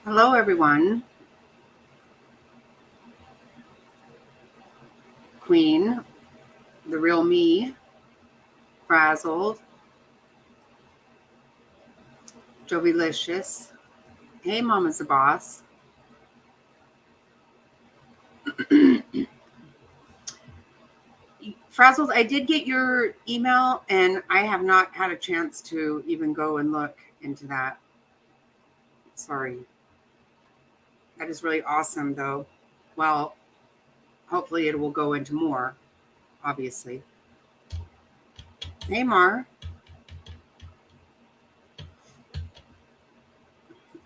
Hello, everyone. Queen, the real me, frazzled, Jovylicious. Hey, Mama's the boss. Frazzled, I did get your email, and I have not had a chance to even go and look into that. Sorry. That is really awesome, though. Well, hopefully, it will go into more, obviously. Hey, Mar.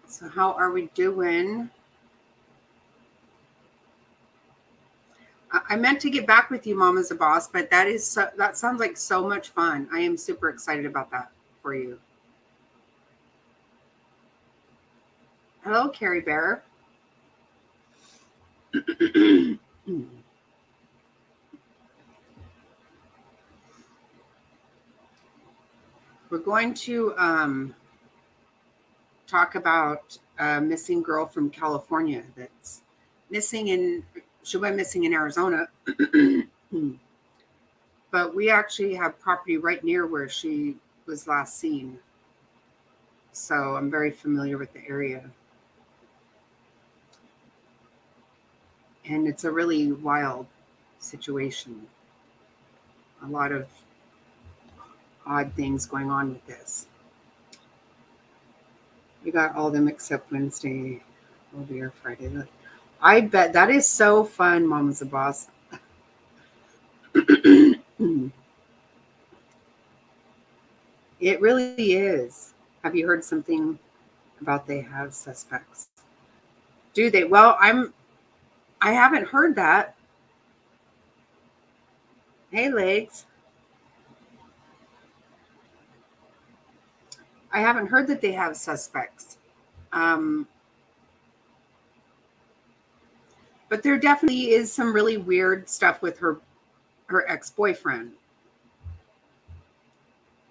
So, how are we doing? I meant to get back with you, Mama's the boss, but that sounds like so much fun. I am super excited about that for you. Hello, Carrie Bear. We're going to talk about a missing girl from California that's missing in. She went missing in Arizona, but we actually have property right near where she was last seen. So I'm very familiar with the area. And it's a really wild situation. A lot of odd things going on with this. We got all of them except Wednesday. Will be our Friday. I bet that is so fun, Mom's a boss. It really is. Have you heard something about they have suspects? Do they? Well, I haven't heard that. Hey, legs. I haven't heard that they have suspects. But there definitely is some really weird stuff with her ex-boyfriend.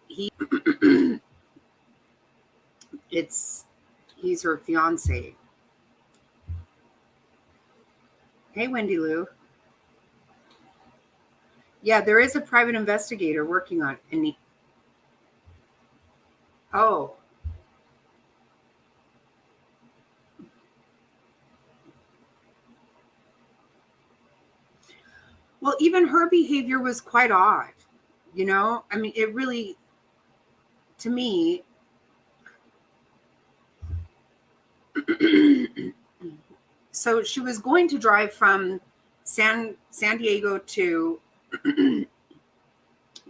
He he's her fiance. Hey, Wendy Lou. Yeah, there is a private investigator working on it. And oh, well, even her behavior was quite odd. I mean, it really, to me, so she was going to drive from San Diego to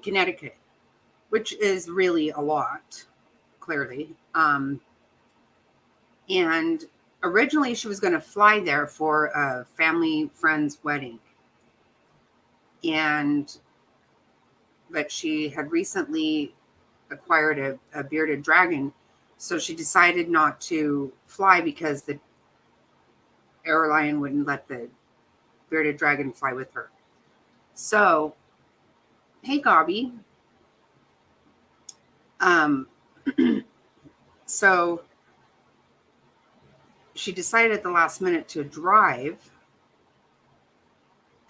Connecticut, which is really a lot, clearly. And originally she was going to fly there for a family friend's wedding. But she had recently acquired a bearded dragon. So she decided not to fly because the airline wouldn't let the bearded dragon fly with her. So, hey, Gobby. So she decided at the last minute to drive.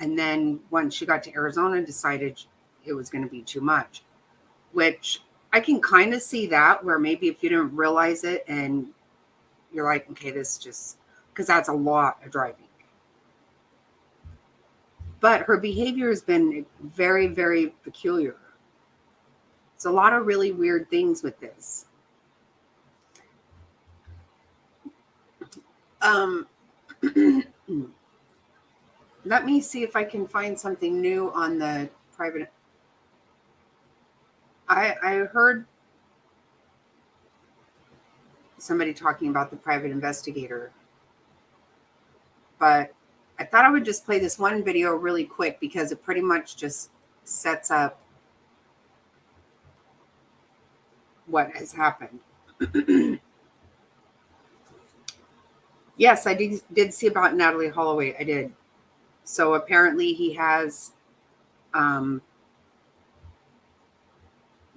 And then once she got to Arizona, decided it was going to be too much, which I can kind of see that, where maybe if you didn't realize it and you're like, okay, this just, because that's a lot of driving. But her behavior has been very, very peculiar. It's a lot of really weird things with this. Let me see if I can find something new on the private. I heard somebody talking about the private investigator, but I thought I would just play this one video really quick because it pretty much just sets up what has happened. Yes, I did see about Natalie Holloway. I did. So apparently he has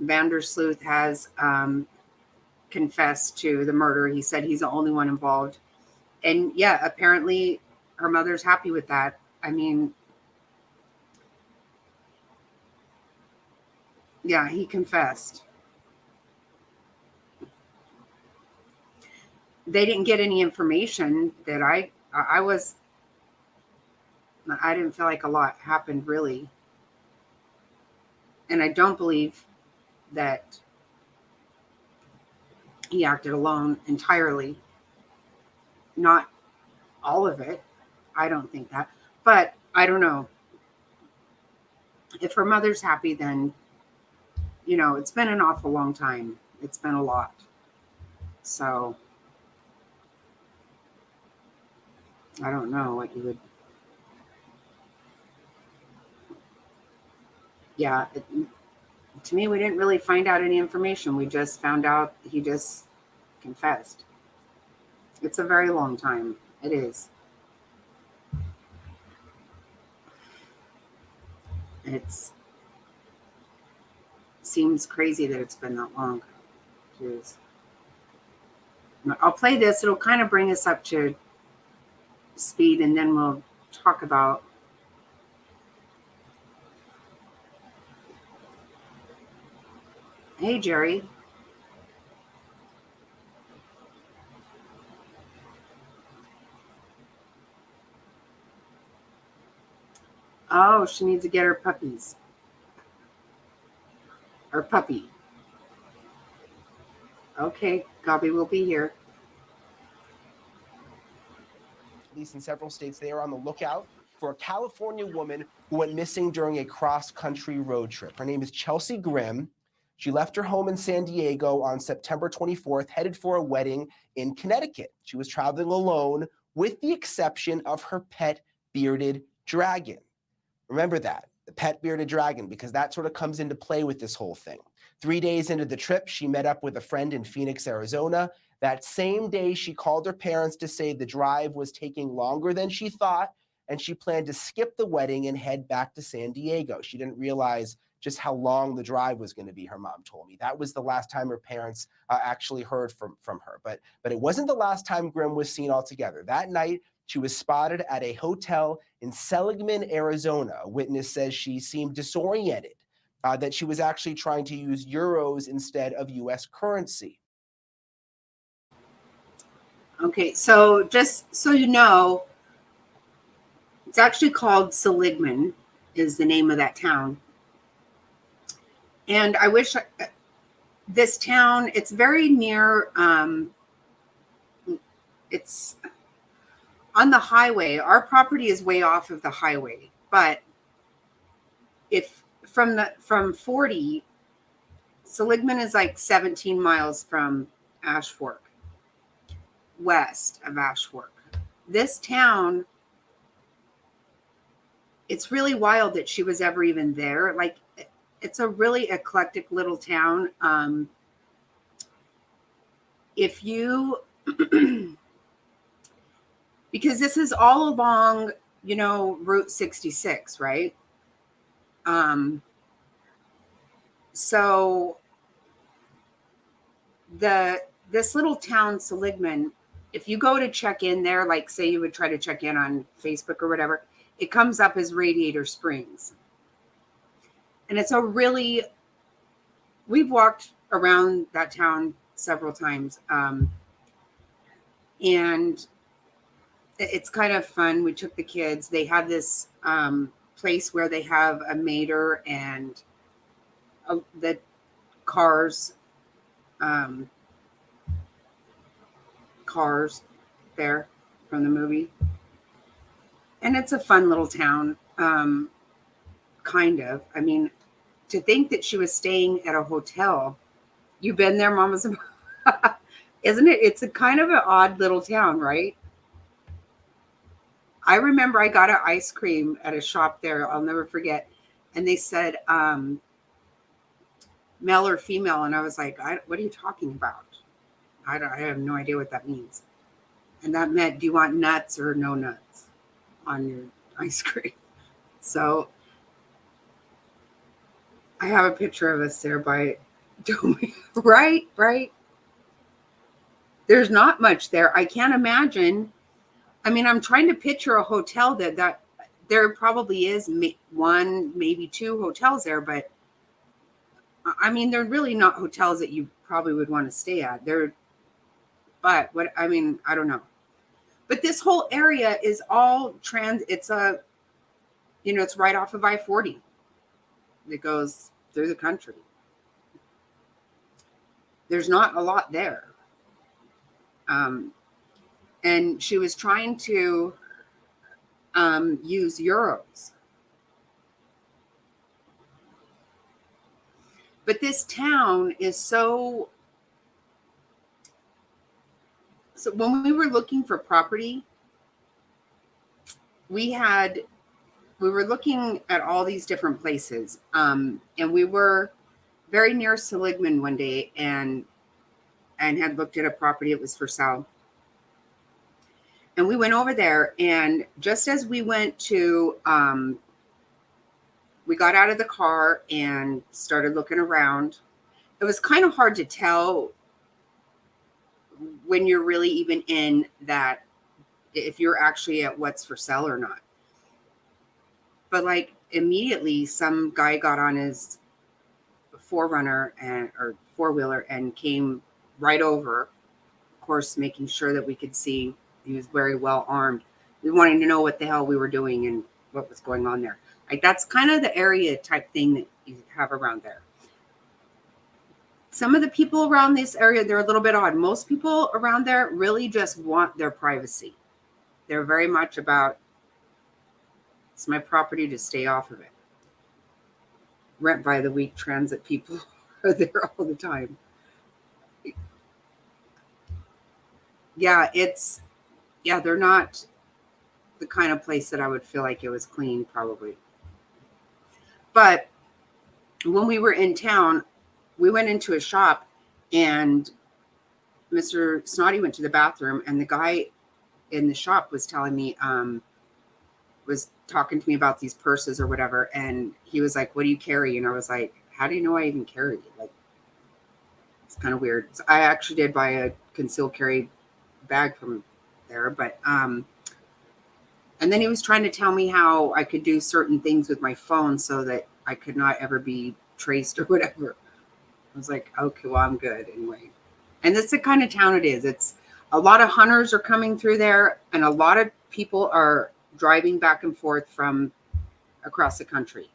Vandersloot has confessed to the murder. He said he's the only one involved. And yeah, apparently her mother's happy with that. I mean, yeah, he confessed. They didn't get any information that I didn't feel like a lot happened really. And I don't believe that he acted alone entirely. Not all of it. I don't think that. But I don't know. If her mother's happy, then, it's been an awful long time. It's been a lot. So I don't know what you would. Yeah. To me, we didn't really find out any information. We just found out he just confessed. It's a very long time. It is. It's seems crazy that it's been that long. Jeez. I'll play this. It'll kind of bring us up to speed, and then we'll talk about. Hey, Jerry. Oh, she needs to get her puppies. Or puppy. Okay, Gobby will be here. At least in several states, they are on the lookout for a California woman who went missing during a cross-country road trip. Her name is Chelsea Grimm. She left her home in San Diego on September 24th, headed for a wedding in Connecticut. She was traveling alone, with the exception of her pet bearded dragon. Remember that, the pet bearded dragon, because that sort of comes into play with this whole thing. 3 days into the trip, she met up with a friend in Phoenix, Arizona. That same day, she called her parents to say the drive was taking longer than she thought, and she planned to skip the wedding and head back to San Diego. She didn't realize just how long the drive was going to be, her mom told me. That was the last time her parents actually heard from her. But it wasn't the last time Grimm was seen altogether. That night, she was spotted at a hotel in Seligman, Arizona. A witness says she seemed disoriented, that she was actually trying to use euros instead of U.S. currency. Okay, so just so you know, it's actually called Seligman, is the name of that town. And I wish this town, it's very near, it's on the highway. Our property is way off of the highway, but if from 40, Seligman is like 17 miles from Ashfork, west of Ashfork. This town, it's really wild that she was ever even there. Like, it's a really eclectic little town. If you, because this is all along, Route 66, right? So this little town, Seligman, if you go to check in there, like say you would try to check in on Facebook or whatever, it comes up as Radiator Springs. And it's we've walked around that town several times. And it's kind of fun. We took the kids. They have this place where they have a mater and the cars there from the movie. And it's a fun little town, kind of. I mean, to think that she was staying at a hotel. You've been there, Mama's? Isn't it? It's a kind of an odd little town, right? I remember I got an ice cream at a shop there. I'll never forget. And they said, male or female. And I was like, what are you talking about? I have no idea what that means. And that meant, do you want nuts or no nuts on your ice cream? So I have a picture of us there by Domi. Right. There's not much there. I can't imagine I mean, I'm trying to picture a hotel that there probably is one, maybe two hotels there, but I mean, they're really not hotels that you probably would want to stay at. But what I mean, I don't know. But this whole area is all it's it's right off of I-40 that goes through the country. There's not a lot there. And she was trying to use euros. But this town is so when we were looking for property, we were looking at all these different places. And we were very near Seligman one day and had looked at a property. It was for sale. And we went over there, and just as we went to, we got out of the car and started looking around. It was kind of hard to tell when you're really even in that, if you're actually at what's for sale or not. But like immediately some guy got on his or four-wheeler and came right over, of course, making sure that we could see. He was very well armed. We wanted to know what the hell we were doing and what was going on there. Like that's kind of the area type thing that you have around there. Some of the people around this area, they're a little bit odd. Most people around there really just want their privacy. They're very much about, it's my property to stay off of it. Rent by the week transit people are there all the time. Yeah, they're not the kind of place that I would feel like it was clean, probably. But when we were in town, we went into a shop and Mr. Snotty went to the bathroom, and the guy in the shop was telling me, was talking to me about these purses or whatever. And he was like, "What do you carry?" And I was like, "How do you know I even carry?" Like, it's kind of weird. So I actually did buy a concealed carry bag from there, but and then he was trying to tell me how I could do certain things with my phone so that I could not ever be traced or whatever. I was like, okay, well, I'm good anyway. And that's the kind of town it is. It's a lot of hunters are coming through there, and a lot of people are driving back and forth from across the country.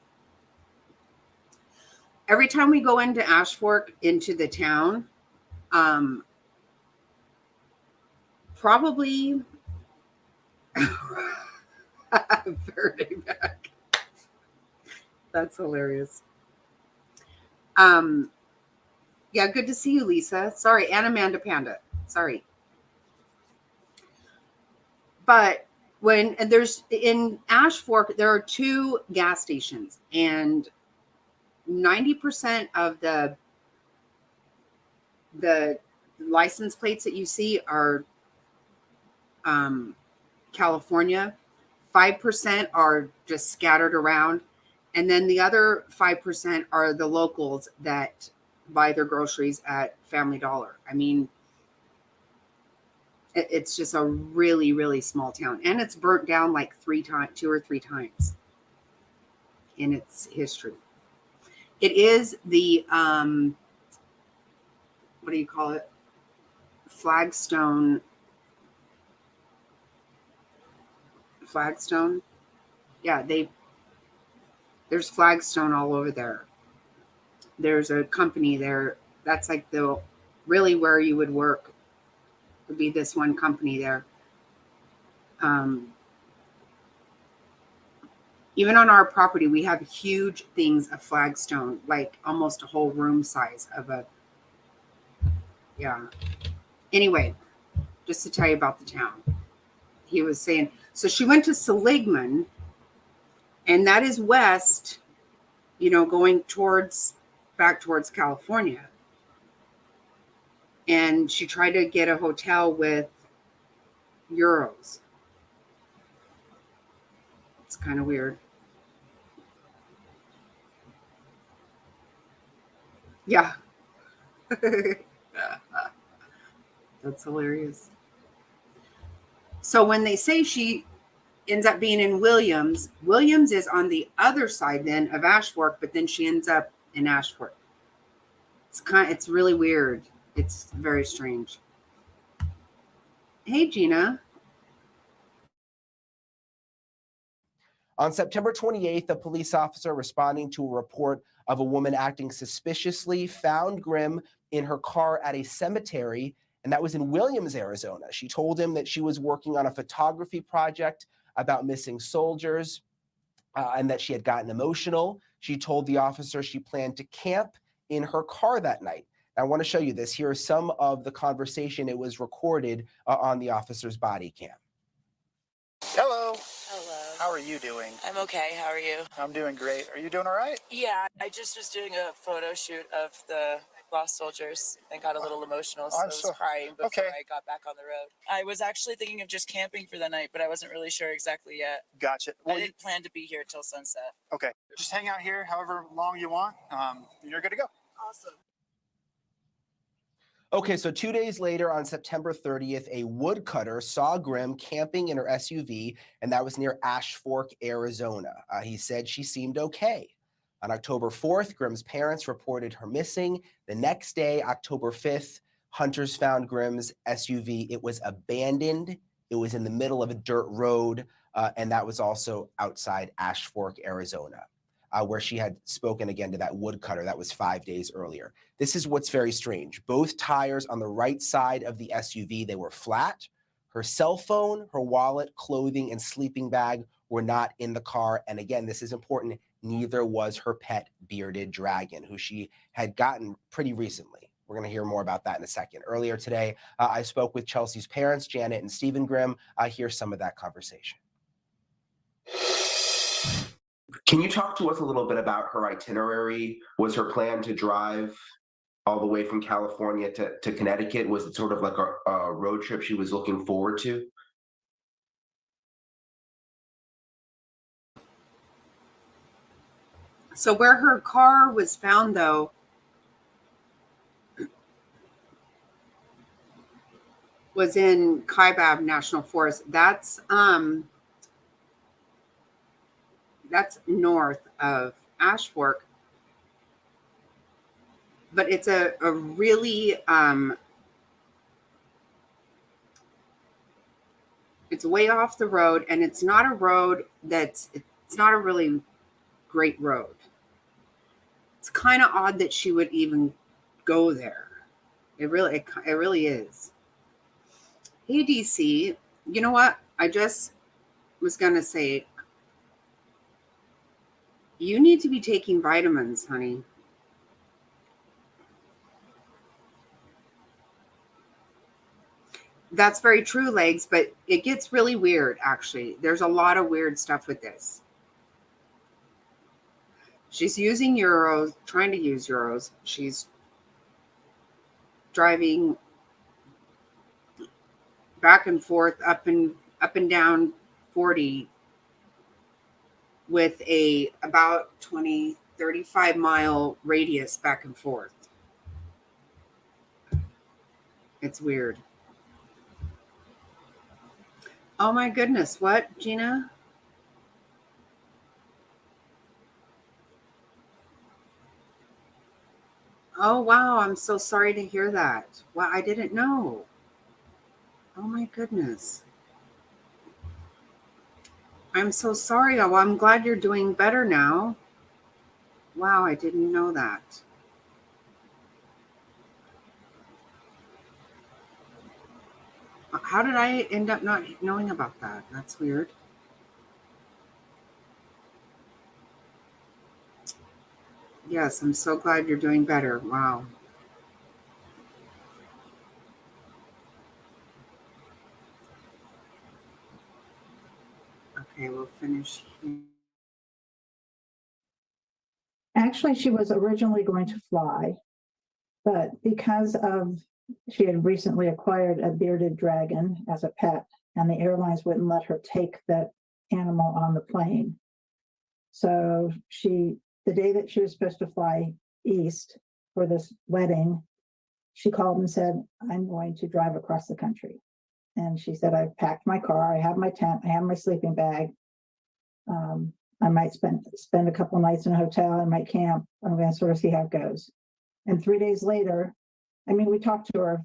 Every time we go into Ashfork, into the town, probably Faraday back. That's hilarious. Yeah, good to see you, Lisa. Sorry, and Amanda Panda. Sorry. But and there's in Ashfork, there are 2 gas stations, and 90% of the license plates that you see are California. 5% are just scattered around, and then the other 5% are the locals that buy their groceries at Family Dollar. I mean, it's just a really, really small town, and it's burnt down like 2 or 3 times in its history. It is the what do you call it? Flagstone. Yeah, there's flagstone all over there. There's a company there that's like really where you would work would be this one company there. Even on our property, we have huge things of flagstone, like almost a whole room size of yeah. Anyway, just to tell you about the town. He was saying, so she went to Seligman, and that is west, going back towards California. And she tried to get a hotel with euros. It's kind of weird. Yeah. That's hilarious. So when they say she ends up being in Williams, Williams is on the other side then of Ashfork, but then she ends up in Ashfork. It's really weird. It's very strange. Hey, Gina. On September 28th, a police officer responding to a report of a woman acting suspiciously found Grimm in her car at a cemetery, and that was in Williams, Arizona. She told him that she was working on a photography project about missing soldiers and that she had gotten emotional. She told the officer she planned to camp in her car that night. I want to show you this. Here is some of the conversation. It was recorded on the officer's body cam. Hello. Hello. How are you doing? I'm okay. How are you? I'm doing great. Are you doing all right? Yeah, I just was doing a photo shoot of the lost soldiers and got a little emotional, so I was crying before I got back on the road. I was actually thinking of just camping for the night, but I wasn't really sure exactly yet. Gotcha. Well, I didn't plan to be here till sunset. okay. Just hang out here however long you want. You're good to go. Awesome. Okay, so 2 days later, on September 30th, a woodcutter saw Grimm camping in her SUV, and that was near Ashfork, Arizona. He said she seemed okay. On October 4th, Grimm's parents reported her missing. The next day, October 5th, hunters found Grimm's SUV. It was abandoned. It was in the middle of a dirt road, and that was also outside Ashfork, Arizona, where she had spoken again to that woodcutter. That was 5 days earlier. This is what's very strange. Both tires on the right side of the SUV, they were flat. Her cell phone, her wallet, clothing, and sleeping bag were not in the car. And again, this is important, neither was her pet bearded dragon, who she had gotten pretty recently. We're going to hear more about that in a second. Earlier today, I spoke with Chelsea's parents, Janet and Stephen Grimm. Here's some of that conversation. Can you talk to us a little bit about her itinerary? Was her plan to drive all the way from California to Connecticut? Was it sort of like a road trip she was looking forward to? So where her car was found, though, was in Kaibab National Forest. That's north of Ashfork, but it's a really it's way off the road, and it's not a road it's not a really great road. It's kind of odd that she would even go there. It really is. Hey, DC, you know what? I just was going to say, you need to be taking vitamins, honey. That's very true, Legs, but it gets really weird, actually. There's a lot of weird stuff with this. She's using euros, trying to use euros. She's driving back and forth, up and down 40 with a about 35 mile radius back and forth. It's weird. Oh my goodness. What, Gina? Oh, wow. I'm so sorry to hear that. Well, I didn't know. Oh my goodness. I'm so sorry. Oh, I'm glad you're doing better now. Wow, I didn't know that. How did I end up not knowing about that? That's weird. Yes, I'm so glad you're doing better. Wow. Okay, we'll finish here. Actually, she was originally going to fly, but because she had recently acquired a bearded dragon as a pet, and the airlines wouldn't let her take that animal on the plane. So the day that she was supposed to fly east for this wedding, she called and said, I'm going to drive across the country. And she said, I've packed my car, I have my tent, I have my sleeping bag. I might spend a couple nights in a hotel, I might camp. I'm going to sort of see how it goes. And 3 days later, I mean, we talked to her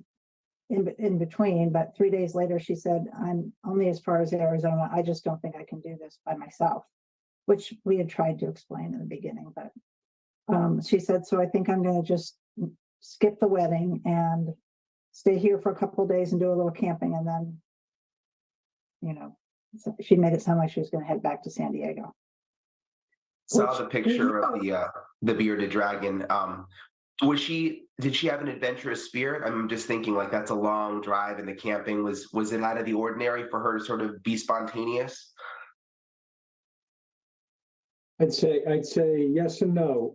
in between, but 3 days later, she said, I'm only as far as Arizona. I just don't think I can do this by myself, which we had tried to explain in the beginning. But she said, so I think I'm going to just skip the wedding and stay here for a couple of days and do a little camping. And then, you know, she made it sound like she was going to head back to San Diego. Saw the picture of the bearded dragon. Did she have an adventurous spirit? I'm just thinking like that's a long drive, and the camping was it out of the ordinary for her to sort of be spontaneous? I'd say yes and no.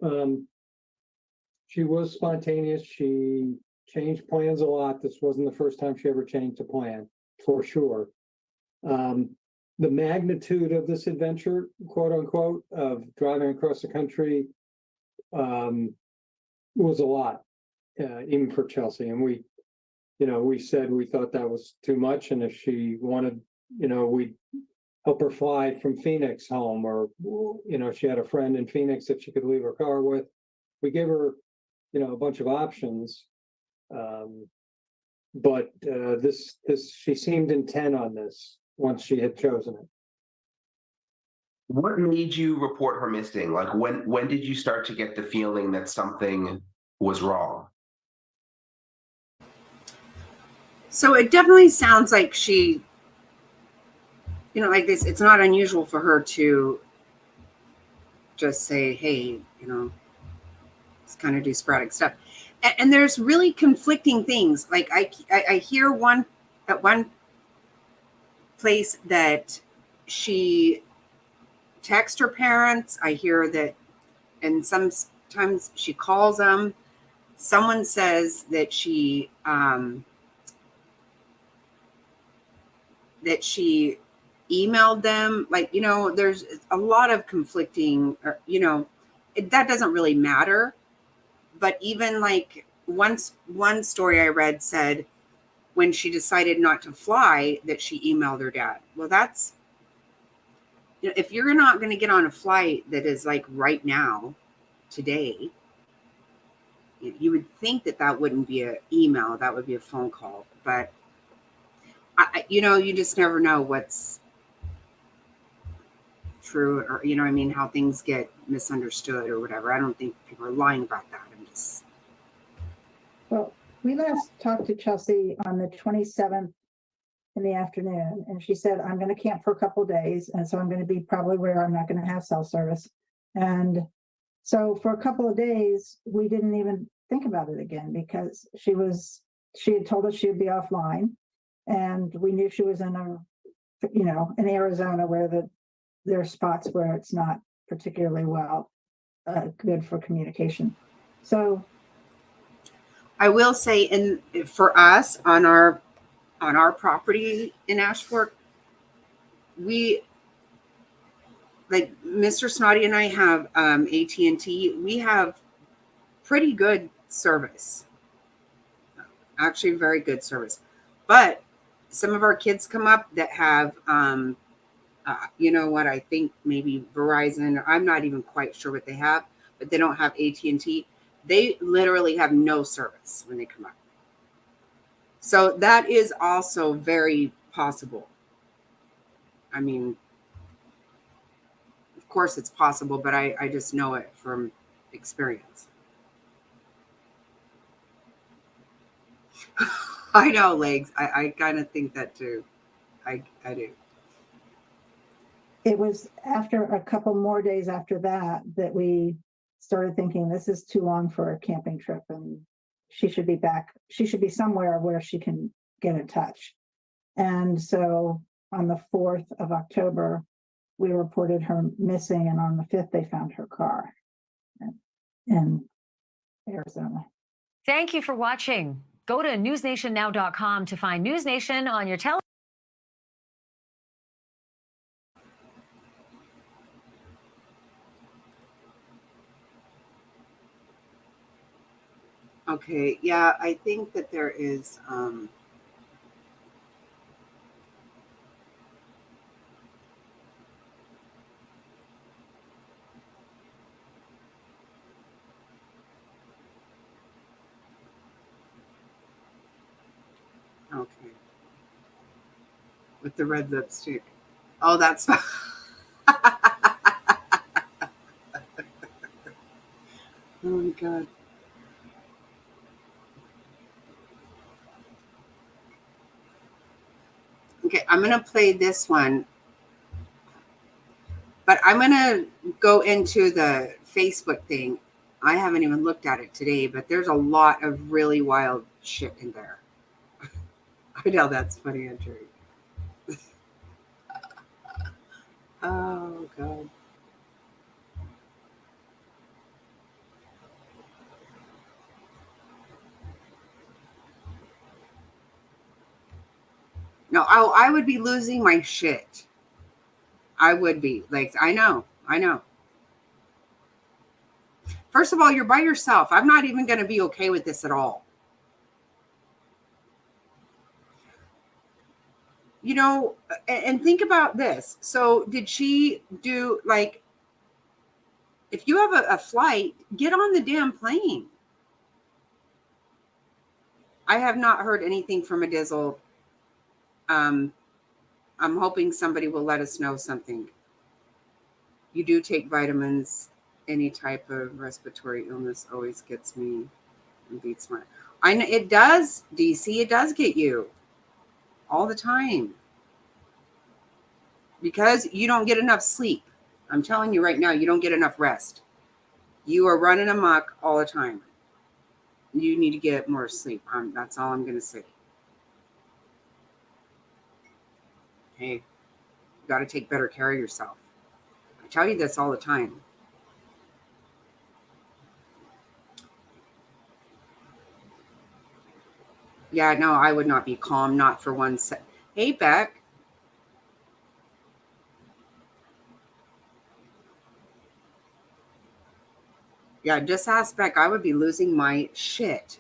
She was spontaneous. She changed plans a lot. This wasn't the first time she ever changed a plan, for sure. The magnitude of this adventure, quote unquote, of driving across the country was a lot, even for Chelsea. And we said we thought that was too much. And if she wanted, we'd help her fly from Phoenix home, or, she had a friend in Phoenix that she could leave her car with. We gave her, a bunch of options. But she seemed intent on this once she had chosen it. What made you report her missing? Like when did you start to get the feeling that something was wrong? So it definitely sounds like she, like this, it's not unusual for her to just say, hey, just kind of do sporadic stuff. And there's really conflicting things. Like I hear at one place that she texts her parents. I hear that, and sometimes she calls them. Someone says that she emailed them. Like, there's a lot of conflicting, that doesn't really matter. But even like one story I read said when she decided not to fly that she emailed her dad. Well, that's, if you're not going to get on a flight that is like right now, today, you would think that wouldn't be an email, that would be a phone call. But you just never know what's true, or how things get misunderstood or whatever. I don't think people are lying about that. Well, we last talked to Chelsea on the 27th in the afternoon, and she said, I'm going to camp for a couple of days, and so I'm going to be probably where I'm not going to have cell service. And so for a couple of days, we didn't even think about it again, because she had told us she would be offline, and we knew she was in in Arizona, where there are spots where it's not particularly good for communication. So I will say, for us on our property in Ashfork, we, like Mr. Snotty and I have AT&T. We have pretty good service, actually very good service. But some of our kids come up that have, I think maybe Verizon. I'm not even quite sure what they have, but they don't have AT&T. They literally have no service when they come up. So that is also very possible. I mean, of course it's possible, but I just know it from experience. I know, Legs. I kind of think that too. I do. It was after a couple more days after that we started thinking, this is too long for a camping trip, and she should be back. She should be somewhere where she can get in touch. And so on the 4th of October, we reported her missing, and on the 5th, they found her car in Arizona. Thank you for watching. Go to newsnationnow.com to find News Nation on your television. Okay, yeah, I think that there is with the red lipstick. Oh, that's oh my God. Okay, I'm gonna play this one, but I'm gonna go into the Facebook thing. I haven't even looked at it today, but there's a lot of really wild shit in there. I know that's funny, Andrew. Oh God. No, I would be losing my shit. I would be. Like, I know. First of all, you're by yourself. I'm not even going to be okay with this at all. You know, and think about this. So did she do, like, if you have a flight, get on the damn plane. I have not heard anything from a Dizzle. I'm hoping somebody will let us know something. You do take vitamins. Any type of respiratory illness always gets me and beats my. I know it does, DC. It does get you all the time because you don't get enough sleep. I'm telling you right now, you don't get enough rest. You are running amok all the time. You need to get more sleep. That's all I'm going to say. Hey, you got to take better care of yourself. I tell you this all the time. Yeah, no, I would not be calm, not for 1 sec. Hey, Beck. Yeah, just ask Beck. I would be losing my shit.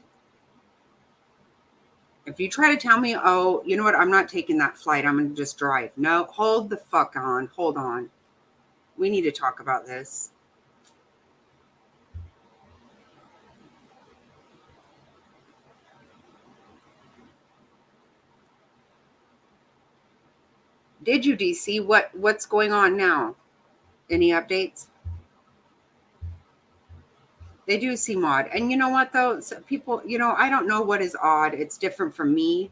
If you try to tell me, oh, you know what, I'm not taking that flight, I'm going to just drive. No, hold the fuck on. Hold on. We need to talk about this. Did you, DC? What's going on now? Any updates? They do seem odd. And you know what, though? So people, you know, I don't know what is odd. It's different from me.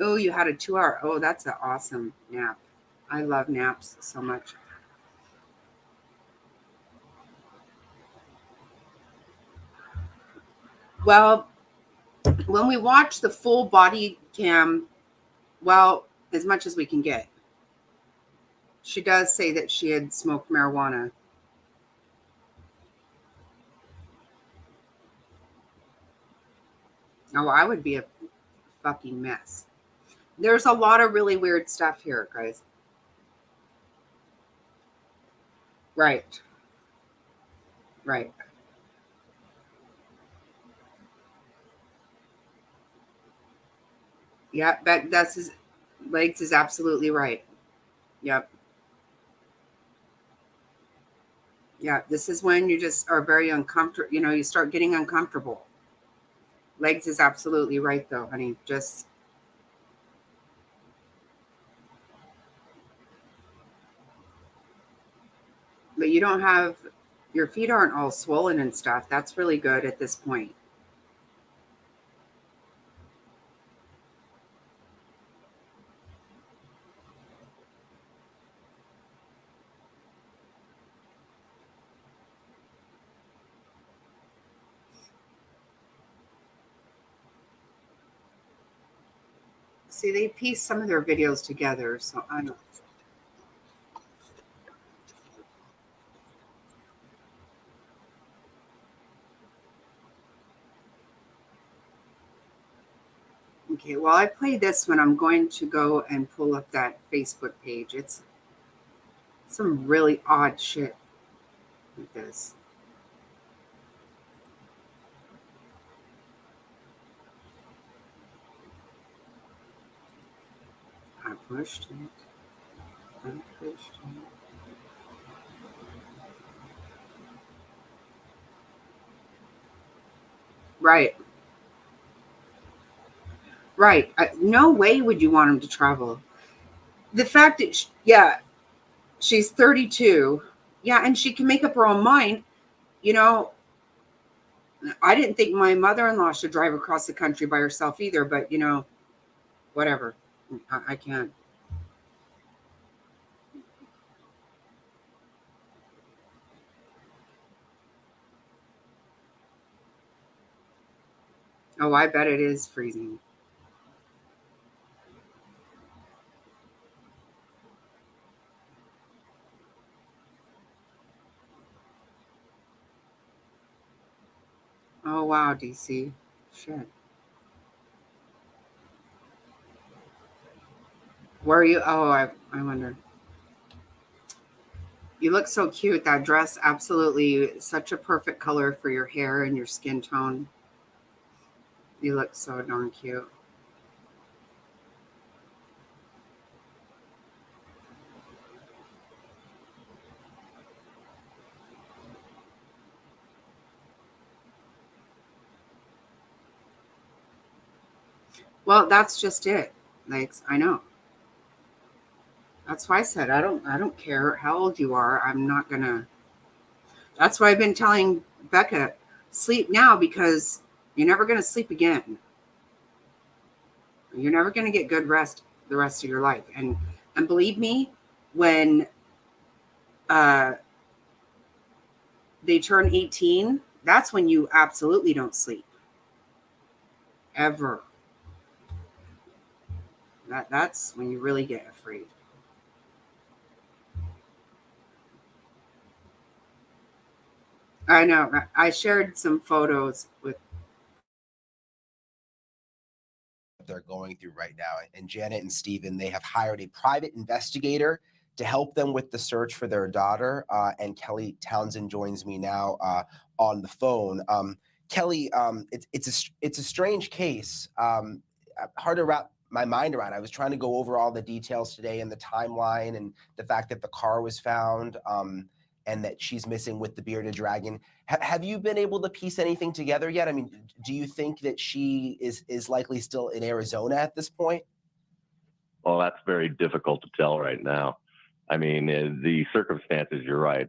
Oh, you had a 2-hour. Oh, that's an awesome nap. I love naps so much. Well, when we watch the full body cam, well, as much as we can get, she does say that she had smoked marijuana. Oh, I would be a fucking mess. There's a lot of really weird stuff here, guys. Right. Yeah, that's his legs is absolutely right. Yep. Yeah, this is when you just are very uncomfortable. You know, you start getting uncomfortable. Legs is absolutely right, though, honey. Just. But you don't have, your feet aren't all swollen and stuff. That's really good at this point. See, they piece some of their videos together, so I don't. Okay, while I play this one, I'm going to go and pull up that Facebook page. It's some really odd shit with this. I pushed it. Right. Right. No way would you want him to travel. The fact that, she's 32. Yeah, and she can make up her own mind. You know, I didn't think my mother-in-law should drive across the country by herself either, but, whatever. I can't. Oh, I bet it is freezing. Oh, wow, DC. Shit. Where are you? Oh, I wonder. You look so cute. That dress, absolutely such a perfect color for your hair and your skin tone. You look so darn cute. Well, that's just it. Like, I know. That's why I said I don't care how old you are. I'm not gonna. That's why I've been telling Becca, sleep now because you're never gonna sleep again. You're never gonna get good rest the rest of your life. And believe me, when they turn 18, that's when you absolutely don't sleep. Ever. That's when you really get afraid. I know. I shared some photos with. They're going through right now. And Janet and Stephen, they have hired a private investigator to help them with the search for their daughter. And Kelly Townsend joins me now on the phone. Kelly, it's a strange case. Hard to wrap my mind around. I was trying to go over all the details today and the timeline and the fact that the car was found and that she's missing with the bearded dragon. Have you been able to piece anything together yet? I mean, do you think that she is likely still in Arizona at this point? Well, that's very difficult to tell right now. I mean, the circumstances, you're right,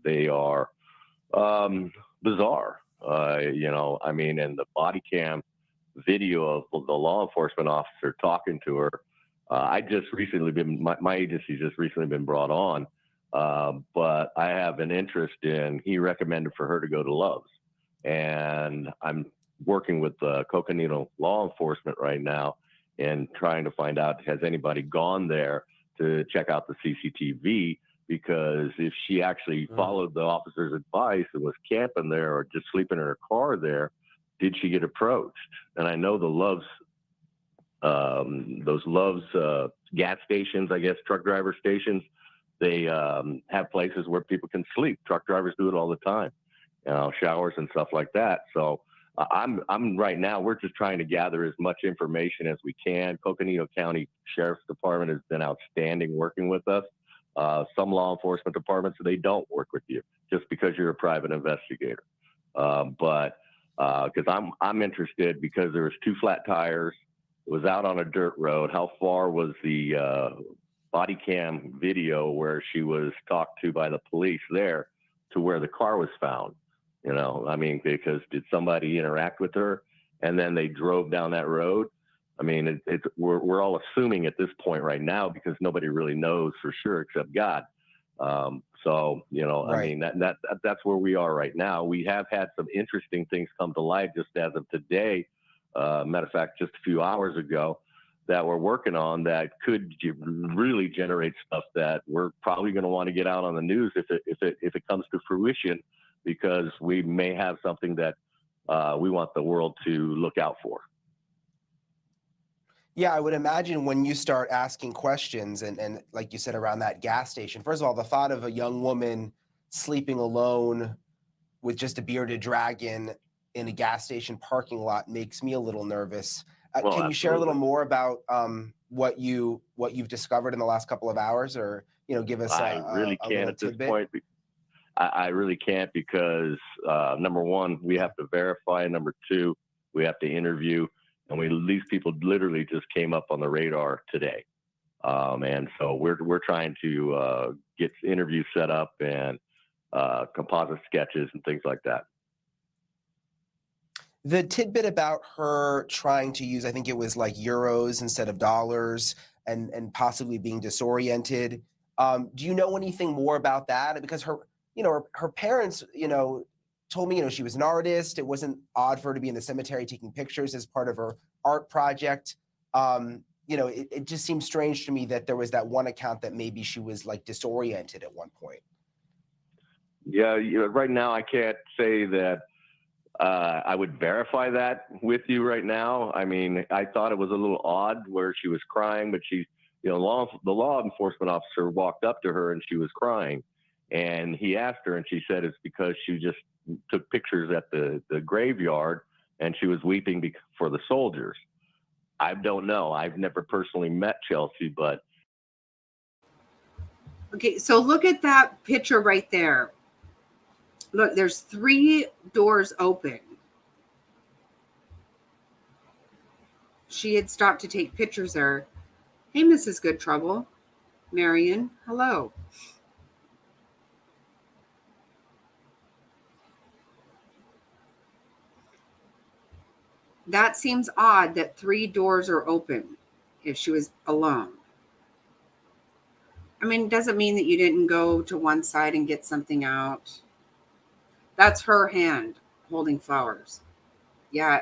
they are bizarre. I mean, and the body cam video of the law enforcement officer talking to her, I just recently my agency just recently been brought on, but I have an interest in, he recommended for her to go to Love's. And I'm working with Coconino law enforcement right now and trying to find out, has anybody gone there to check out the CCTV? Because if she actually followed the officer's advice and was camping there or just sleeping in her car there, did she get approached? And I know the Love's, those Love's gas stations, I guess, truck driver stations, they have places where people can sleep. Truck drivers do it all the time, showers and stuff like that. So I'm right now, we're just trying to gather as much information as we can. Coconino County Sheriff's Department has been outstanding working with us. Some law enforcement departments, they don't work with you just because you're a private investigator. But because I'm interested, because there was 2 flat tires, it was out on a dirt road. How far was the body cam video where she was talked to by the police there to where the car was found? I mean, because did somebody interact with her and then they drove down that road? I mean, we're all assuming at this point right now because nobody really knows for sure except God. So, right. I mean, that's where we are right now. We have had some interesting things come to light just as of today. Matter of fact, just a few hours ago, that we're working on that could really generate stuff that we're probably going to want to get out on the news if it comes to fruition, because we may have something that we want the world to look out for. Yeah, I would imagine when you start asking questions and like you said, around that gas station, first of all, the thought of a young woman sleeping alone with just a bearded dragon in a gas station parking lot makes me a little nervous. Can you share a little more about what you've discovered in the last couple of hours, or give us I really can't at this point. I really can't because number one, we have to verify. Number two, we have to interview. And these people literally just came up on the radar today. And so we're trying to get interviews set up and composite sketches and things like that. The tidbit about her trying to use, I think it was like euros instead of dollars, and possibly being disoriented. Do you know anything more about that? Because her parents, told me, she was an artist. It wasn't odd for her to be in the cemetery taking pictures as part of her art project. It just seems strange to me that there was that one account that maybe she was like disoriented at one point. Yeah, right now I can't say that I would verify that with you right now. I mean, I thought it was a little odd where she was crying, but the law enforcement officer walked up to her and she was crying. And he asked her, and she said it's because she just took pictures at the graveyard and she was weeping for the soldiers. I don't know. I've never personally met Chelsea, but. Okay, so look at that picture right there. Look, there's 3 doors open. She had stopped to take pictures there. Hey, Mrs. Good Trouble. Marion, hello. That seems odd that 3 doors are open if she was alone. I mean, it doesn't mean that you didn't go to one side and get something out. That's her hand holding flowers. Yeah,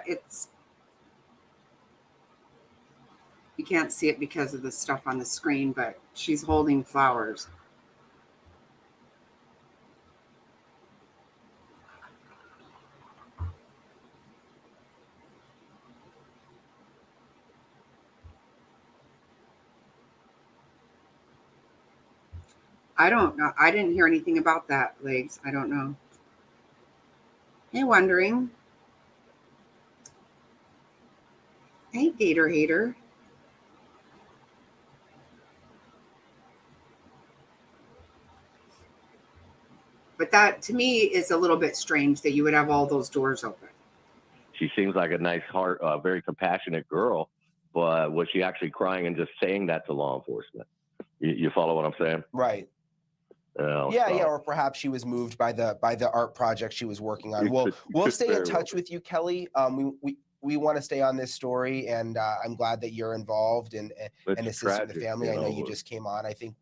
you can't see it because of the stuff on the screen, but she's holding flowers. I don't know. I didn't hear anything about that, Legs. I don't know. Hey, Wondering. Hey, Gator Hater. But that, to me, is a little bit strange that you would have all those doors open. She seems like a nice heart, very compassionate girl, but was she actually crying and just saying that to law enforcement? You follow what I'm saying? Right. Yeah, or perhaps she was moved by the art project she was working on. We'll stay in touch with you, Kelly. We want to stay on this story, and I'm glad that you're involved and assisting the family. I know you just came on. I think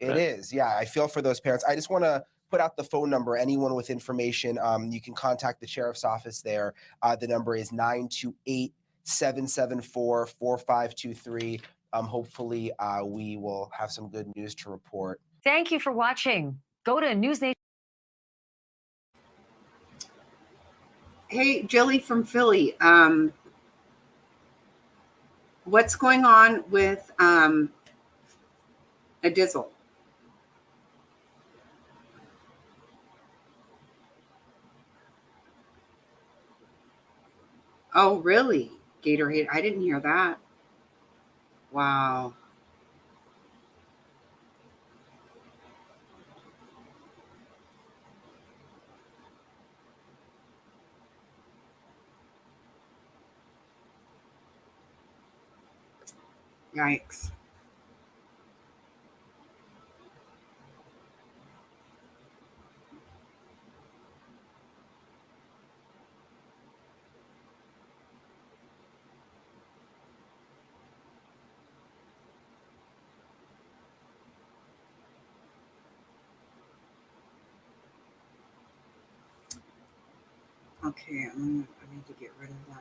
it is. Yeah, I feel for those parents. I just want to put out the phone number. Anyone with information, you can contact the sheriff's office there. The number is 928-774-4523. Hopefully, we will have some good news to report. Thank you for watching. Go to News Nation. Hey, Jilly from Philly. What's going on with a Dizzle? Oh, really? Gatorade. I didn't hear that. Wow. Yikes. Okay, I need to get rid of that.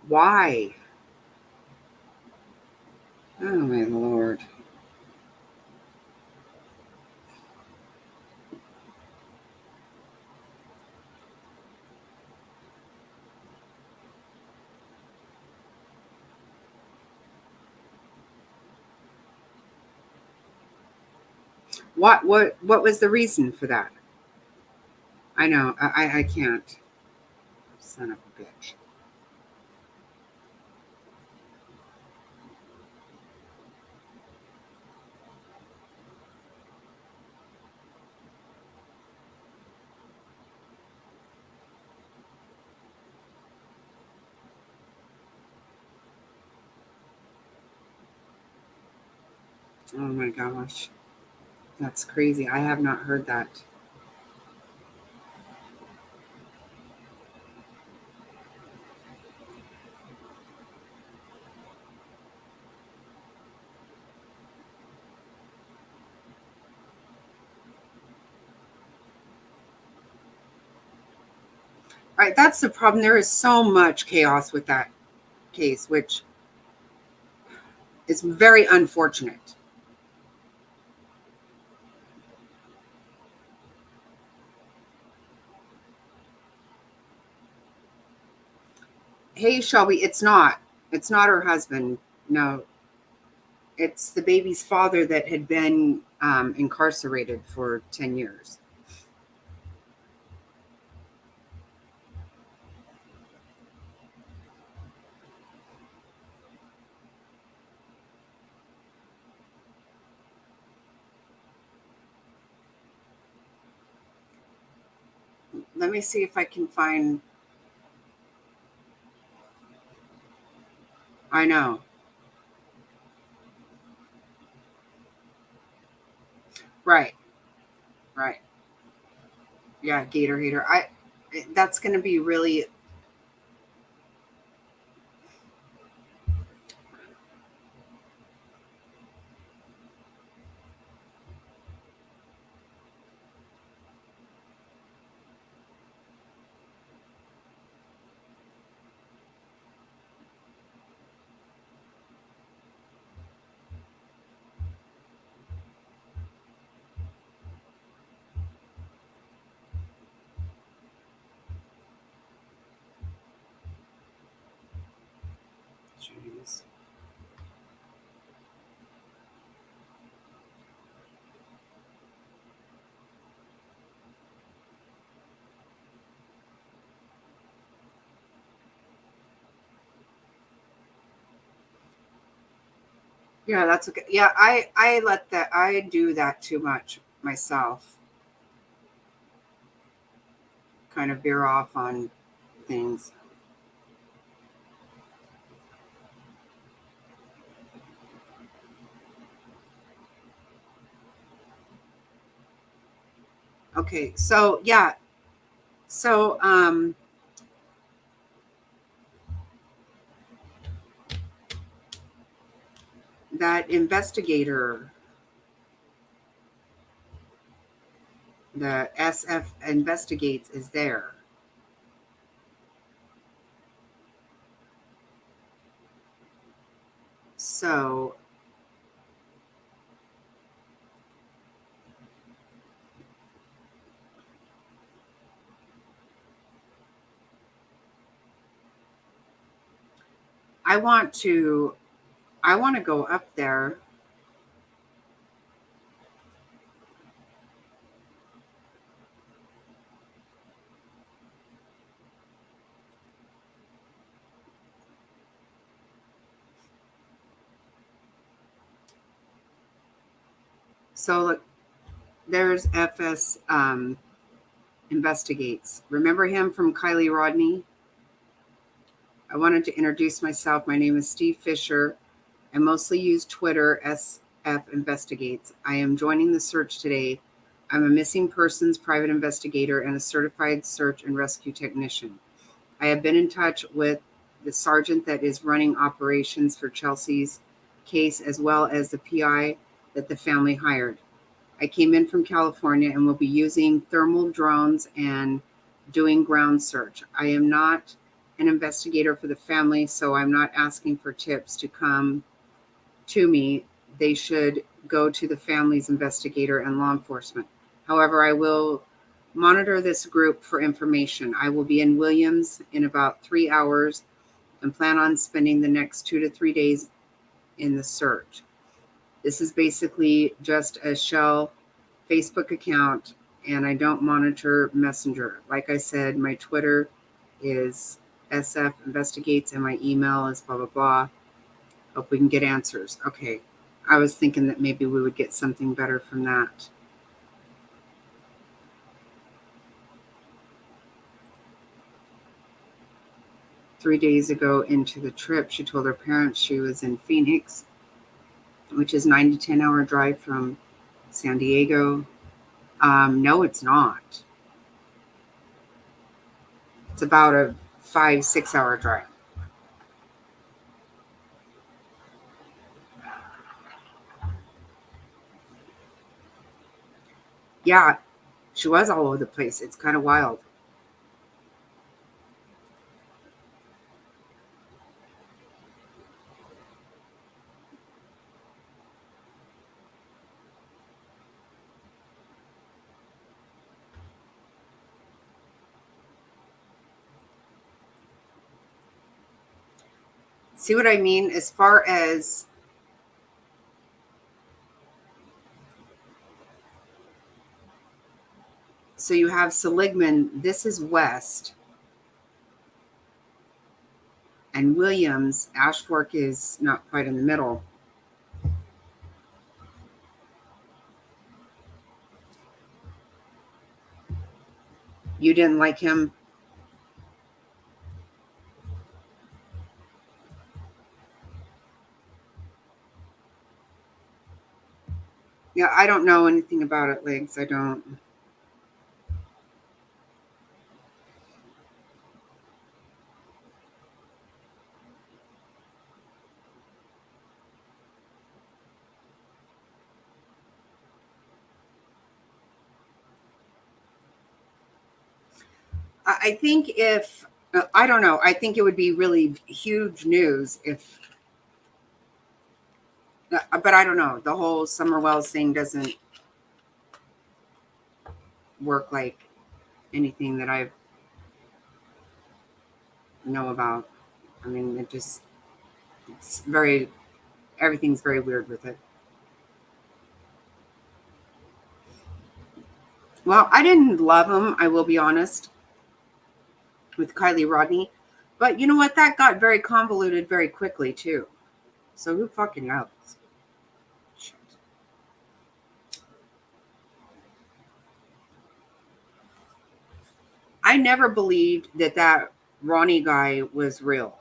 Why? Oh, my Lord. What was the reason for that? I know. I can't. Son of a bitch. Oh my gosh. That's crazy. I have not heard that. Right, that's the problem. There is so much chaos with that case, which is very unfortunate. Hey, Shelby, it's not. It's not her husband. No, it's the baby's father that had been incarcerated for 10 years. Let me see if I can find. I know. Right. Right. Yeah, Gator Hater. That's going to be really. Jeez. Yeah, that's okay. Yeah, I let that. I do that too much myself. Kind of veer off on things. Okay, so yeah, so that investigator, the SF investigates, is there. So I want to go up there. So look, there's FS investigates. Remember him from Kylie Rodney? I wanted to introduce myself. My name is Steve Fisher. I mostly use Twitter, SF Investigates. I am joining the search today. I'm a missing persons private investigator and a certified search and rescue technician. I have been in touch with the sergeant that is running operations for Chelsea's case, as well as the PI that the family hired. I came in from California and will be using thermal drones and doing ground search. I am not an investigator for the family, so I'm not asking for tips to come to me. They should go to the family's investigator and law enforcement. However, I will monitor this group for information. I will be in Williams in about 3 hours and plan on spending the next 2 to 3 days in the search. This is basically just a shell Facebook account and I don't monitor Messenger. Like I said, my Twitter is SF Investigates and my email is blah, blah, blah. Hope we can get answers. Okay. I was thinking that maybe we would get something better from that. Three days ago into the trip, she told her parents she was in Phoenix, which is 9 to 10 hour drive from San Diego. No, it's not. It's about a 5-6 hour drive. Yeah, she was all over the place. It's kind of wild. See what I mean? As far as so you have Seligman, this is west. And Williams, Ashfork is not quite in the middle. You didn't like him? Yeah, I don't know anything about it, Legs. I don't. I think if, I don't know, I think it would be really huge news if, but I don't know. The whole Summer Wells thing doesn't work like anything that I know about. I mean, it's very, everything's very weird with it. Well, I didn't love him, I will be honest, with Kylie Rodney. But you know what? That got very convoluted very quickly, too. So who fucking knows? Shit. I never believed that Ronnie guy was real.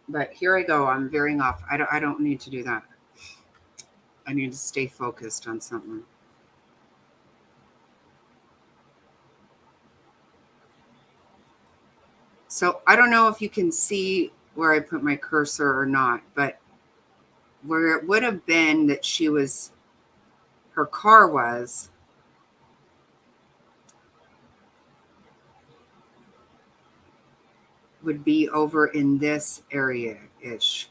But here I go. I'm veering off. I don't need to do that. I need to stay focused on something. So I don't know if you can see where I put my cursor or not, but where it would have been that her car was, would be over in this area-ish.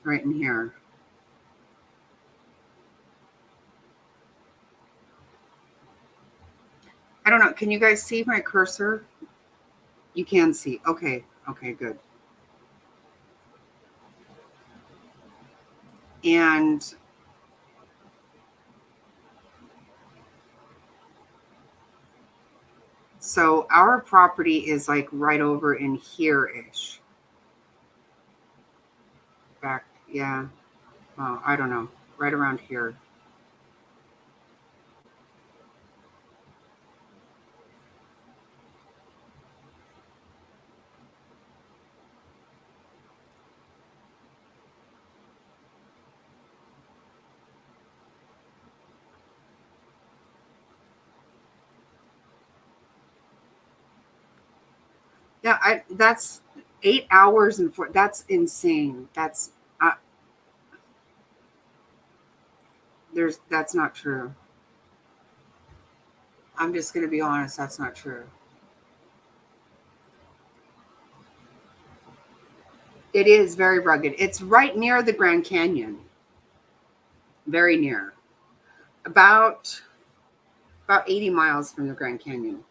Right in here. I don't know. Can you guys see my cursor? You can see. Okay. Okay, good. And so our property is like right over in here-ish. Back, yeah. Well, I don't know. Right around here. Yeah, that's 8 hours and 4. That's insane. That's that's not true. I'm just going to be honest. That's not true. It is very rugged. It's right near the Grand Canyon. Very near. About 80 miles from the Grand Canyon.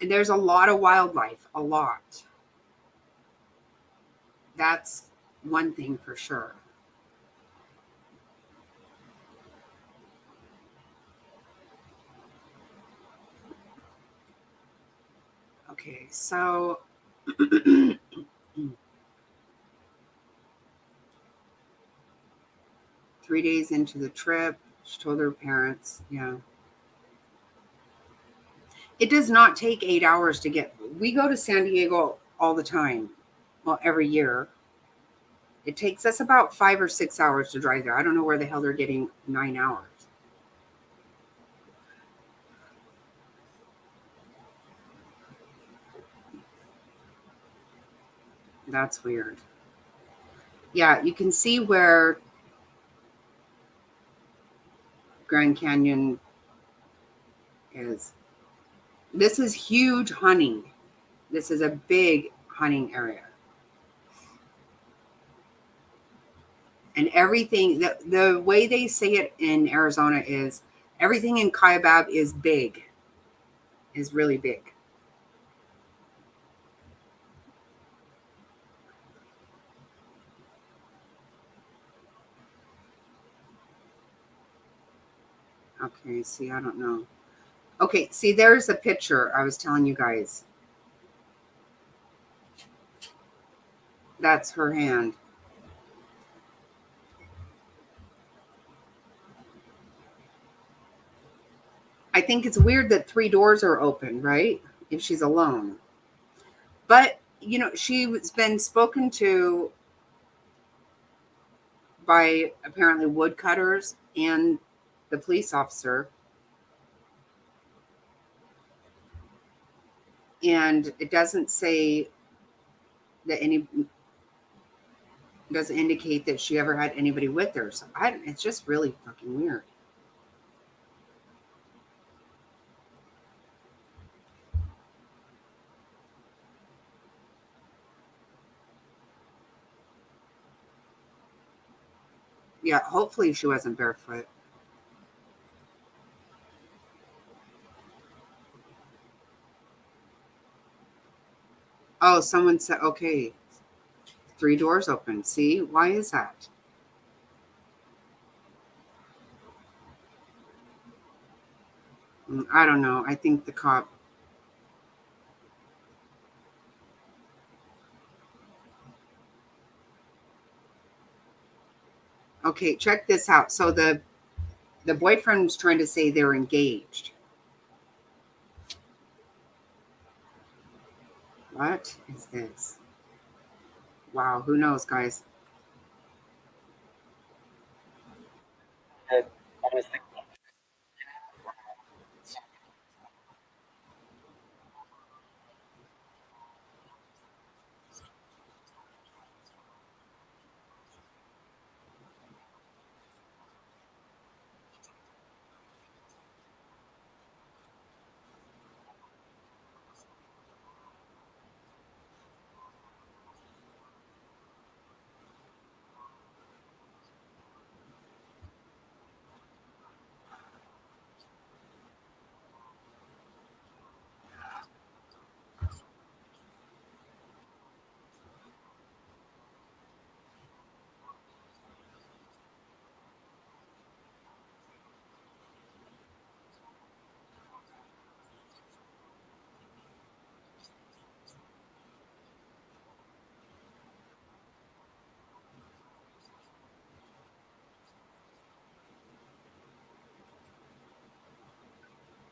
And there's a lot of wildlife, a lot. That's one thing for sure. Okay, so 3 days into the trip, she told her parents, yeah. It does not take 8 hours to get, we go to San Diego all the time. Well, every year. It takes us about 5 or 6 hours to drive there. I don't know where the hell they're getting 9 hours. That's weird. Yeah, you can see where Grand Canyon is. This is huge hunting. This is a big hunting area. And everything, the way they say it in Arizona is everything in Kaibab is big, is really big. Okay, see, I don't know. Okay, see, there's a picture I was telling you guys. That's her hand. I think it's weird that 3 doors are open, right? If she's alone. But, you know, she's been spoken to by apparently woodcutters and the police officer. And it doesn't say that doesn't indicate that she ever had anybody with her. So it's just really fucking weird. Yeah, hopefully she wasn't barefoot. Oh, someone said, okay, 3 doors open. See, why is that? I don't know. I think the cop. Okay, check this out. So the boyfriend's trying to say they're engaged. What is this? Wow, who knows, guys?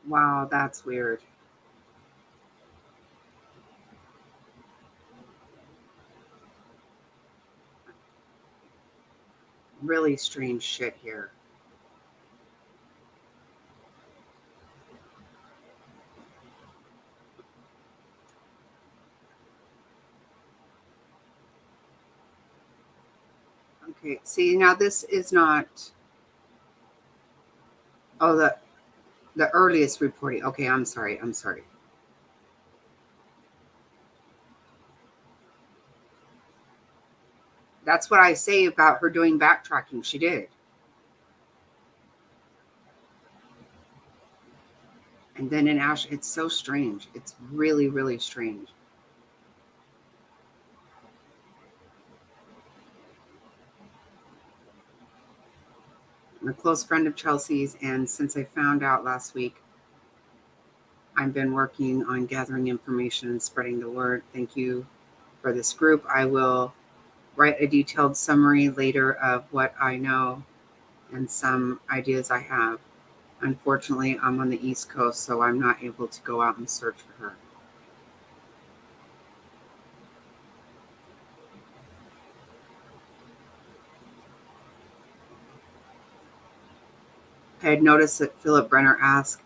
Wow, that's weird. Really strange shit here. Okay, see, now this is not. Oh, the earliest reporting. Okay, I'm sorry. That's what I say about her doing backtracking. She did. And then in Ash, it's so strange. It's really, really strange. I'm a close friend of Chelsea's, and since I found out last week, I've been working on gathering information and spreading the word. Thank you for this group. I will write a detailed summary later of what I know and some ideas I have. Unfortunately, I'm on the East Coast, so I'm not able to go out and search for her. I had noticed that Philip Brenner asked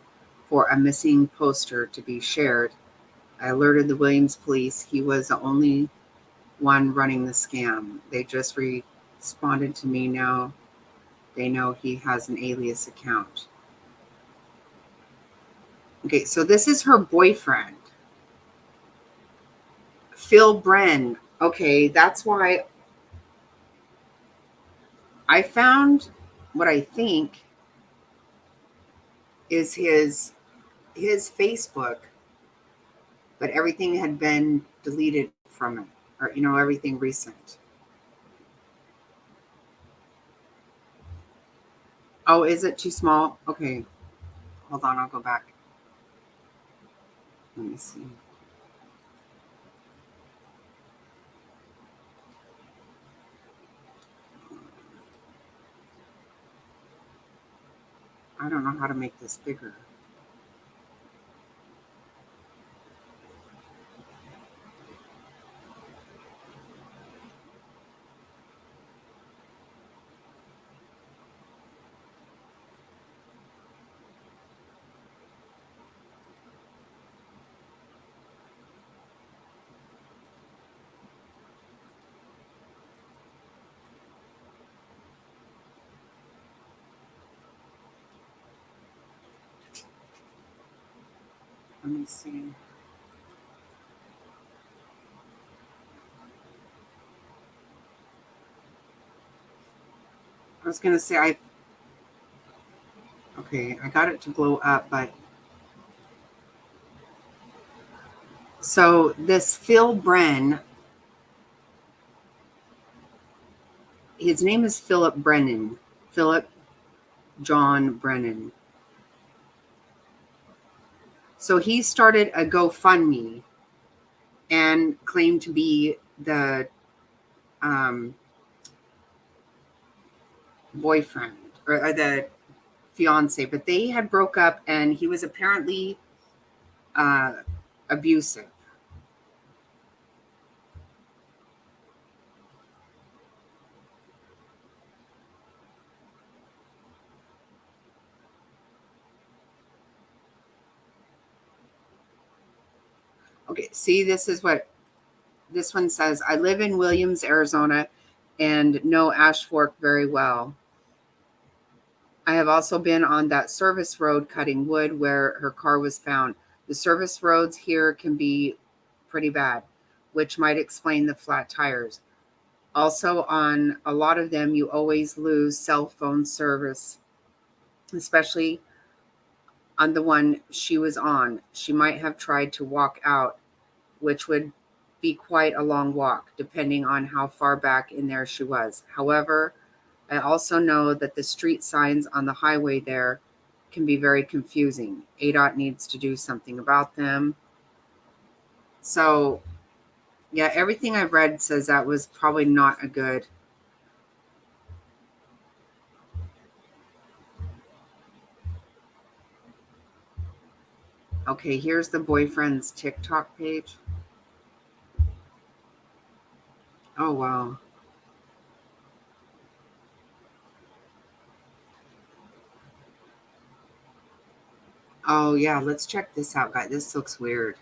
for a missing poster to be shared. I alerted the Williams police. He was the only one running the scam. They just responded to me now. They know he has an alias account. Okay, so this is her boyfriend, Phil Bren. Okay, that's why I found what I think is his Facebook, but everything had been deleted from it, or everything recent. Oh, is it too small? Okay, hold on, I'll go back. Let me see. I don't know how to make this bigger. Let me see. I was going to say, I got it to blow up, but so this Phil Bren, his name is Philip Brennan, Philip John Brennan. So he started a GoFundMe and claimed to be the boyfriend or the fiance, but they had broke up and he was apparently abusive. Okay, see, this is what this one says. I live in Williams, Arizona, and know Ashfork very well. I have also been on that service road cutting wood where her car was found. The service roads here can be pretty bad, which might explain the flat tires. Also, on a lot of them, you always lose cell phone service, especially on the one she was on. She might have tried to walk out, which would be quite a long walk, depending on how far back in there she was. However, I also know that the street signs on the highway there can be very confusing. ADOT needs to do something about them. So, yeah, everything I've read says that was probably not a good. Okay, here's the boyfriend's TikTok page. Oh, wow. Oh, yeah, let's check this out, guys. This looks weird.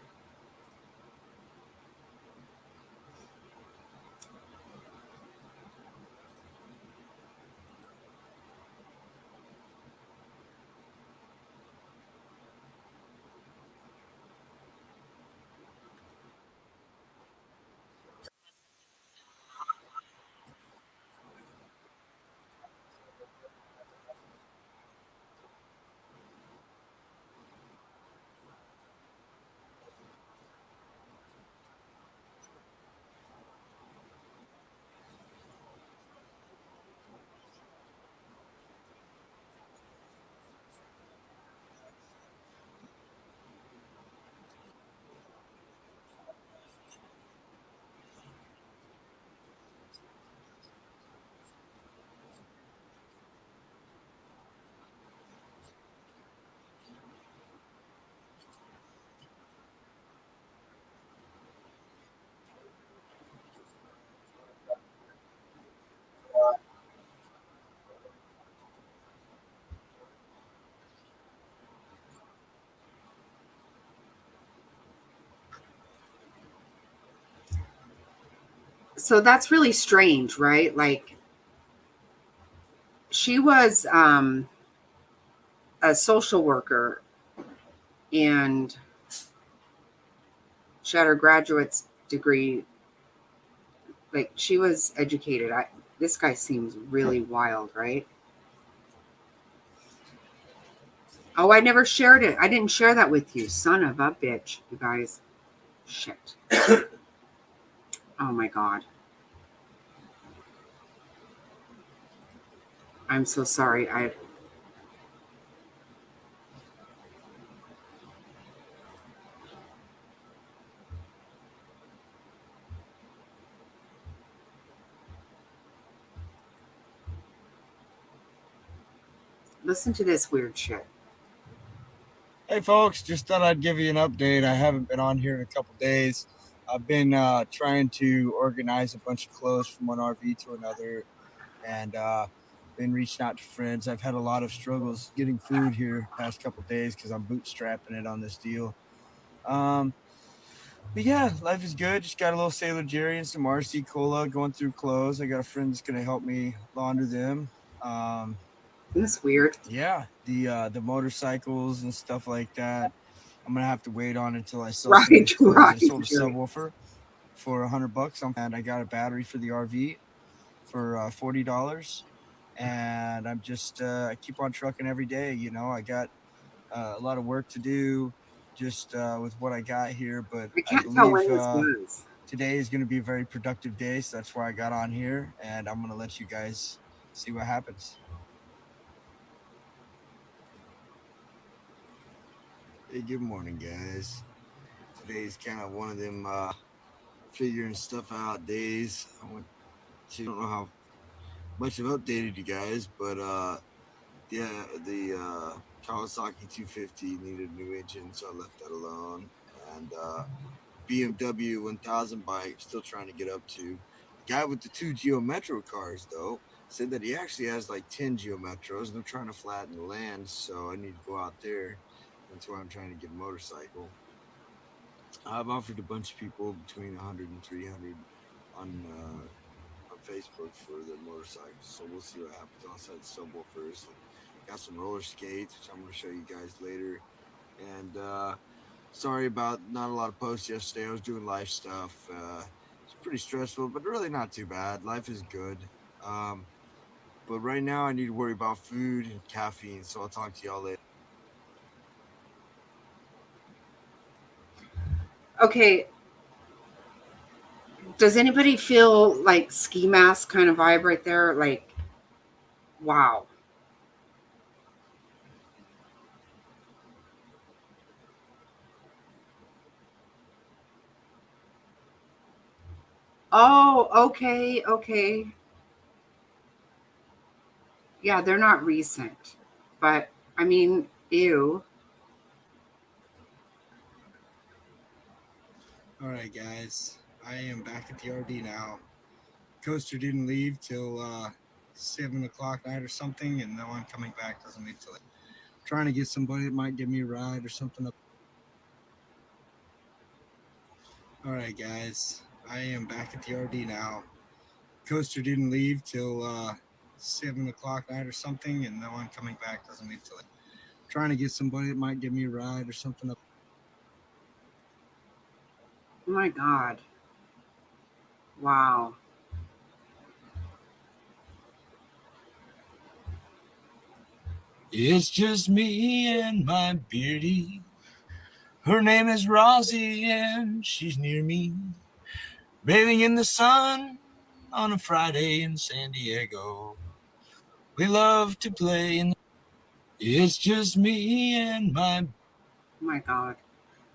So that's really strange, right? Like, she was a social worker, and she had her graduate's degree. Like, she was educated. This guy seems really wild, right? Oh, I never shared it. I didn't share that with you. Son of a bitch, you guys. Shit. Oh my God. I'm so sorry. Listen to this weird shit. Hey folks, just thought I'd give you an update. I haven't been on here in a couple days. I've been trying to organize a bunch of clothes from one RV to another, and been reaching out to friends. I've had a lot of struggles getting food here past couple days because I'm bootstrapping it on this deal. But yeah, life is good. Just got a little Sailor Jerry and some RC Cola going through clothes. I got a friend that's gonna help me launder them. That's weird. Yeah, the motorcycles and stuff like that. I'm gonna have to wait on until I sell Right, some of these clothes. right, I sold a right. subwoofer for $100, and I got a battery for the RV for $40. And I'm just I keep on trucking every day. You know, I got a lot of work to do just with what I got here, but I I can't tell believe when this was. today is going to be a very productive day, so that's why I got on here, and I'm going to let you guys see what happens. Hey, good morning, guys. Today's kind of one of them figuring stuff out days. I don't know how much I've updated you guys, but yeah, the Kawasaki 250 needed a new engine, so I left that alone. And BMW 1000 bike, still trying to get up to. The guy with the 2 Geo Metro cars, though, said that he actually has like 10 Geo Metros, and they're trying to flatten the land, so I need to go out there. That's why I'm trying to get a motorcycle. I've offered a bunch of people between 100 and 300 on Facebook for the motorcycles, so we'll see what happens. I also had subwoofers and got some roller skates, which I'm going to show you guys later. And sorry about not a lot of posts yesterday. I was doing life stuff. It's pretty stressful, but really not too bad. Life is good. But right now I need to worry about food and caffeine, so I'll talk to y'all later. Okay. Does anybody feel like ski mask kind of vibe right there? Like, wow. Oh, okay, okay. Yeah, they're not recent, but I mean, ew. All right, guys, I am back at the RV now. Coaster didn't leave till 7 o'clock night or something, and no one coming back doesn't leave till trying to get somebody that might give me a ride or something. All right, guys, I am back at the RV now. Coaster didn't leave till 7 o'clock night or something, and no one coming back doesn't leave till trying to get somebody that might give me a ride or something. Oh my God. Wow. It's just me and my beardy. Her name is Rosie, and she's near me, bathing in the sun on a Friday in San Diego. We love to play in the... It's just me and my... Oh my God.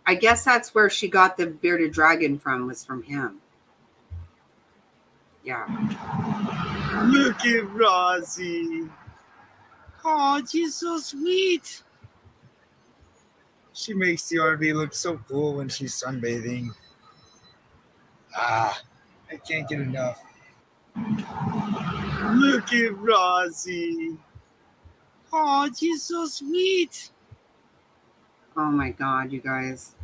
I guess that's where she got the bearded dragon from, was from him. Yeah. Look at Rosie. Oh, she's so sweet. She makes the RV look so cool when she's sunbathing. Ah, I can't get enough. Look at Rosie. Oh, she's so sweet. Oh my God, you guys.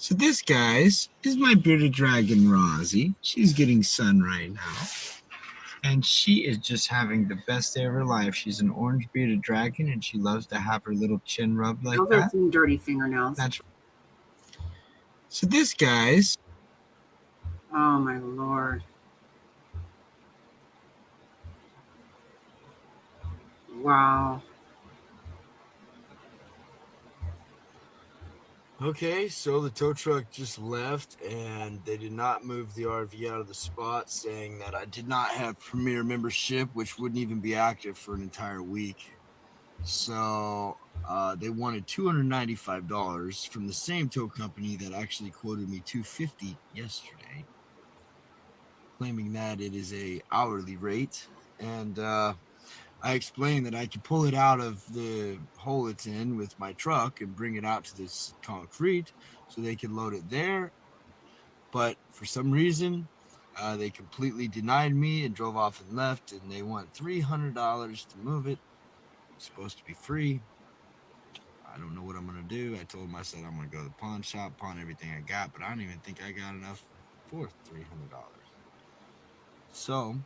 So this, guys, is my bearded dragon, Rosie. She's getting sun right now. And she is just having the best day of her life. She's an orange bearded dragon, and she loves to have her little chin rubbed like Those are that. some dirty fingernails. That's so this, guys. Oh my Lord. Wow. Okay, so the tow truck just left, and they did not move the RV out of the spot, saying that I did not have Premier membership, which wouldn't even be active for an entire week. So they wanted $295 from the same tow company that actually quoted me $250 yesterday, claiming that it is a hourly rate. And I explained that I could pull it out of the hole it's in with my truck and bring it out to this concrete so they could load it there. But for some reason, they completely denied me and drove off and left, and they want $300 to move it. It's supposed to be free. I don't know what I'm going to do. I told them, I said, I'm going to go to the pawn shop, pawn everything I got, but I don't even think I got enough for $300. So,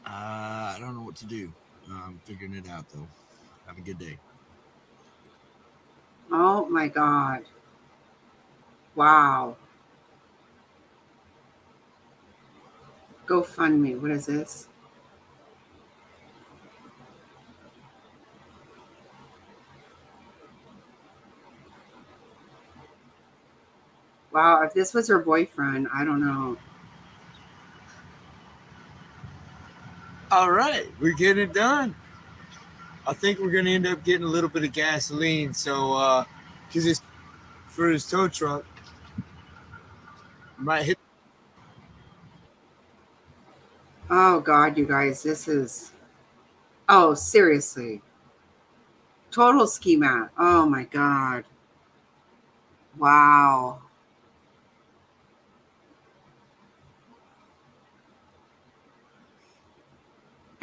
I don't know what to do. I'm figuring it out, though. Have a good day. Oh my God. Wow. GoFundMe. What is this? Wow. If this was her boyfriend, I don't know. All right, we're getting it done. I think we're going to end up getting a little bit of gasoline. So, because it's for his tow truck, might hit. Oh God, you guys, this is, oh, seriously. Total ski mat. Oh my God. Wow.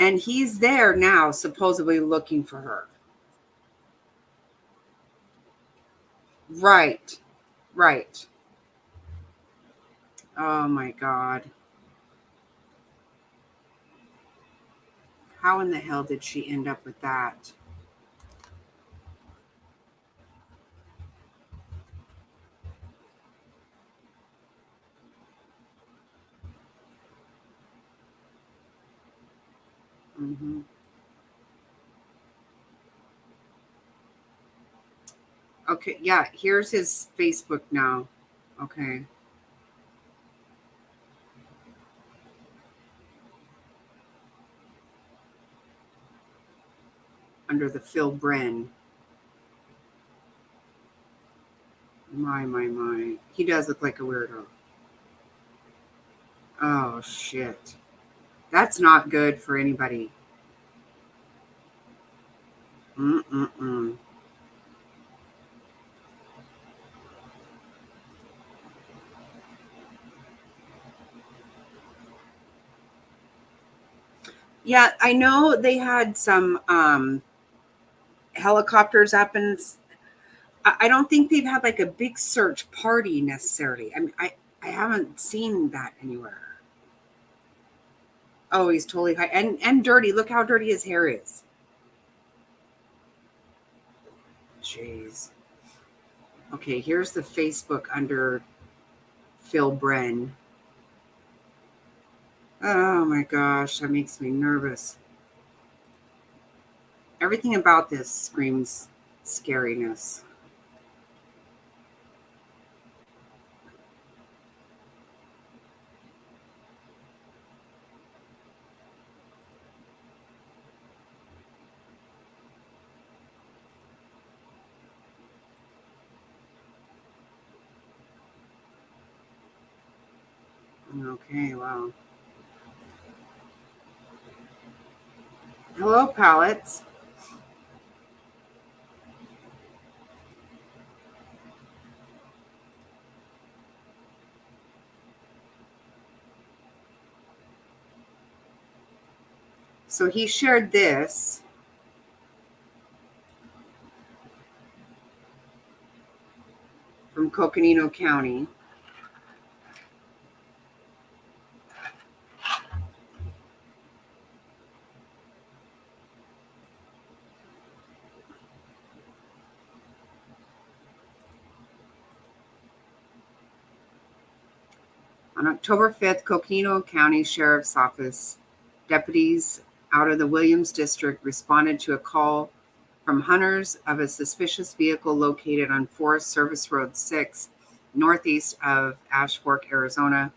And he's there now, supposedly looking for her. Right. Right. Oh my God. How in the hell did she end up with that? Mm-hmm. Okay, yeah, here's his Facebook now. Okay. Under the Phil Bren. My. He does look like a weirdo. Oh, shit. That's not good for anybody. Mm-mm-mm. Yeah, I know they had some helicopters up, and I don't think they've had like a big search party necessarily. I mean, I haven't seen that anywhere. Oh, he's totally high and dirty. Look how dirty his hair is. Jeez. Okay, here's the Facebook under Phil Bren. Oh my gosh, that makes me nervous. Everything about this screams scariness. Okay, wow. Hello, pallets. So he shared this. from Coconino County. On October 5th, Coconino County Sheriff's Office deputies out of the Williams District responded to a call from hunters of a suspicious vehicle located on Forest Service Road 6, northeast of Ashfork, Arizona.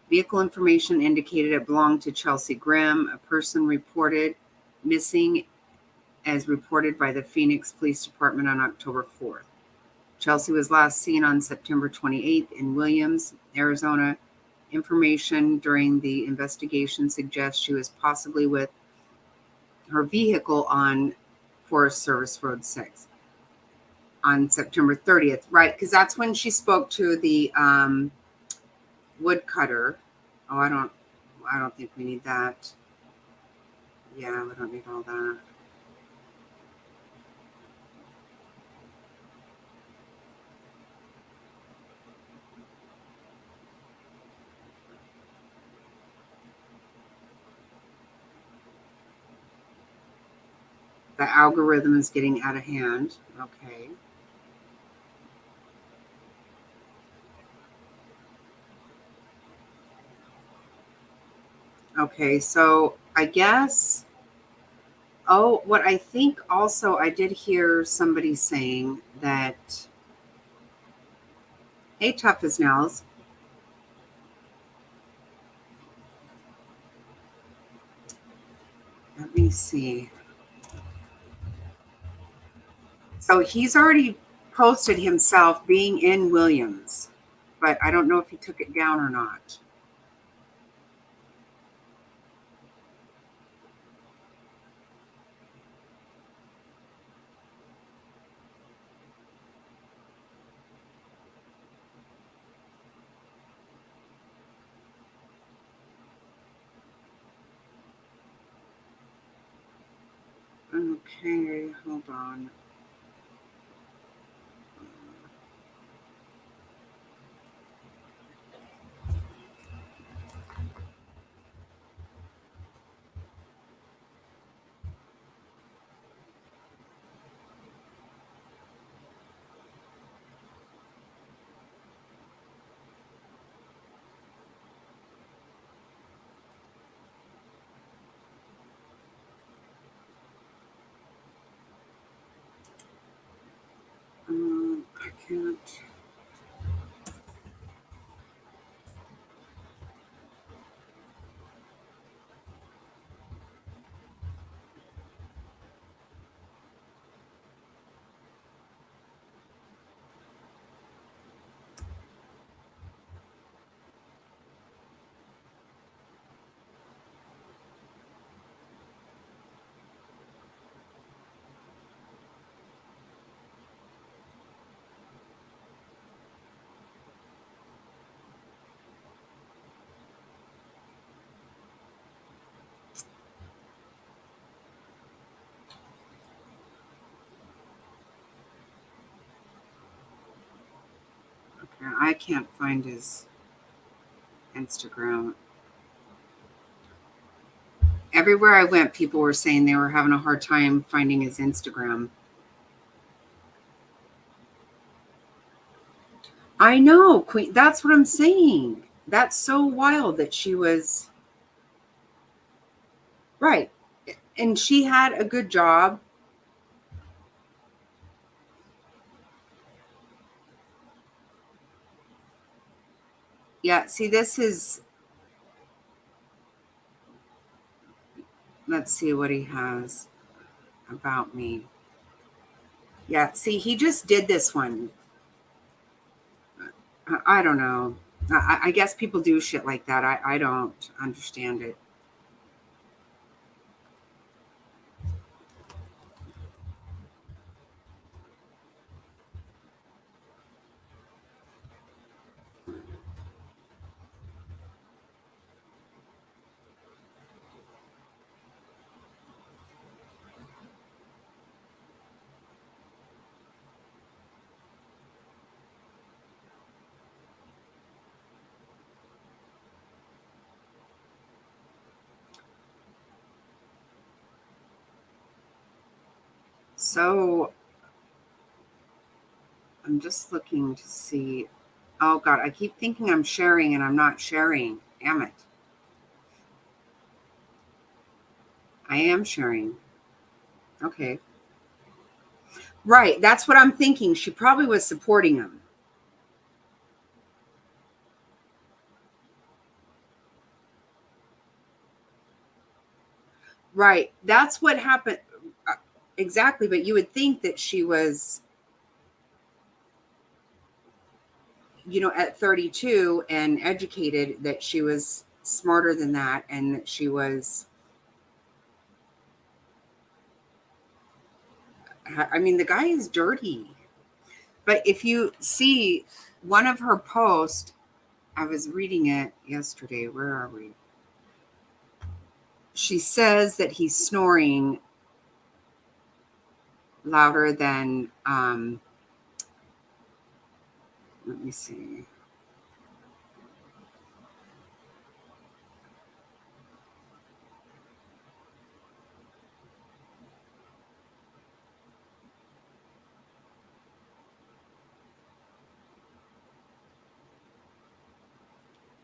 Vehicle information indicated it belonged to Chelsea Grimm, a person reported missing as reported by the Phoenix Police Department on October 4th. Chelsea was last seen on September 28th in Williams, Arizona. Information during the investigation suggests she was possibly with her vehicle on Forest Service Road 6 on September 30th. Right, because that's when she spoke to the woodcutter. Oh, I don't think we need that. Yeah, we don't need all that. The algorithm is getting out of hand. Okay. Okay, so I guess, what I think also I did hear somebody saying that, hey, Tough as Nails. Let me see. So he's already posted himself being in Williams, but I don't know if he took it down or not. Okay, hold on. I can't. Okay, I can't find his Instagram. Everywhere I went, people were saying they were having a hard time finding his Instagram. I know, Queen. That's what I'm saying. That's so wild that she was right. And she had a good job. Yeah, see, this is, let's see what he has about me. Yeah, see, he just did this one. I don't know. I guess people do shit like that. I don't understand it. So I'm just looking to see. Oh God, I keep thinking I'm sharing and I'm not sharing. Damn it. I am sharing. Okay. Right. That's what I'm thinking. She probably was supporting him. Right. That's what happened. Exactly. But you would think that she was, at 32 and educated, that she was smarter than that and that she was, I mean, the guy is dirty. But if you see one of her posts, I was reading it yesterday. Where are we? She says that he's snoring louder than, let me see.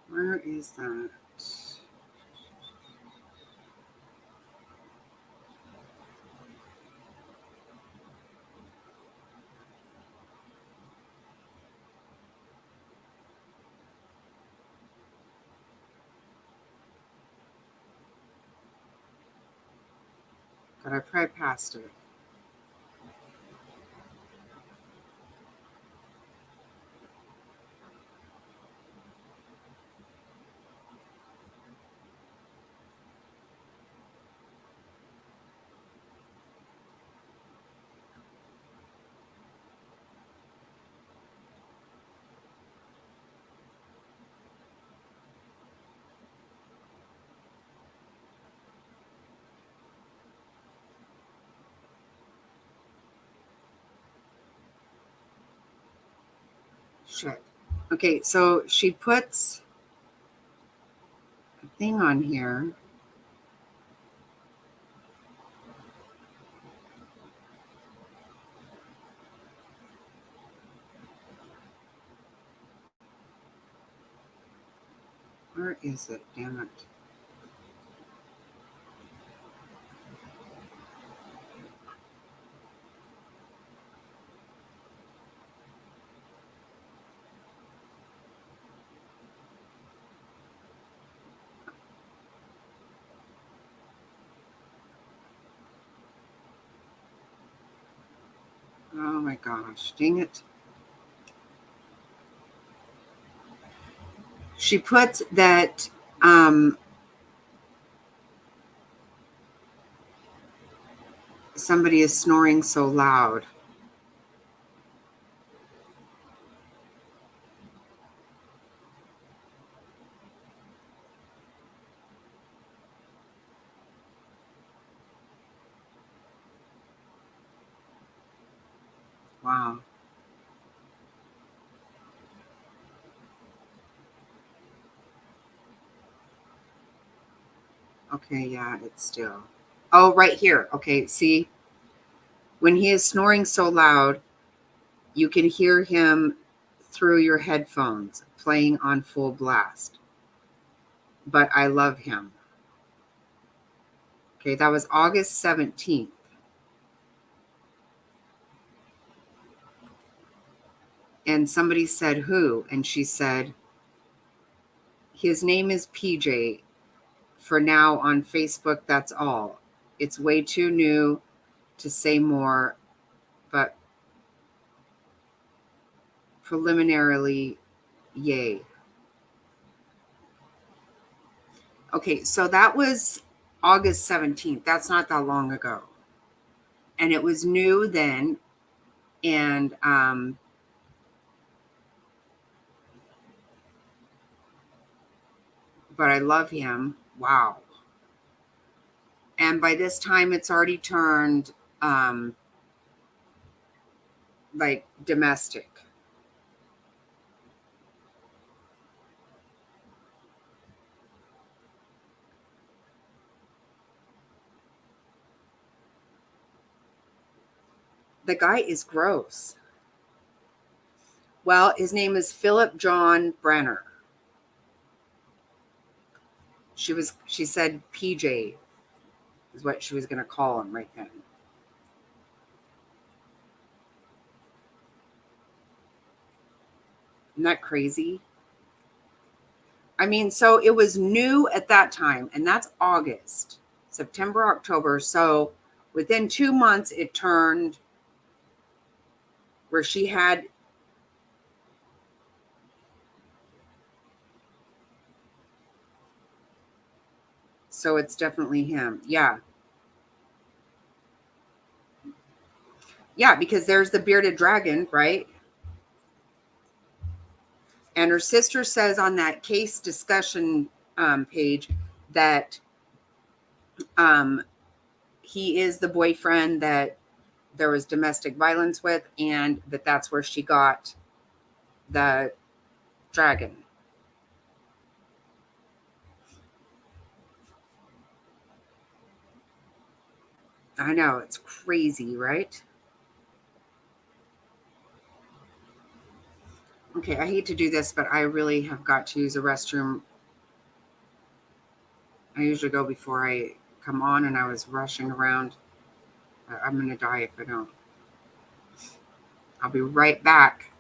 Where is that? But I probably passed it. Shit. Okay, so she puts a thing on here. Where is it? Damn it. Oh my gosh, dang it. She puts that somebody is snoring so loud. Wow. Okay, yeah, it's still. Oh, right here. Okay, see? When he is snoring so loud, you can hear him through your headphones playing on full blast. But I love him. Okay, that was August 17th. And somebody said, who? And she said, his name is PJ. For now on Facebook, that's all. It's way too new to say more, but preliminarily, yay. Okay, so that was August 17th. That's not that long ago. And it was new then. And but I love him. Wow. And by this time it's already turned like domestic. The guy is gross. Well, his name is Philip John Brenner. She said PJ is what she was going to call him right then. Isn't that crazy? I mean, so it was new at that time, and that's August, September, October. So within 2 months, it turned where she had so it's definitely him. Yeah. Yeah, because there's the bearded dragon, right? And her sister says on that case discussion page that he is the boyfriend that there was domestic violence with, and that's where she got the dragon. I know, it's crazy, right? Okay, I hate to do this, but I really have got to use a restroom. I usually go before I come on, and I was rushing around. I'm going to die if I don't. I'll be right back.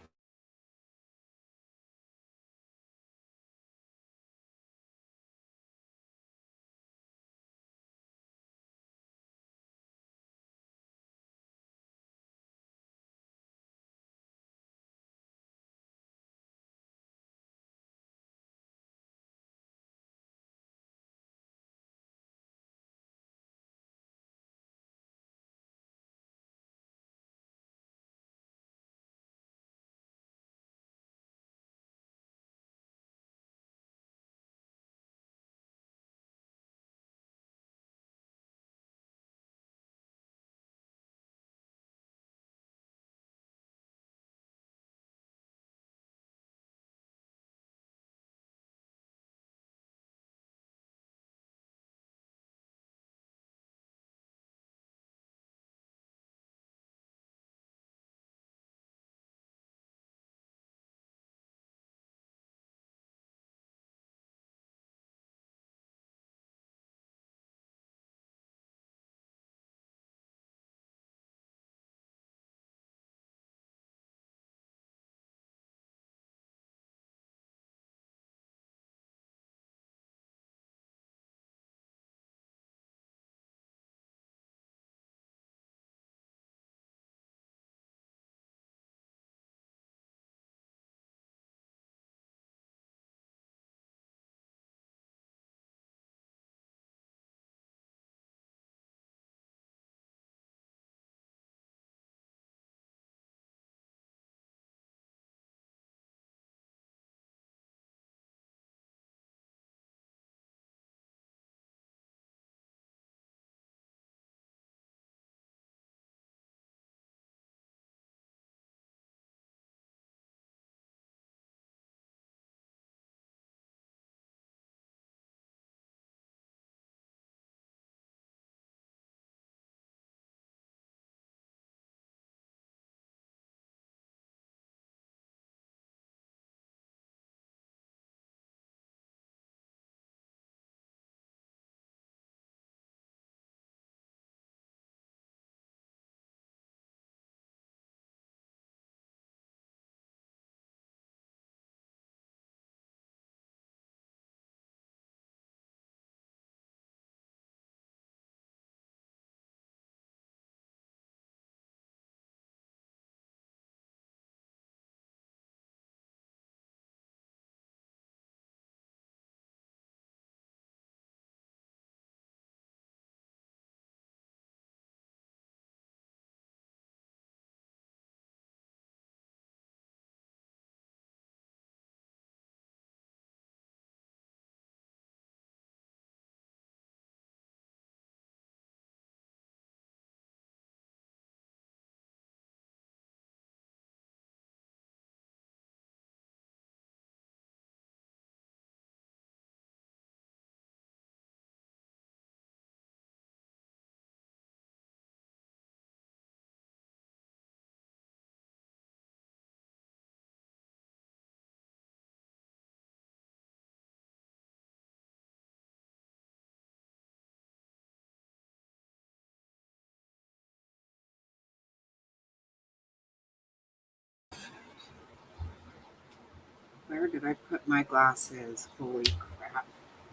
Where did I put my glasses? Holy crap.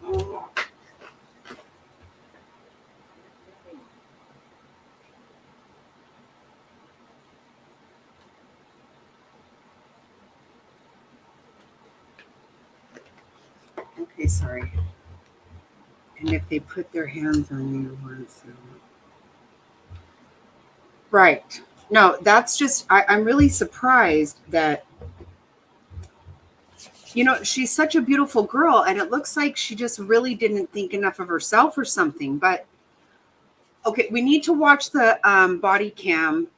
Oh. Okay, sorry. And if they put their hands on you once. Right. No, that's just, I'm really surprised that, you know, she's such a beautiful girl and it looks like she just really didn't think enough of herself or something. But okay, we need to watch the body cam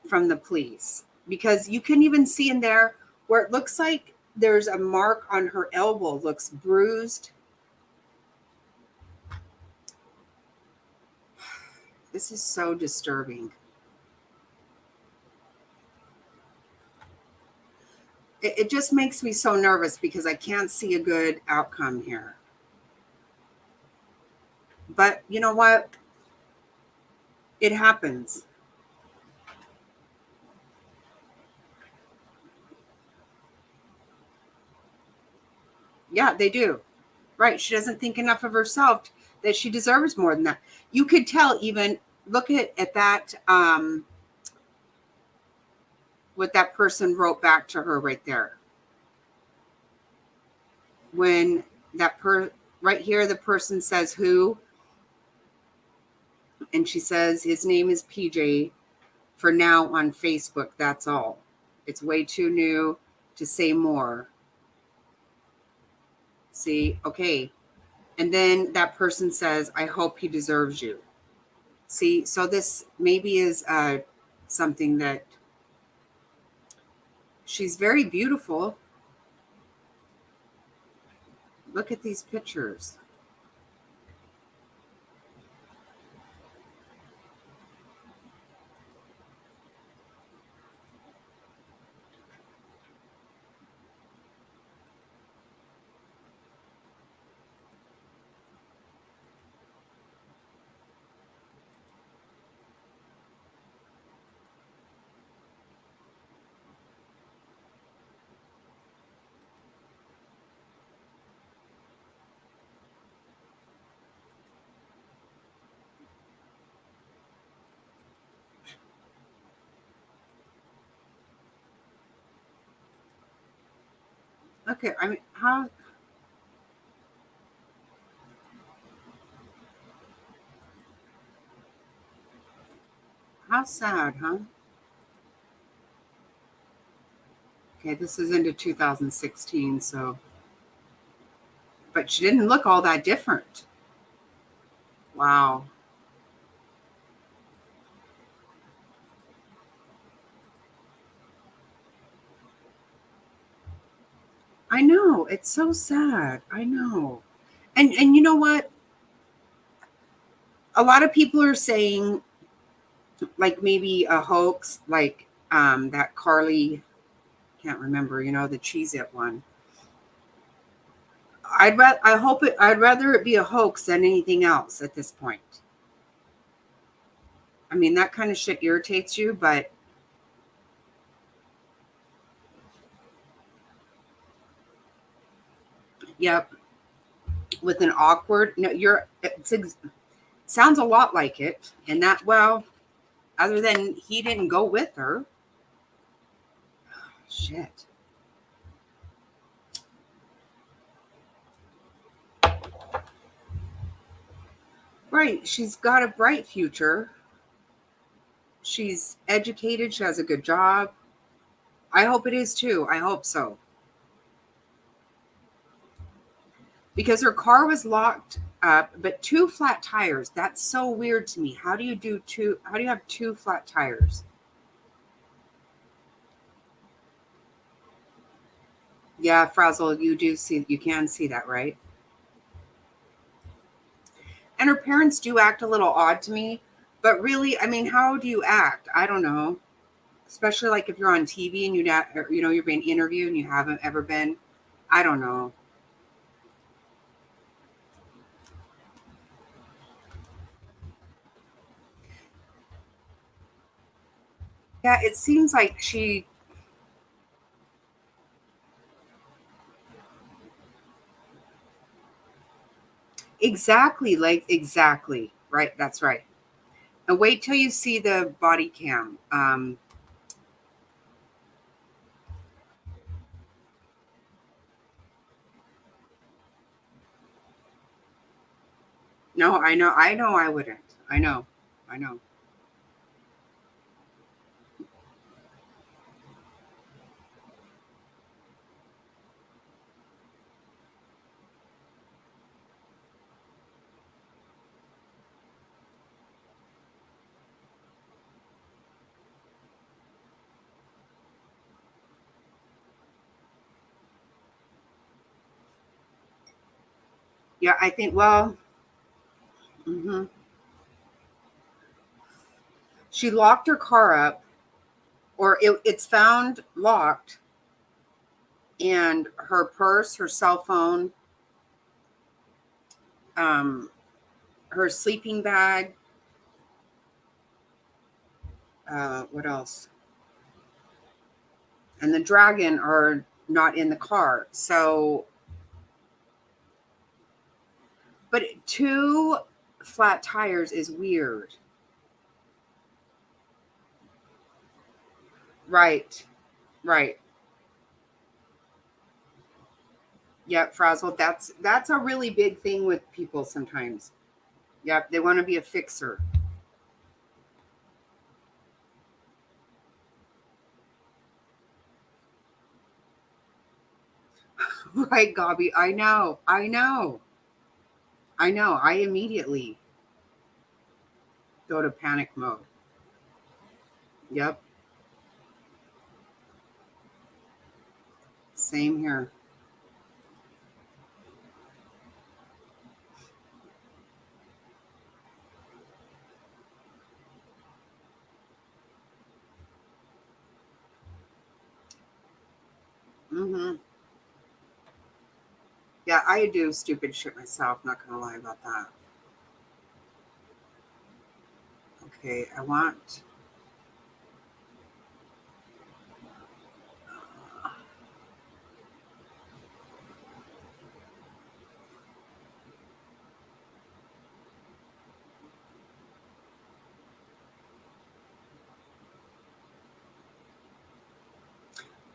from the police because you can even see in there where it looks like there's a mark on her elbow, looks bruised. This is so disturbing. It just makes me so nervous because I can't see a good outcome here. But you know what? It happens. Yeah, they do. Right. She doesn't think enough of herself that she deserves more than that. You could tell even look at that what that person wrote back to her right there. When that right here, the person says who, and she says his name is PJ for now on Facebook. That's all. It's way too new to say more. See, okay. And then that person says, I hope he deserves you. See, so this maybe is something that she's very beautiful. Look at these pictures. Okay, I mean, how sad, huh? Okay, this is into 2016, so, but she didn't look all that different. Wow. I know, it's so sad. I know. And you know what? A lot of people are saying like maybe a hoax, like that Carly, can't remember, you know, the Cheez-It one. I'd rather it be a hoax than anything else at this point. I mean, that kind of shit irritates you, but yep. With an awkward, no, sounds a lot like it. And that, well, other than he didn't go with her. Shit. Right. She's got a bright future. She's educated. She has a good job. I hope it is too. I hope so. Because her car was locked up, but 2 flat tires. That's so weird to me. How do you have 2 flat tires? Yeah, Frazzle, you can see that, right? And her parents do act a little odd to me, but really, I mean, how do you act? I don't know. Especially like if you're on TV and you're being interviewed and you haven't ever been. I don't know. Yeah, it seems like she Exactly, like exactly. Right, that's right. And wait till you see the body cam. No, I know I wouldn't. I know. Yeah, I think, well, mhm. She locked her car up, or it's found locked, and her purse, her cell phone, her sleeping bag, what else? And the dragon are not in the car. So, but 2 flat tires is weird. Right. Right. Yep, frazzled. That's a really big thing with people sometimes. Yep, they want to be a fixer. Right, Gobby. I know. I immediately go to panic mode. Yep. Same here. Mm-hmm. Yeah, I do stupid shit myself. Not gonna lie about that. Okay, I want.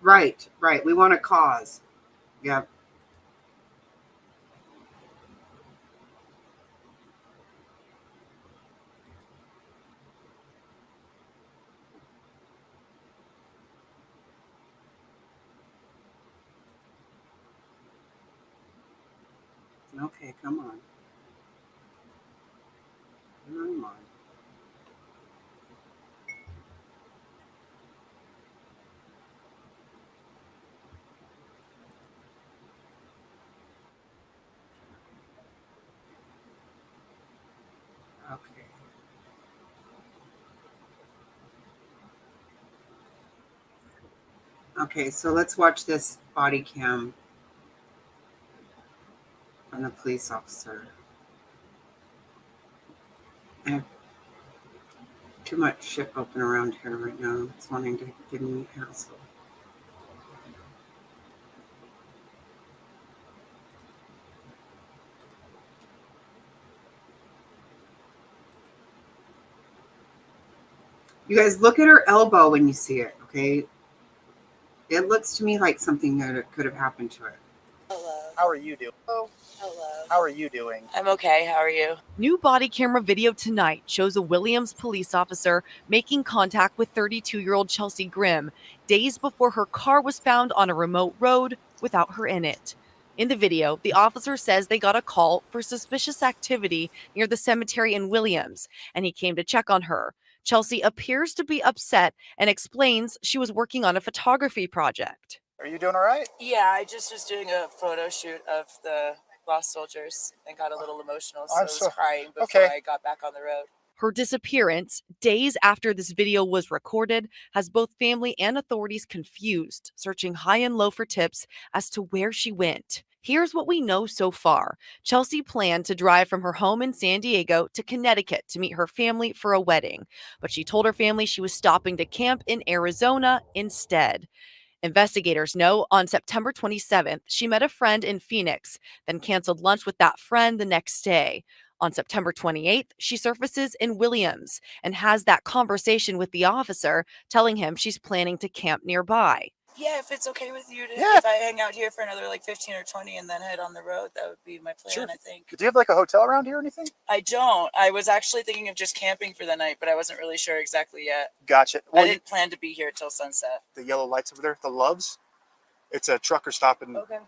Right, right. We want a cause. Yep. Okay, come on. Come on. Okay. Okay, so let's watch this body cam on the police officer. I have too much shit open around here right now. It's wanting to give me hassle. You guys look at her elbow when you see it, okay? It looks to me like something that could have happened to it. Hello. How are you doing? Hello. How are you doing? I'm okay. How are you? New body camera video tonight shows a Williams police officer making contact with 32-year-old Chelsea Grimm days before her car was found on a remote road without her in it. In the video, the officer says they got a call for suspicious activity near the cemetery in Williams, and he came to check on her. Chelsea appears to be upset and explains she was working on a photography project. Are you doing all right? Yeah, I just was doing a photo shoot of the lost soldiers and got a little emotional, so I was crying before I got back on the road. Her disappearance, days after this video was recorded, has both family and authorities confused, searching high and low for tips as to where she went. Here's what we know so far. Chelsea planned to drive from her home in San Diego to Connecticut to meet her family for a wedding, but she told her family she was stopping to camp in Arizona instead. Investigators know on September 27th, she met a friend in Phoenix, then canceled lunch with that friend the next day. On September 28th, she surfaces in Williams and has that conversation with the officer, telling him she's planning to camp nearby. Yeah, if it's okay with you to, if I hang out here for another like 15 or 20 and then head on the road, that would be my plan, sure. I think. Do you have like a hotel around here or anything? I don't. I was actually thinking of just camping for the night, but I wasn't really sure exactly yet. Gotcha. Well, I didn't plan to be here till sunset. The yellow lights over there, the Loves, it's a trucker stop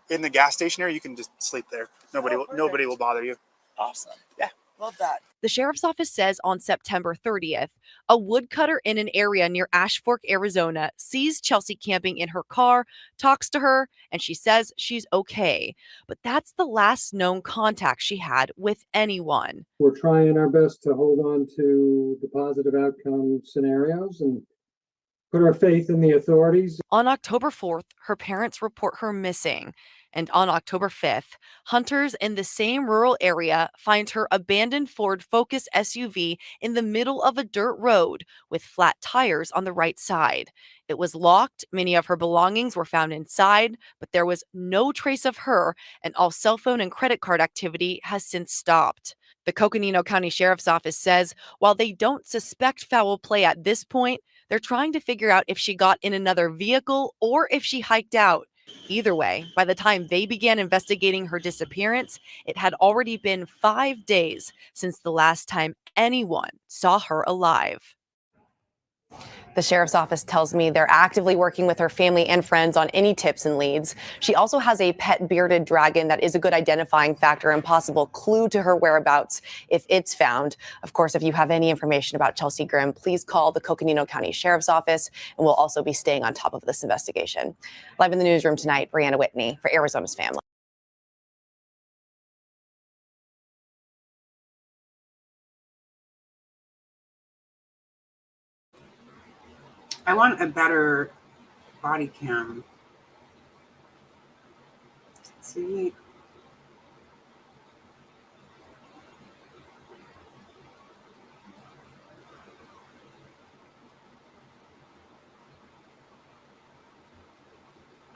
in the gas station area. You can just sleep there. Nobody will bother you. Awesome. Yeah. Love that. The sheriff's office says on September 30th, a woodcutter in an area near Ashfork, Arizona, sees Chelsea camping in her car, talks to her, and she says she's okay. But that's the last known contact she had with anyone. We're trying our best to hold on to the positive outcome scenarios and put our faith in the authorities. On October 4th, her parents report her missing. And on October 5th, hunters in the same rural area find her abandoned Ford Focus SUV in the middle of a dirt road with flat tires on the right side. It was locked, many of her belongings were found inside, but there was no trace of her, and all cell phone and credit card activity has since stopped. The Coconino County Sheriff's Office says while they don't suspect foul play at this point, they're trying to figure out if she got in another vehicle or if she hiked out. Either way, by the time they began investigating her disappearance, it had already been 5 days since the last time anyone saw her alive. The sheriff's office tells me they're actively working with her family and friends on any tips and leads. She also has a pet bearded dragon that is a good identifying factor and possible clue to her whereabouts if it's found. Of course, if you have any information about Chelsea Grimm, please call the Coconino County Sheriff's Office, and we'll also be staying on top of this investigation. Live in the newsroom tonight, Brianna Whitney for Arizona's Family. I want a better body cam. See?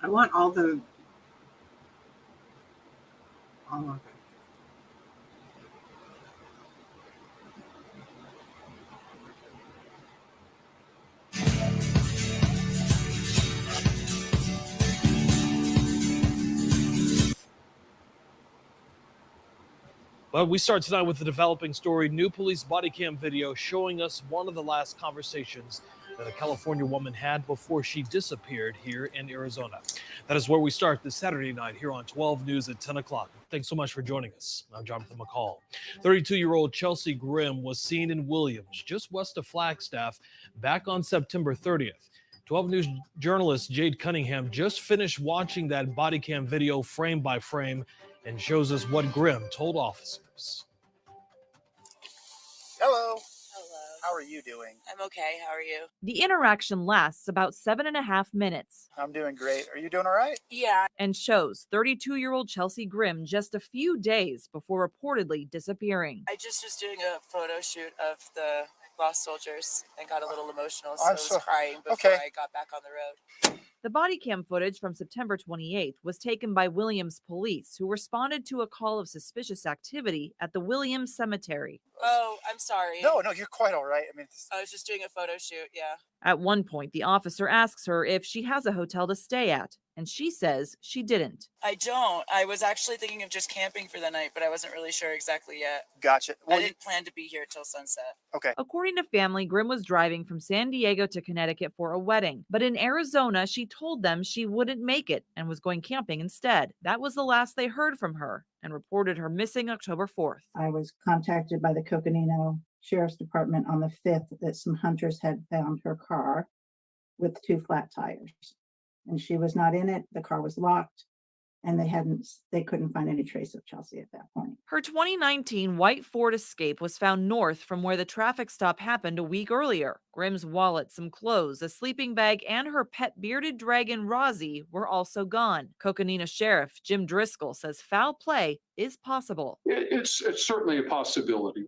I want all of it. Well, we start tonight with the developing story. New police body cam video showing us one of the last conversations that a California woman had before she disappeared here in Arizona. That is where we start this Saturday night here on 12 News at 10 o'clock. Thanks so much for joining us. I'm Jonathan McCall. 32-year-old Chelsea Grimm was seen in Williams, just west of Flagstaff, back on September 30th. 12 News journalist Jade Cunningham just finished watching that body cam video frame by frame and shows us what Grimm told officers. Hello. Hello. How are you doing? I'm okay. How are you? The interaction lasts about 7.5 minutes. I'm doing great. Are you doing all right? Yeah. And shows 32-year-old Chelsea Grimm just a few days before reportedly disappearing. I just was doing a photo shoot of the lost soldiers and got a little emotional, so I was crying before I got back on the road. The body cam footage from September 28th was taken by Williams police, who responded to a call of suspicious activity at the Williams Cemetery. Oh, I'm sorry. No, you're quite all right. I was just doing a photo shoot, yeah. At one point, the officer asks her if she has a hotel to stay at, and she says she didn't. I don't. I was actually thinking of just camping for the night, but I wasn't really sure exactly yet. Gotcha. Well, I didn't plan to be here till sunset. Okay. According to family, Grimm was driving from San Diego to Connecticut for a wedding, but in Arizona, she told them she wouldn't make it and was going camping instead. That was the last they heard from her, and reported her missing October 4th. I was contacted by the Coconino Sheriff's Department on the 5th that some hunters had found her car with 2 flat tires, and she was not in it. The car was locked, and they couldn't find any trace of Chelsea at that point. Her 2019 white Ford Escape was found north from where the traffic stop happened a week earlier. Grimm's wallet, some clothes, a sleeping bag, and her pet bearded dragon, Rozzy, were also gone. Coconino Sheriff Jim Driscoll says foul play is possible. It's certainly a possibility.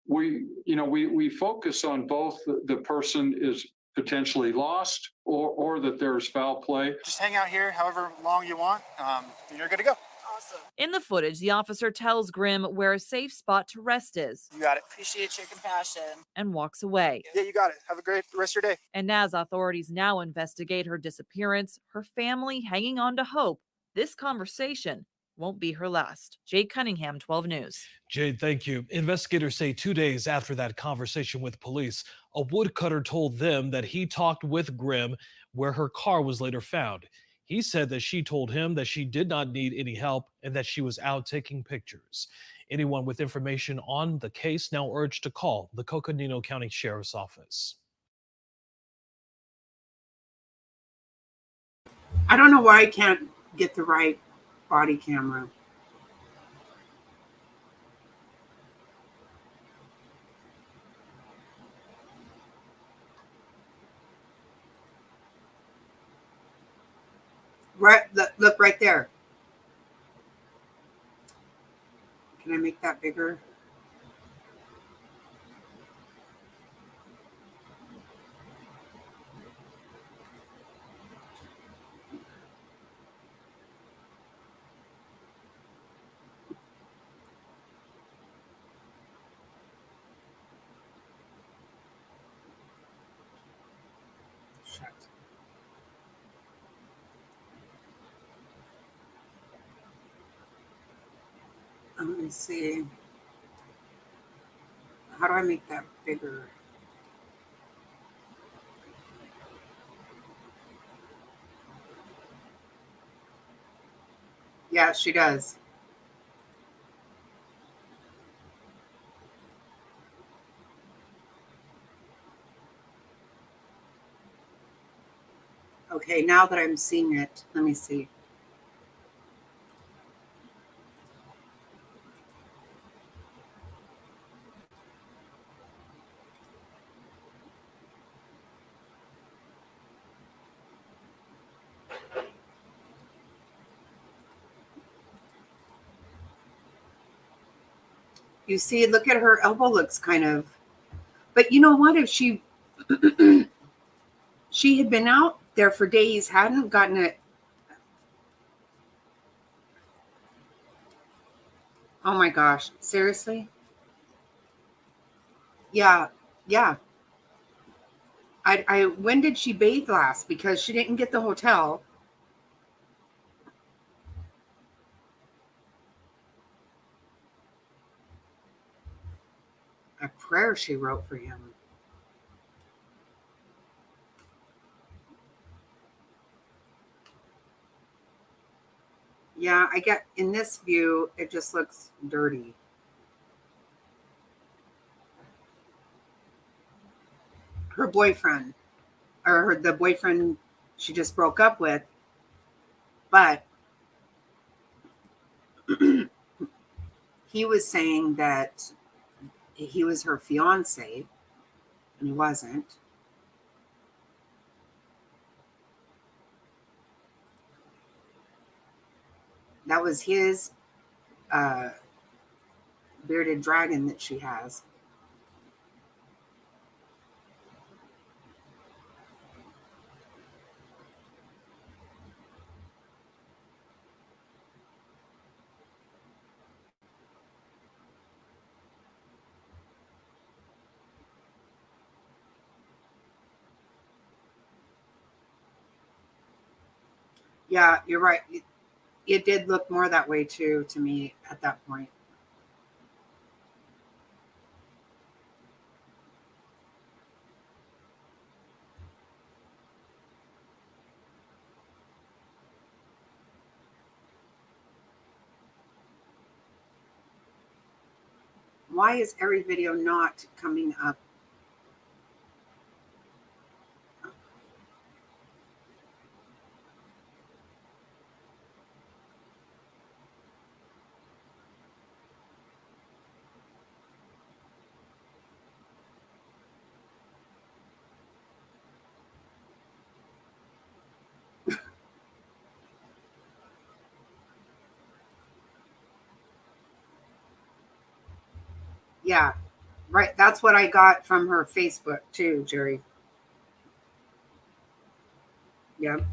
We focus on both the person is potentially lost or that there's foul play. Just hang out here however long you want, and you're good to go. Awesome. In the footage, the officer tells Grimm where a safe spot to rest is You got it. Appreciate your compassion. and walks away. Yeah, you got it. Have a great rest of your day. And as authorities now investigate her disappearance, her family hanging on to hope this conversation won't be her last. Jade Cunningham, 12 News. Jade, thank you. Investigators say 2 days after that conversation with police, a woodcutter told them that he talked with Grimm where her car was later found. He said that she told him that she did not need any help and that she was out taking pictures. Anyone with information on the case now urged to call the Coconino County Sheriff's Office. I don't know why I can't get the right body camera. Right, look right there. Can I make that bigger? Shut. Let me see. How do I make that bigger? Yeah, she does. Okay, now that I'm seeing it, let me see. You see, look at her elbow looks kind of, but you know what? If she she had been out there for days, hadn't gotten it. Oh my gosh, seriously? Yeah, yeah. When did she bathe last? Because she didn't get the hotel. A prayer she wrote for him. Yeah, I get in this view, it just looks dirty. Her boyfriend, or the boyfriend she just broke up with, but he was saying that he was her fiance, and he wasn't. That was his bearded dragon that she has. Yeah, you're right. It did look more that way too to me at that point. Why is every video not coming up? Yeah, right. That's what I got from her Facebook too, Jerry. Yep.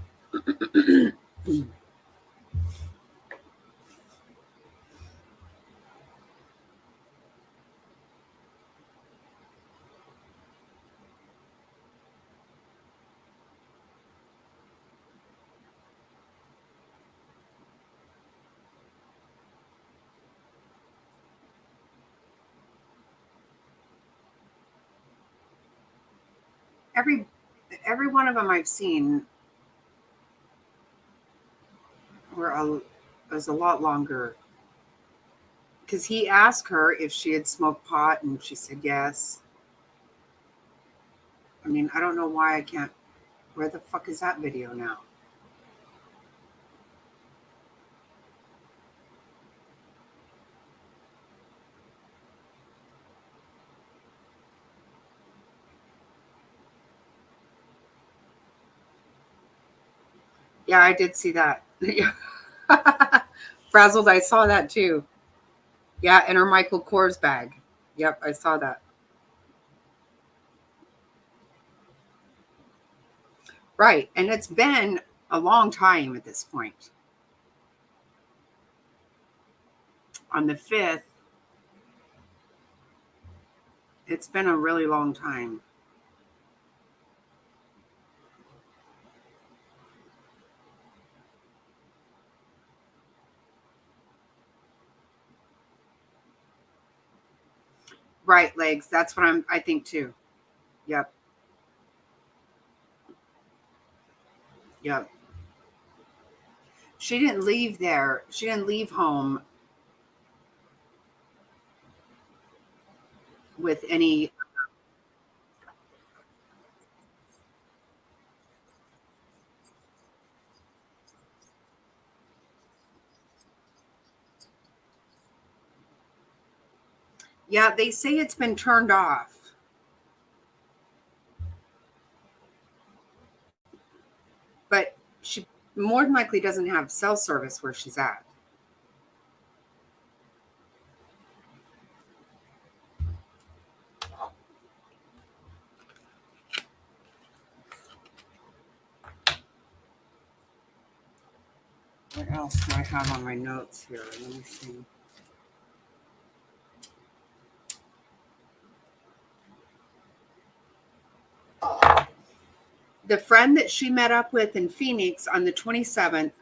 Every one of them I've seen was a lot longer. Because he asked her if she had smoked pot, and she said yes. I mean, I don't know why I can't. Where the fuck is that video now? Yeah, I did see that. Frazzled, I saw that too. Yeah, in her Michael Kors bag. Yep, I saw that. Right, and it's been a long time at this point. On the 5th, it's been a really long time. Right, legs. That's what I think too. Yep. Yep. She didn't leave there. She didn't leave home with any. Yeah, they say it's been turned off. But she more than likely doesn't have cell service where she's at. What else do I have on my notes here? Let me see. The friend that she met up with in Phoenix on the 27th.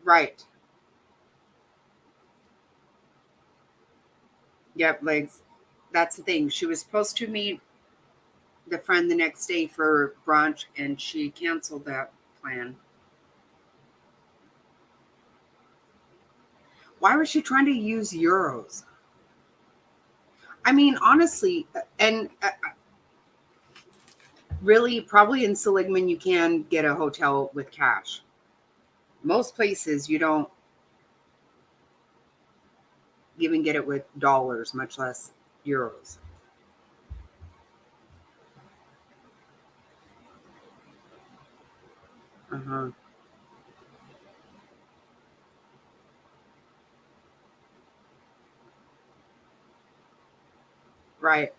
Right. Yep, legs. That's the thing. She was supposed to meet the friend the next day for brunch, and she canceled that plan. Why was she trying to use euros? I mean, honestly, and really, probably in Seligman, you can get a hotel with cash. Most places, you don't even get it with dollars, much less euros. Uh-huh. Right.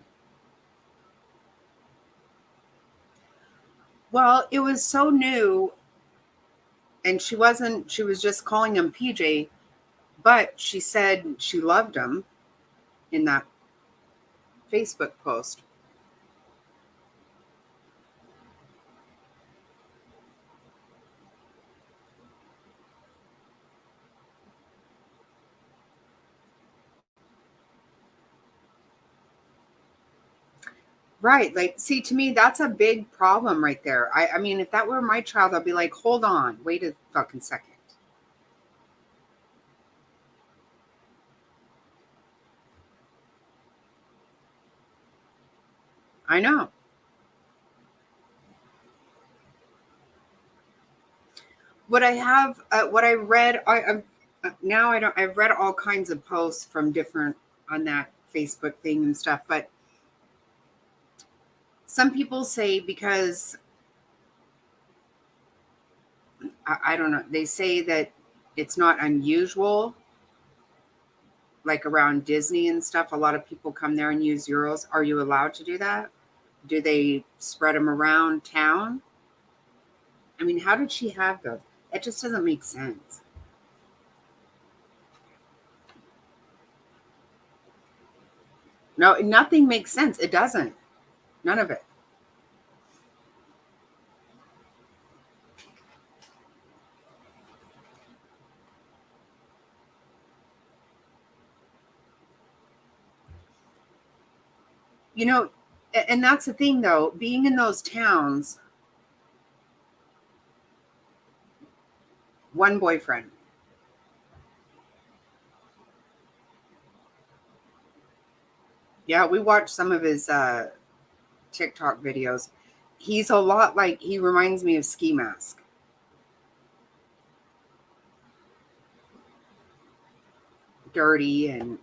Well, it was so new, and she was just calling him PJ, but she said she loved him in that Facebook post. Right. Like, see, to me, that's a big problem right there. I mean, if that were my child, I'd be like, hold on, wait a fucking second. I know. What I have, what I read, now I don't, I've read all kinds of posts from different on that Facebook thing and stuff, but some people say because I don't know, they say that it's not unusual, like around Disney and stuff. A lot of people come there and use euros. Are you allowed to do that? Do they spread them around town? I mean, how did she have those? It just doesn't make sense. No, nothing makes sense. It doesn't. None of it. You know, and that's the thing, though, being in those towns, one boyfriend. Yeah, we watched some of his TikTok videos. He's a lot like, he reminds me of Ski Mask. Dirty and...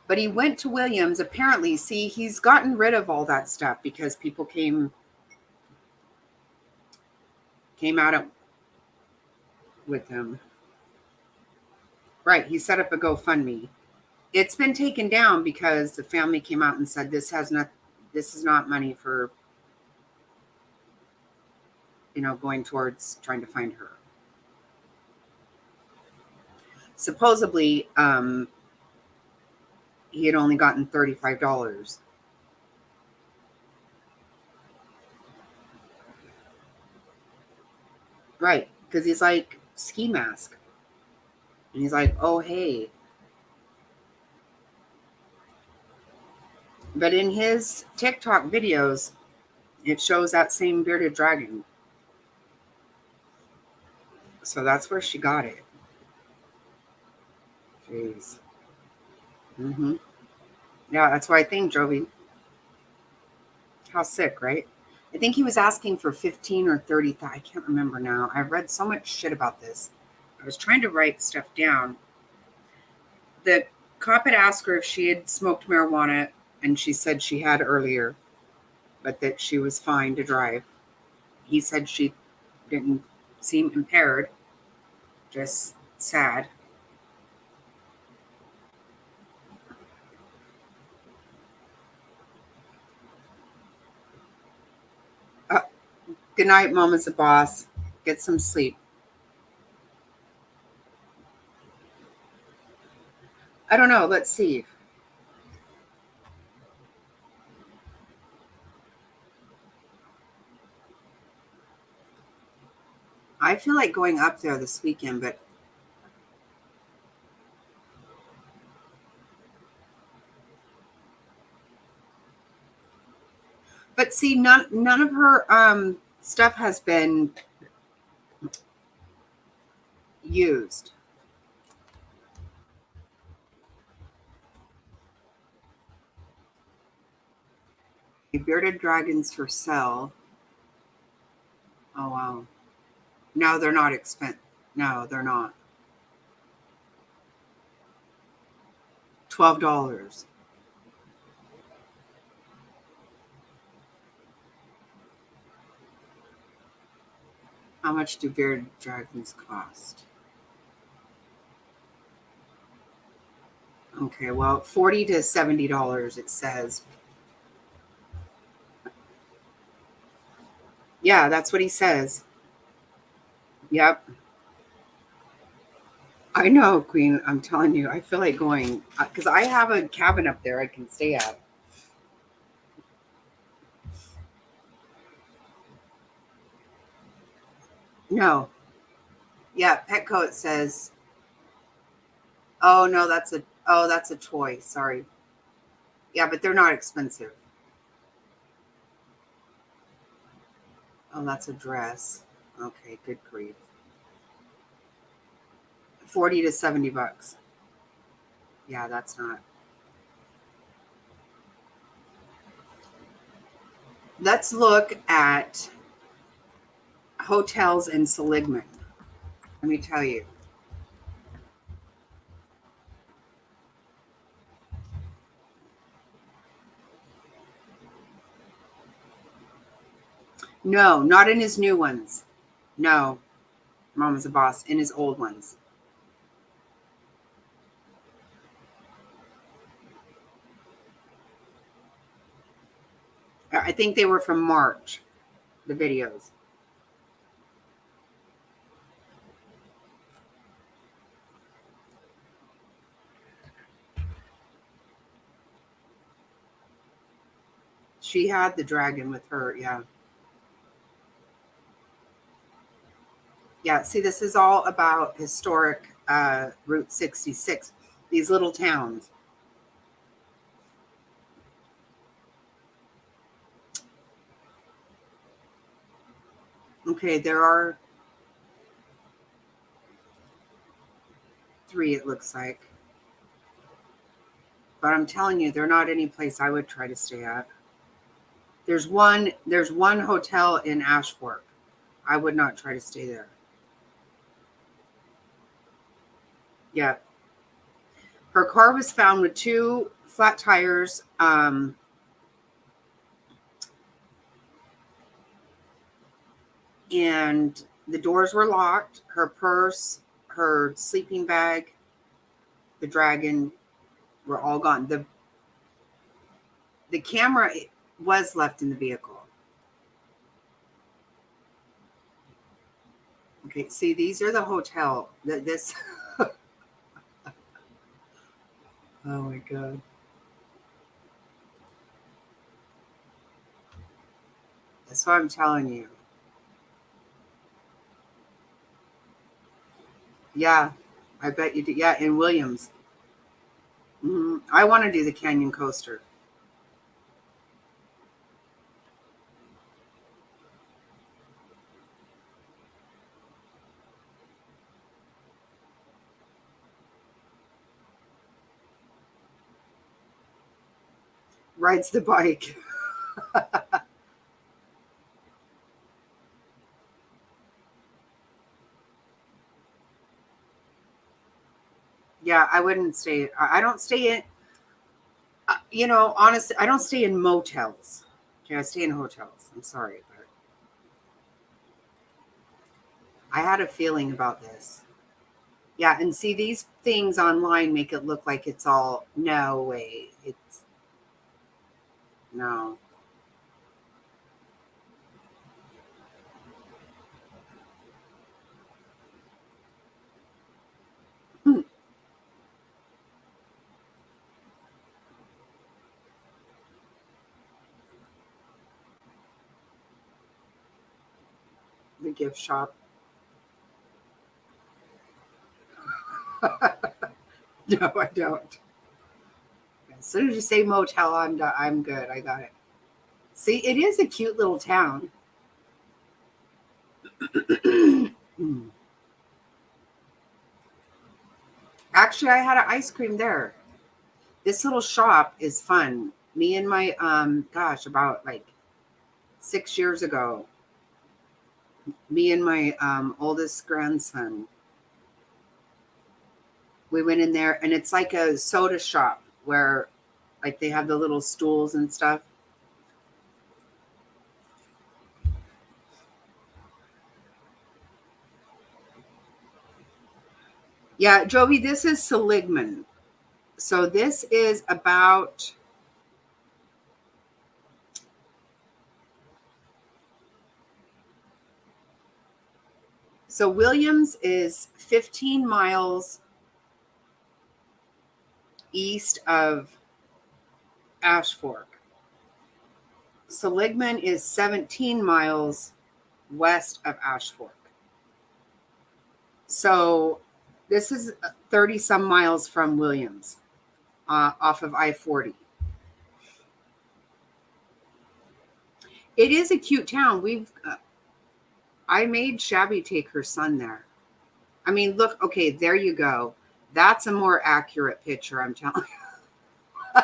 But he went to Williams, apparently. See, he's gotten rid of all that stuff because people came at him with him. Right, he set up a GoFundMe. It's been taken down because the family came out and said this is not money for, you know, going towards trying to find her. Supposedly, he had only gotten $35. Right, because he's like, Ski Mask. And he's like, oh, hey. But in his TikTok videos, it shows that same bearded dragon. So that's where she got it. Jeez. Mm-hmm. Yeah, that's what I think, Jovi. How sick, right? I think he was asking for 15 or 30. I can't remember now. I've read so much shit about this. I was trying to write stuff down. The cop had asked her if she had smoked marijuana, and she said she had earlier, but that she was fine to drive. He said she didn't seem impaired, just sad. Good night, Mama's the boss. Get some sleep. I don't know. Let's see. I feel like going up there this weekend, but see, none of her stuff has been used. Bearded dragons for sale. Oh wow. No, they're not expensive. No, they're not. $12. How much do bearded dragons cost? Okay, well, $40 to $70 it says. Yeah, that's what he says. Yep. I know, Queen. I'm telling you, I feel like going because I have a cabin up there I can stay at. No. Yeah, Petco it says. Oh no, that's a toy. Sorry. Yeah, but they're not expensive. Oh, that's a dress. Okay, good grief. $40 to $70. Yeah, that's not. Let's look at hotels in Seligman. Let me tell you. No, not in his new ones. No, Mama's a boss. In his old ones. I think they were from March, the videos. She had the dragon with her, yeah. Yeah, see, this is all about historic Route 66, these little towns. Okay, there are 3, it looks like. But I'm telling you, they're not any place I would try to stay at. There's one hotel in Ashfork. I would not try to stay there. Yeah. Her car was found with 2 flat tires. And the doors were locked. Her purse, her sleeping bag, the dragon were all gone. The camera was left in the vehicle. Okay, see, these are the hotel. This. Oh my God. That's what I'm telling you. Yeah, I bet you do. Yeah, in Williams. I want to do the Canyon Coaster. Rides the bike. Yeah, I wouldn't stay. I don't stay in, honestly, I don't stay in motels. Okay, I stay in hotels. I'm sorry, but I had a feeling about this. Yeah, and see, these things online make it look like it's all, no way. It's, no. The gift shop. No, I don't. As soon as you say motel, I'm good. I got it. See, it is a cute little town. Actually, I had an ice cream there. This little shop is fun. Me and my about like 6 years ago, me and my oldest grandson, we went in there, and it's like a soda shop where like they have the little stools and stuff. Yeah, Jovi, this is Seligman. So this is about Williams is 15 miles east of Ashfork. Seligman is 17 miles west of Ashfork. So this is 30 some miles from Williams, off of I-40. It is a cute town. I made Shabby take her son there. I mean, look, okay, there you go. That's a more accurate picture, I'm telling you.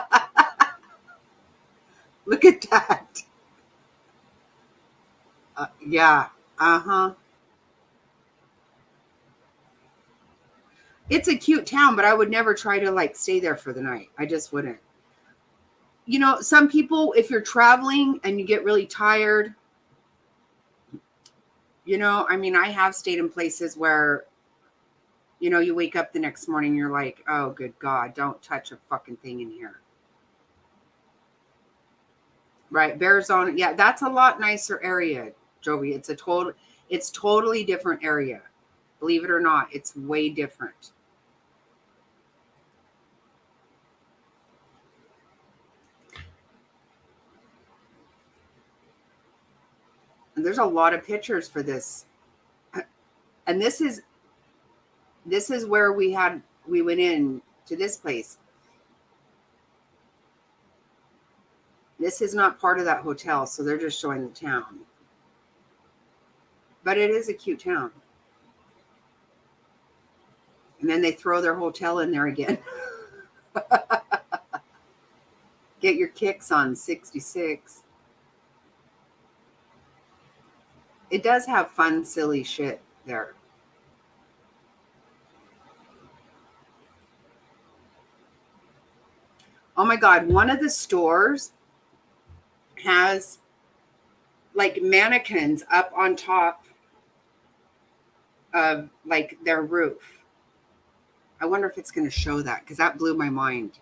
Look at that. Yeah. Uh-huh. It's a cute town, but I would never try to like stay there for the night. I just wouldn't. Some people, if you're traveling and you get really tired, I mean, I have stayed in places where, you wake up the next morning, you're like, oh, good God, don't touch a fucking thing in here. Right. Arizona. Yeah, that's a lot nicer area, Joey. It's totally different area. Believe it or not, it's way different. And there's a lot of pictures for this. And this is where we went in to this place. This is not part of that hotel, so they're just showing the town. But it is a cute town. And then they throw their hotel in there again. Get your kicks on 66. It does have fun, silly shit there. Oh my God, one of the stores has like mannequins up on top of like their roof. I wonder if it's going to show that, because that blew my mind.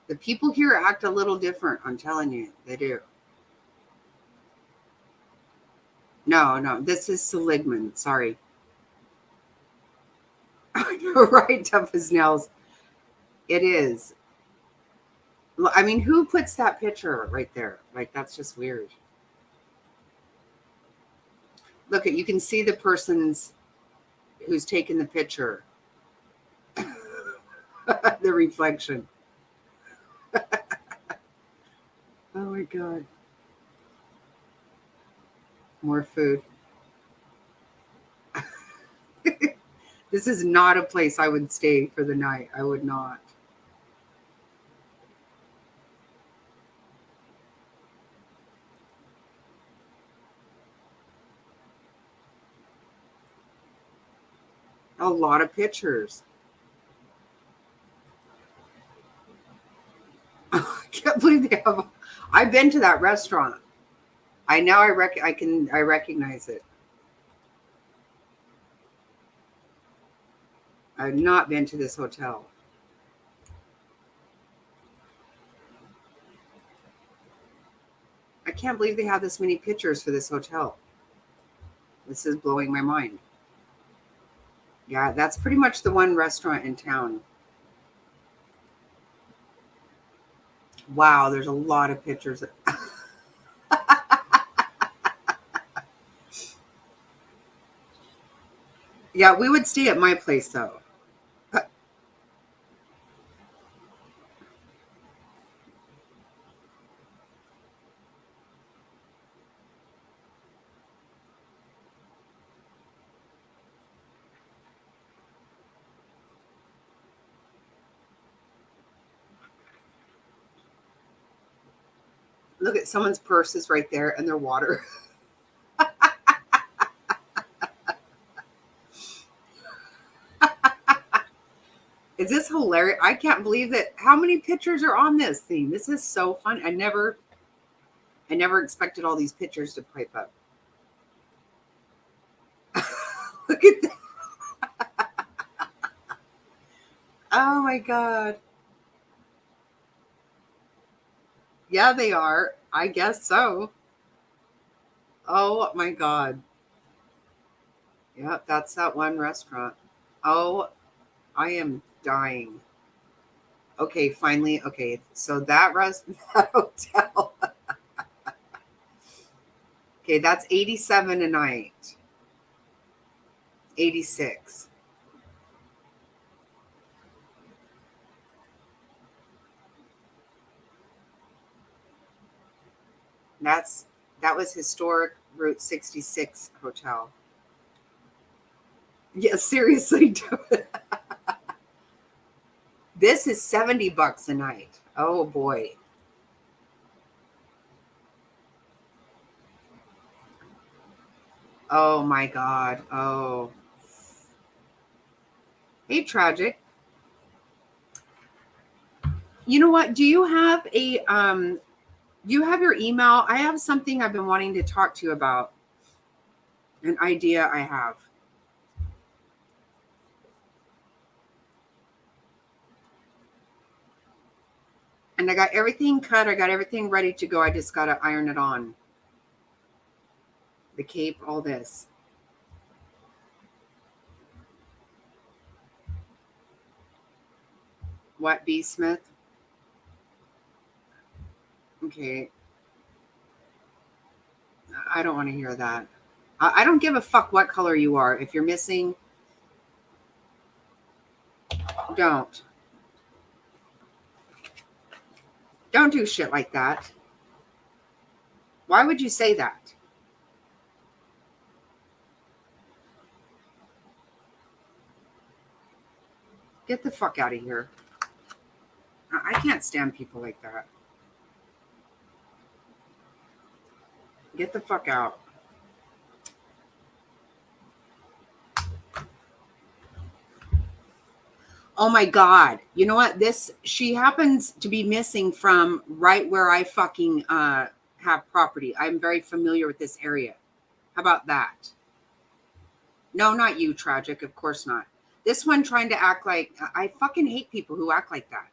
The people here act a little different. I'm telling you, they do. No, this is Seligman. Sorry. I know, right? Tough as nails. It is. I mean, who puts that picture right there? Like, that's just weird. Look, you can see the person's who's taking the picture. The reflection. Oh my God. More food. This is not a place I would stay for the night. I would not. A lot of pictures. I can't believe they have. I've been to that restaurant. I recognize it. I've not been to this hotel. I can't believe they have this many pictures for this hotel. This is blowing my mind. Yeah, that's pretty much the one restaurant in town. Wow, there's a lot of pictures. Yeah, we would stay at my place though. Look at someone's purse is right there and their water. Is this hilarious? I can't believe that. How many pictures are on this thing? This is so fun. I never expected all these pictures to pipe up. Look at that. Oh my God. Yeah, they are. I guess so. Oh my God. Yeah, that's that one restaurant. Oh, I am dying. Okay, finally. Okay, so that hotel. Okay, that's 87 a night. 86. That was historic Route 66 hotel. Yeah, seriously. This is $70 a night. Oh boy. Oh my God. Oh. Hey, Tragic. You know what? Do you have you have your email? I have something I've been wanting to talk to you about. An idea I have. And I got everything cut. I got everything ready to go. I just got to iron it on. The cape, all this. What, B. Smith? Okay. I don't want to hear that. I don't give a fuck what color you are. If you're missing, don't. Don't do shit like that. Why would you say that? Get the fuck out of here. I can't stand people like that. Get the fuck out. Oh my God. You know what? She happens to be missing from right where I fucking have property. I'm very familiar with this area. How about that? No, not you, Tragic. Of course not. This one trying to act like, I fucking hate people who act like that.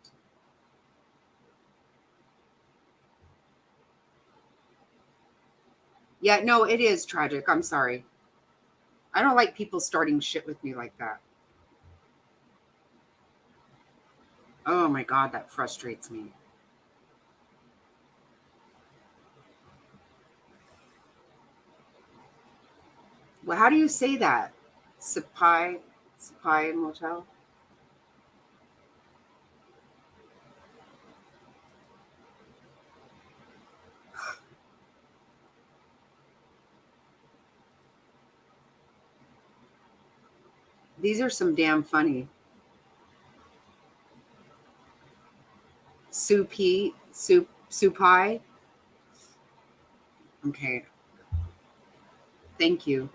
Yeah, no, it is Tragic. I'm sorry. I don't like people starting shit with me like that. Oh my God, that frustrates me. Well, how do you say that? Sapai Motel? These are some damn funny. Supai? Okay. Thank you.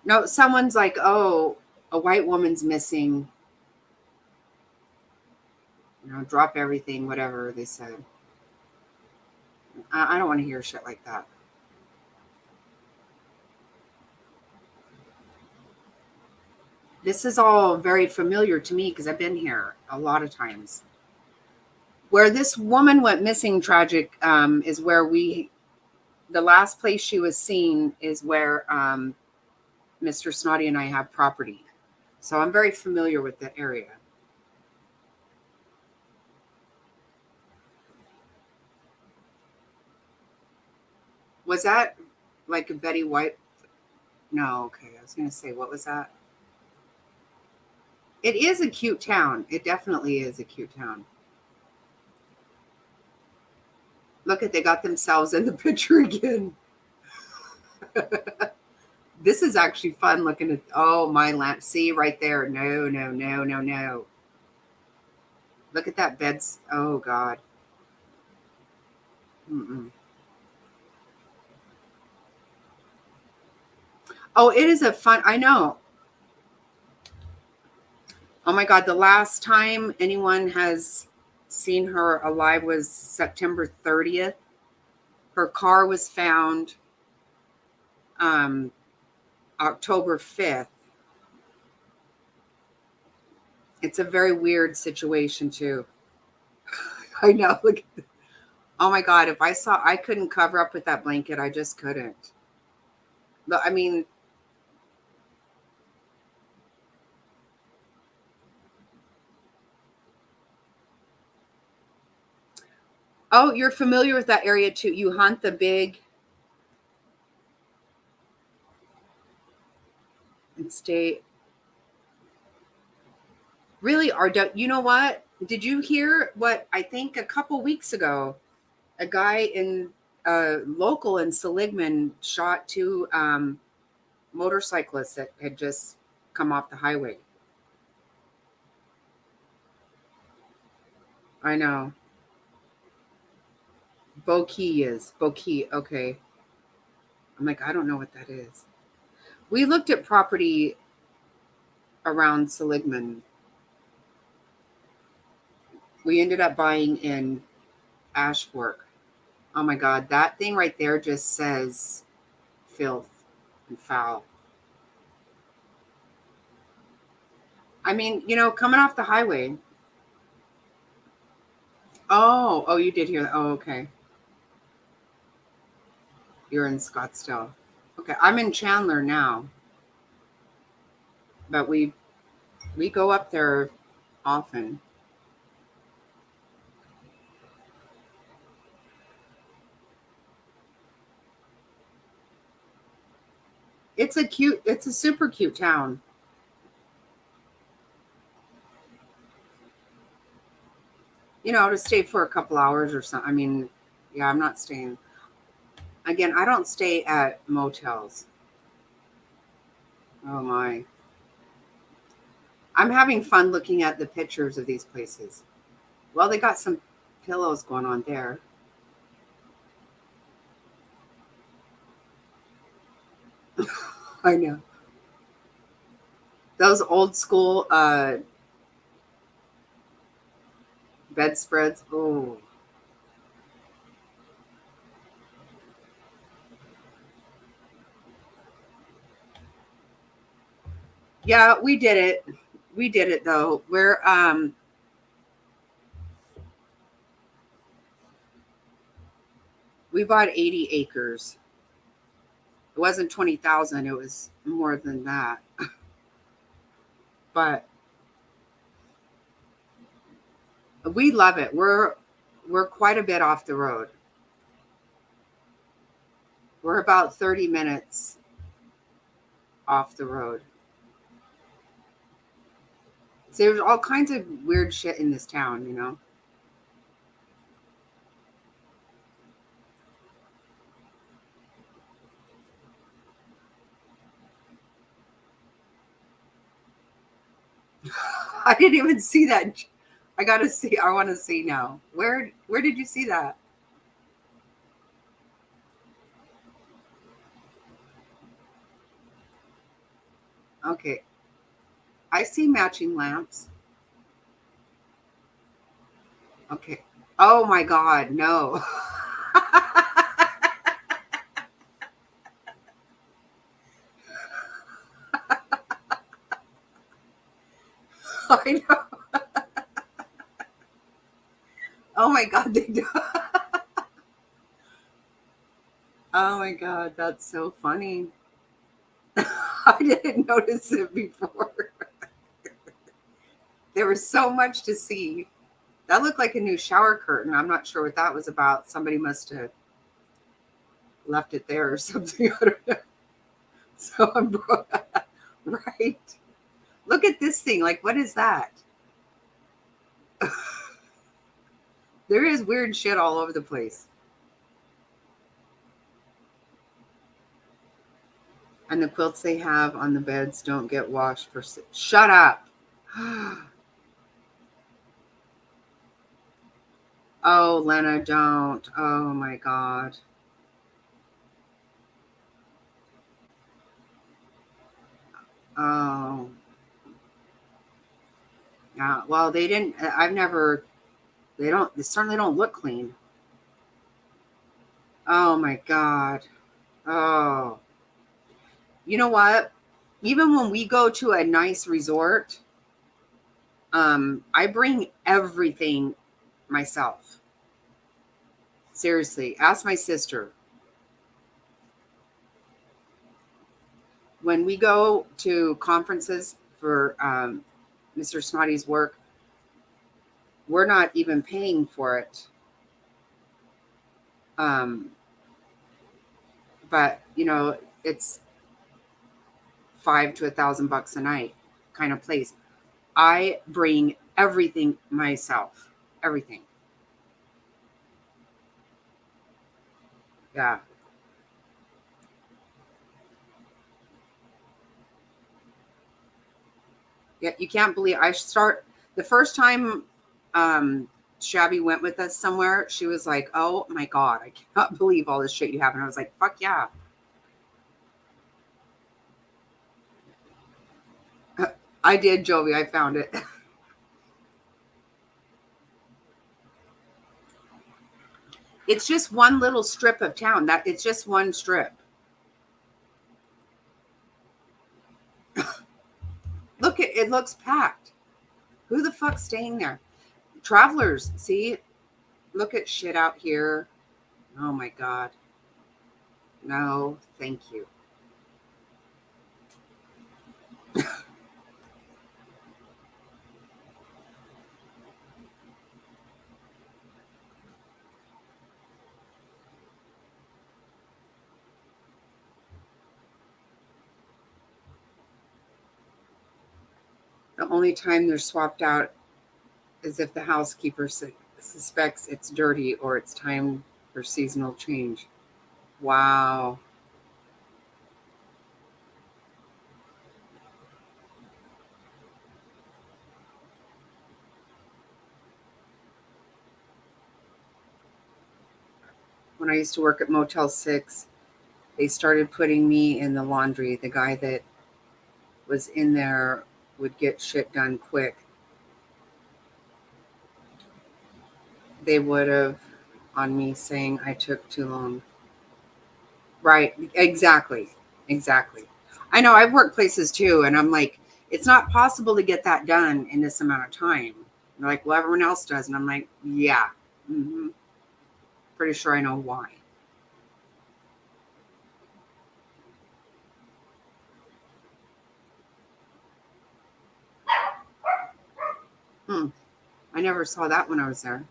No, someone's like, oh, a white woman's missing. You know, drop everything, whatever they said. I don't want to hear shit like that. This is all very familiar to me because I've been here a lot of times. Where this woman went missing, Tragic, is where the last place she was seen is where Mr. Snotty and I have property. So I'm very familiar with the area. Was that like a Betty White? No, okay. I was going to say, what was that? It is a cute town. It definitely is a cute town. Look at, they got themselves in the picture again. This is actually fun looking at, oh, my lamp. See right there. No, no, no, no, no. Look at that bed. Oh, God. Mm-mm. Oh, it is a fun, I know. Oh my God, the last time anyone has seen her alive was September 30th. Her car was found October 5th. It's a very weird situation too. I know. Look at this. Oh my God, if I couldn't cover up with that blanket. I just couldn't. I mean, oh, you're familiar with that area too. You hunt the big and stay. Really, you know what? Did you hear what I think a couple weeks ago, a guy in local in Seligman shot two motorcyclists that had just come off the highway. I know. Bokeh. Okay. I'm like, I don't know what that is. We looked at property around Seligman. We ended up buying in Ashfork. Oh my God, that thing right there just says filth and foul. I mean, you know, coming off the highway, Oh, you did hear that. Oh, okay. You're in Scottsdale. Okay, I'm in Chandler now. But we go up there often. It's a super cute town. To stay for a couple hours or something. I mean, yeah, I'm not staying. Again, I don't stay at motels. Oh my. I'm having fun looking at the pictures of these places. Well, they got some pillows going on there. I know. Those old school bedspreads. Oh. Yeah, we did it. We did it though. We bought 80 acres. It wasn't 20,000, it was more than that. But we love it. We're quite a bit off the road. We're about 30 minutes off the road. So there's all kinds of weird shit in this town. I didn't even see that. I gotta see. I want to see now. Where did you see that? Okay. I see matching lamps. Okay. Oh my God, no. I know. Oh my God, they do. Oh my God, that's so funny. I didn't notice it before. There was so much to see. That looked like a new shower curtain. I'm not sure what that was about. Somebody must have left it there or something. I don't know. So I'm right. Look at this thing. Like, what is that? There is weird shit all over the place. And the quilts they have on the beds don't get washed for... Shut up. Oh, Lena, don't. Oh my God. Oh. Yeah. Well, they didn't... They certainly don't look clean. Oh my God. Oh. You know what? Even when we go to a nice resort, I bring everything myself. Seriously, ask my sister. When we go to conferences for Mr. Snotty's work, we're not even paying for it. But it's $500 to $1,000 a night kind of place. I bring everything myself. Everything. Yeah. Yeah, you can't believe the first time Shabby went with us somewhere, she was like, oh my God, I cannot believe all this shit you have. And I was like, fuck yeah. I did, Jovi. I found it. It's just one little strip of town. It's just one strip. Look, it looks packed. Who the fuck's staying there? Travelers, see? look at shit out here. Oh my God. No, thank you. The only time they're swapped out is if the housekeeper suspects it's dirty or it's time for seasonal change. Wow. When I used to work at Motel 6, they started putting me in the laundry. The guy that was in there would get shit done quick. They would have on me saying I took too long. Right. Exactly. Exactly. I know I've worked places too, and I'm like, it's not possible to get that done in this amount of time. They're like, well, everyone else does. And I'm like, yeah. Mm-hmm. Pretty sure I know why. I never saw that when I was there.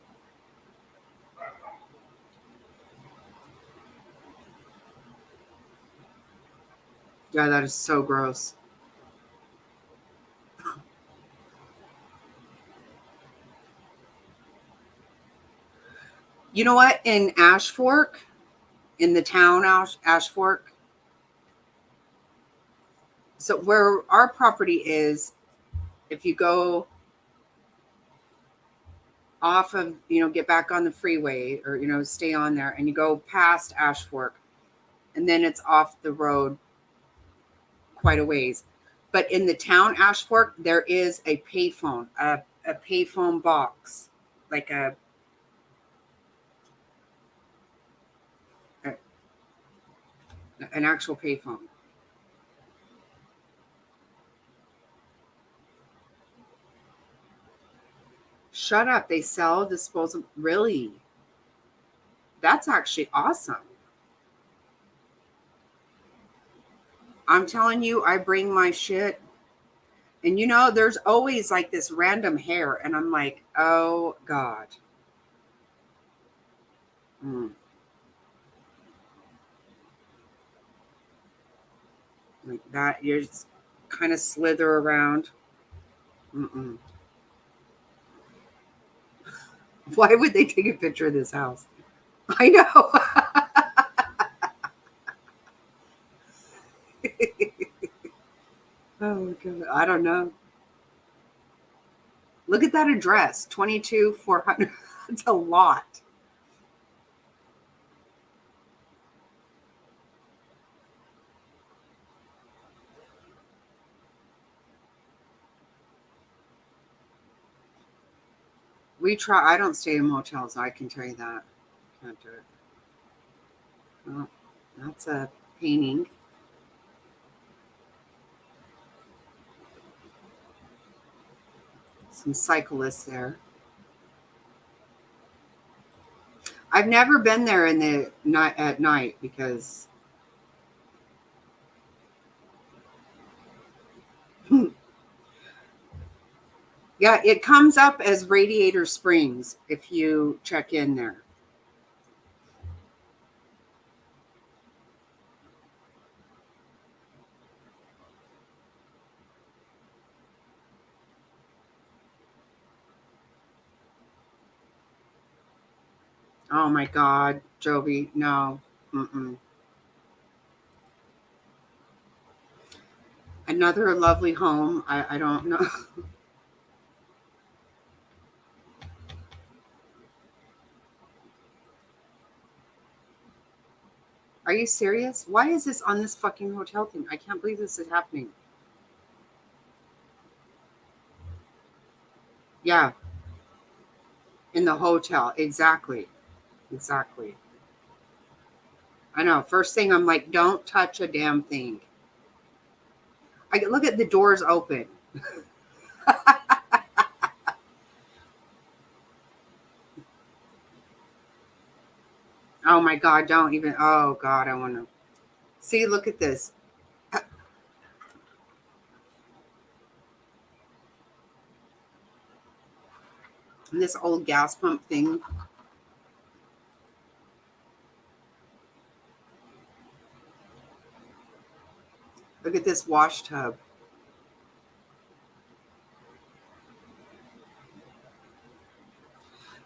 Yeah, that is so gross. You know what? In Ashfork, in the town Ashfork, so where our property is, if you go off of, get back on the freeway or, stay on there and you go past Ashfork and then it's off the road quite a ways. But in the town Ashfork, there is a payphone, a payphone box, like an actual payphone. Shut up. They sell disposable. Really? That's actually awesome. I'm telling you, I bring my shit. And there's always like this random hair. And I'm like, oh God. Like that. You just kind of slither around. Why would they take a picture of this house? I know. Oh God. I don't know. Look at that address, 22,400. That's a lot. I don't stay in motels. I can tell you that. Can't do it. Well, that's a painting. Some cyclists there. I've never been there at night because yeah, it comes up as Radiator Springs if you check in there. Oh my God, Jovi, no. Another lovely home. I don't know. Are you serious? Why is this on this fucking hotel thing? I can't believe this is happening. Yeah. In the hotel. Exactly. I know. First thing I'm like, don't touch a damn thing. I look at the doors open. Oh my God, don't even. Oh God, I want to. See, look at this. This old gas pump thing. Look at this wash tub.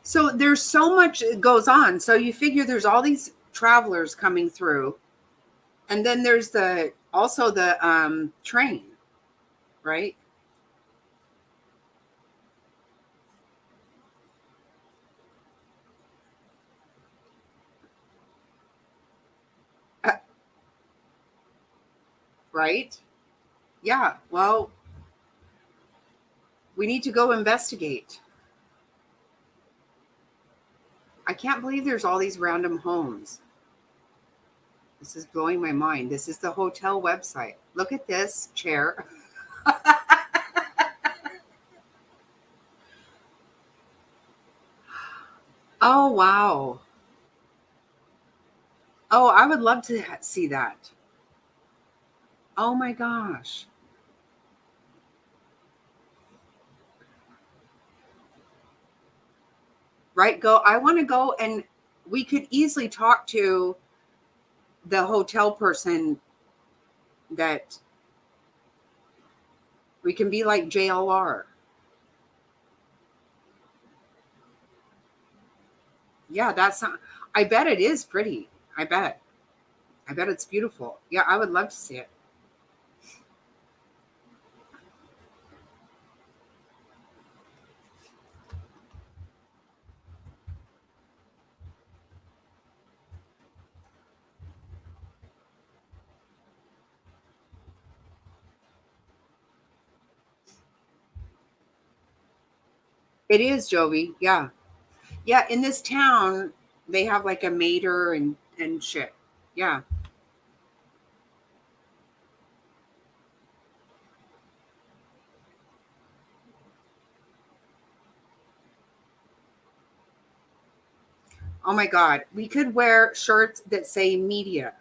So there's so much that goes on. So you figure there's all these travelers coming through. And then there's also the train, right? Right? Yeah. Well, we need to go investigate. I can't believe there's all these random homes. This is blowing my mind. This is the hotel website. Look at this chair. Oh, wow. Oh, I would love to see that. Oh my gosh. Right? I want to go, and we could easily talk to the hotel person that we can be like JLR. Yeah, that's not, I bet it is pretty. I bet it's beautiful. Yeah, I would love to see it. It is, Jovi. Yeah. Yeah, in this town, they have like a mater and shit. Yeah. Oh my God. We could wear shirts that say media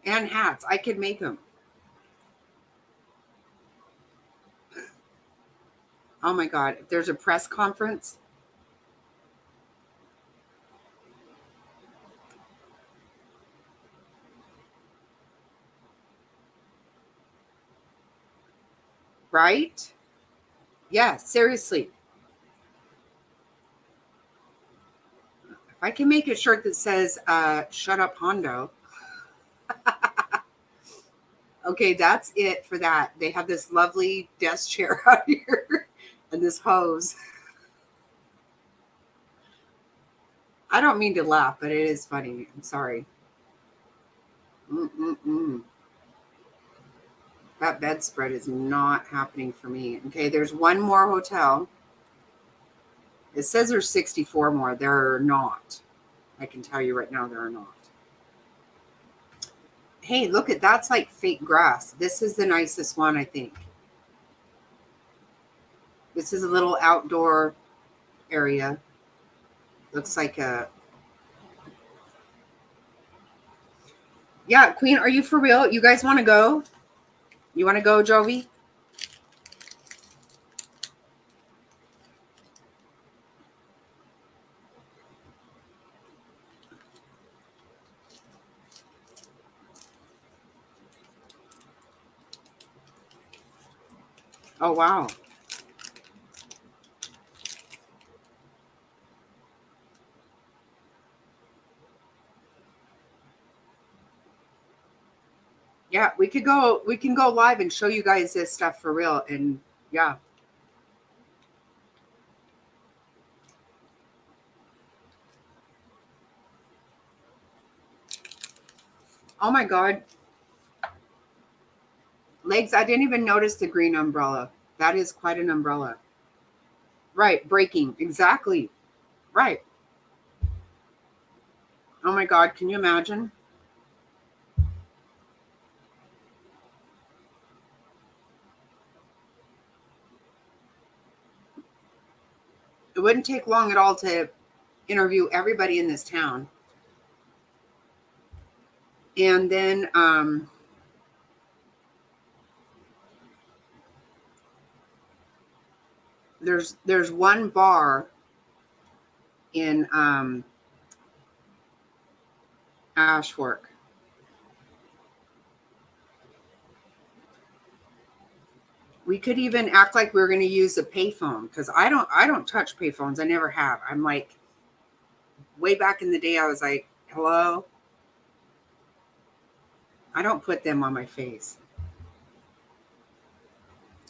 and hats. I could make them. Oh my God. If there's a press conference. Right? Yeah, seriously. If I can make a shirt that says, shut up, Hondo. Okay, that's it for that. They have this lovely desk chair out here and this hose. I don't mean to laugh, but it is funny. I'm sorry. That bedspread is not happening for me. Okay, there's one more hotel. It says there's 64 more. There are not. I can tell you right now, there are not. Hey, look at that's like fake grass. This is the nicest one, I think. This is a little outdoor area. Looks like a... Yeah, Queen, are you for real? You guys want to go? You want to go, Jovi? Oh, wow. Yeah, we can go live and show you guys this stuff for real. And yeah. Oh my God. Legs, I didn't even notice the green umbrella. That is quite an umbrella. Right, breaking. Exactly. Right. Oh my God, can you imagine? It wouldn't take long at all to interview everybody in this town. And then there's one bar in Ashfork. We could even act like we were going to use a payphone, because I don't touch payphones. I never have. I'm like, way back in the day, I was like, hello. I don't put them on my face.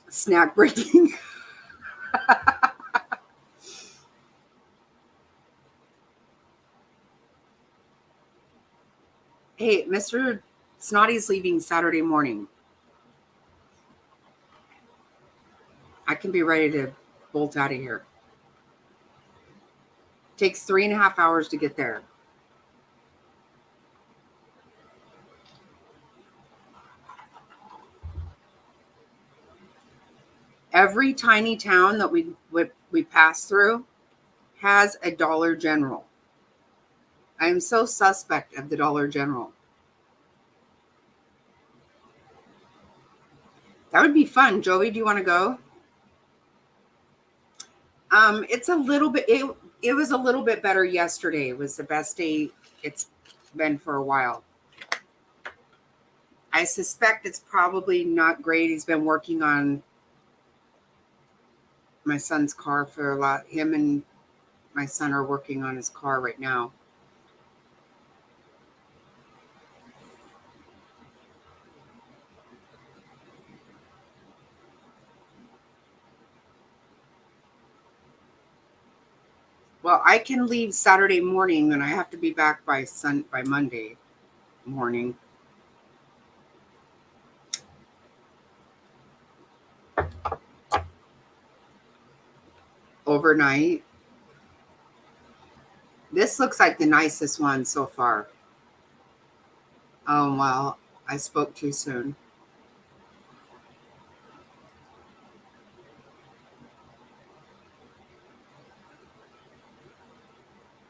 Snack breaking. Hey, Mr. Snotty's leaving Saturday morning. I can be ready to bolt out of here. Takes 3.5 hours to get there. Every tiny town that we pass through has a Dollar General. I am so suspect of the Dollar General. That would be fun. Joey, do you want to go? It's a little bit, it was a little bit better yesterday. It was the best day it's been for a while. I suspect it's probably not great. He's been working on my son's car for a lot. Him and my son are working on his car right now. Well, I can leave Saturday morning and I have to be back by Monday morning. Overnight. This looks like the nicest one so far. Oh, well, I spoke too soon.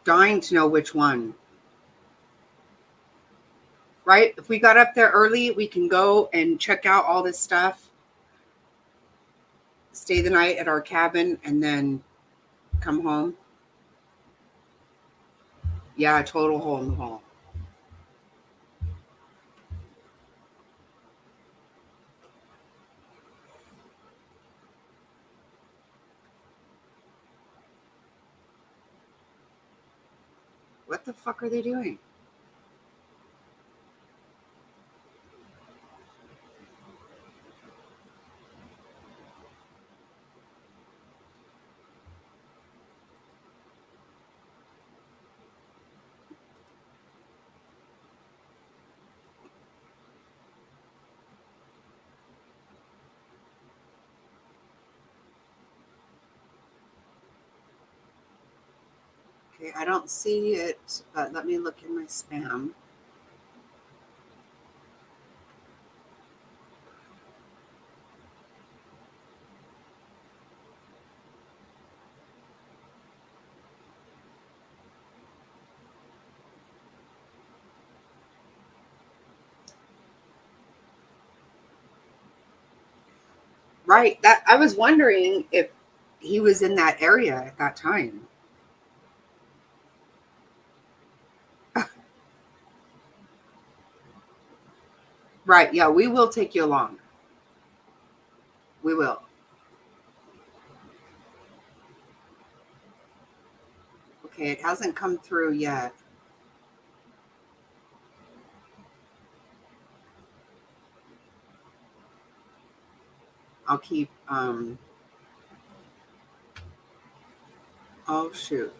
Dying to know which one. Right? If we got up there early, we can go and check out all this stuff. Stay the night at our cabin and then come home. Yeah, total hole in the wall. What the fuck are they doing? Okay, I don't see it, but let me look in my spam. Right. That I was wondering if he was in that area at that time. Right. Yeah, we will take you along. We will. Okay, it hasn't come through yet. I'll keep oh shoot.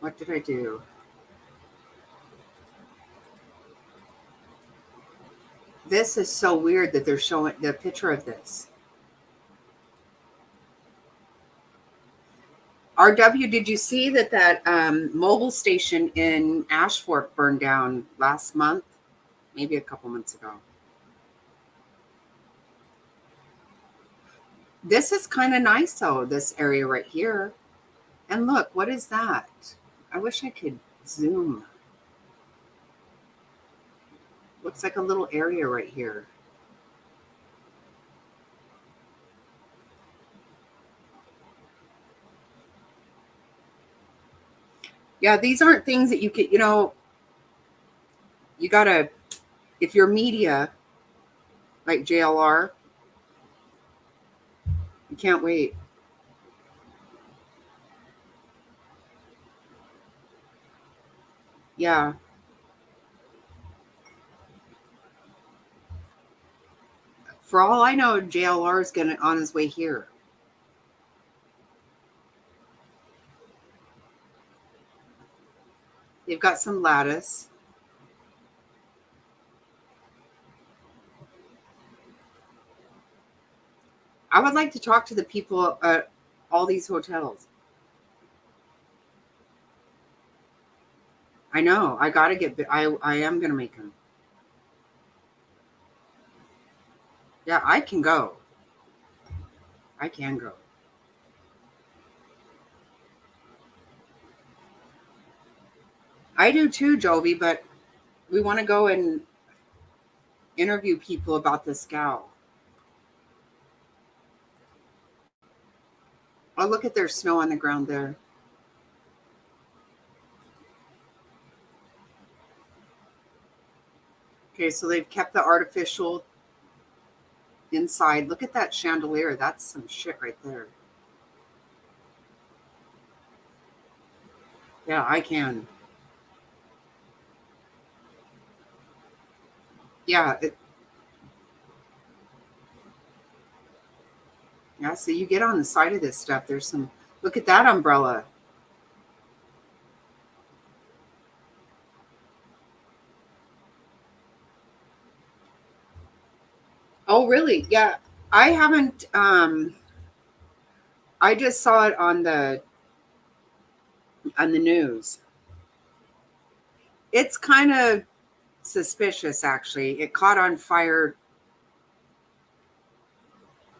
What did I do? This is so weird that they're showing the picture of this. RW, did you see that mobile station in Ashfork burned down last month? Maybe a couple months ago. This is kind of nice though, this area right here. And look, what is that? I wish I could zoom. Looks like a little area right here. Yeah, these aren't things that you could, you know, you gotta, if you're media, like JLR, you can't wait. Yeah. For all I know, JLR is gonna on his way here. They've got some lattice. I would like to talk to the people at all these hotels. I know. I gotta get. I am gonna make them. Yeah, I can go. I can go. I do too, Jovi. But we want to go and interview people about this gal. Oh, look at their snow on the ground there. Okay, so they've kept the artificial inside. Look at that chandelier. That's some shit right there. Yeah, I can. Yeah. Yeah, so you get on the side of this stuff. There's some, look at that umbrella. Oh, really? Yeah. I haven't, I just saw it on the news. It's kind of suspicious, actually. It caught on fire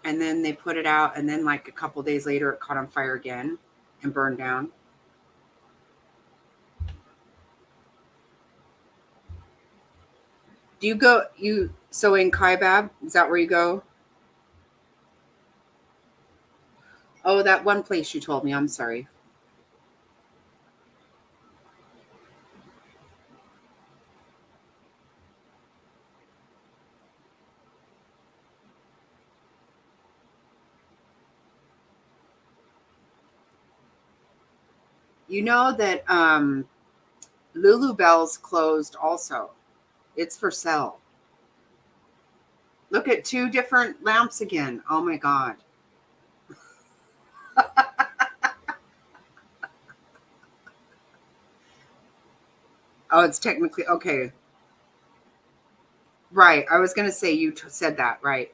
and then they put it out, and then like a couple days later it caught on fire again and burned down. Do you go, so in Kaibab, is that where you go? Oh, that one place you told me. I'm sorry. You know that Lulu Bell's closed also. It's for sale. Look at 2 different lamps again. Oh my God. Oh, it's technically, okay. Right. I was going to say, you said that, right.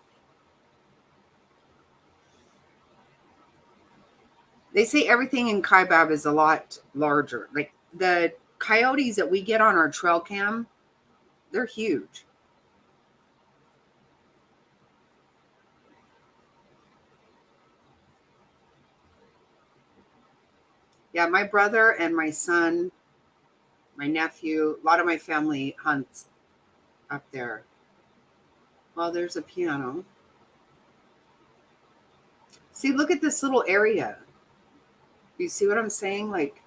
They say everything in Kaibab is a lot larger. Like the coyotes that we get on our trail cam, they're huge. Yeah, my brother and my son, my nephew, a lot of my family hunts up there. Well, there's a piano. See, look at this little area. You see what I'm saying? Like,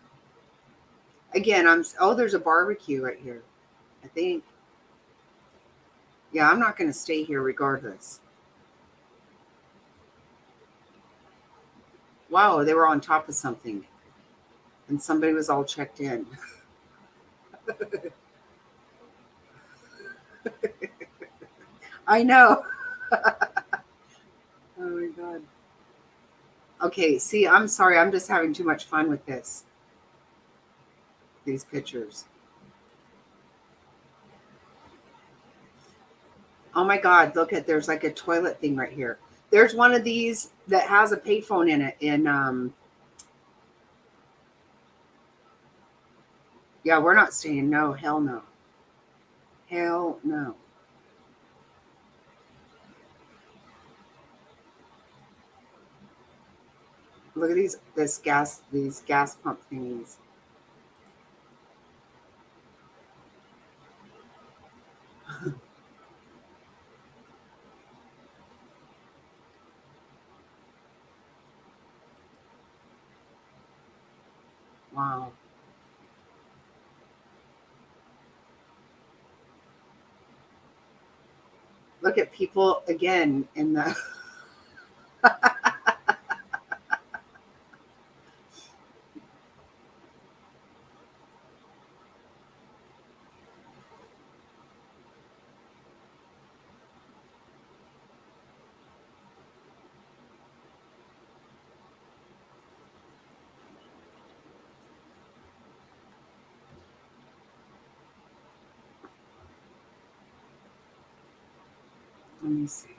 again, there's a barbecue right here, I think. Yeah, I'm not going to stay here regardless. Wow, they were on top of something. And somebody was all checked in. I know. Oh my God. Okay, see, I'm sorry. I'm just having too much fun with this. These pictures. Oh my God, look at, there's like a toilet thing right here. There's one of these that has a payphone in it. And yeah, we're not staying. No, hell no. Hell no. Look at these gas pump thingies. Wow. Look at people again in the let me see.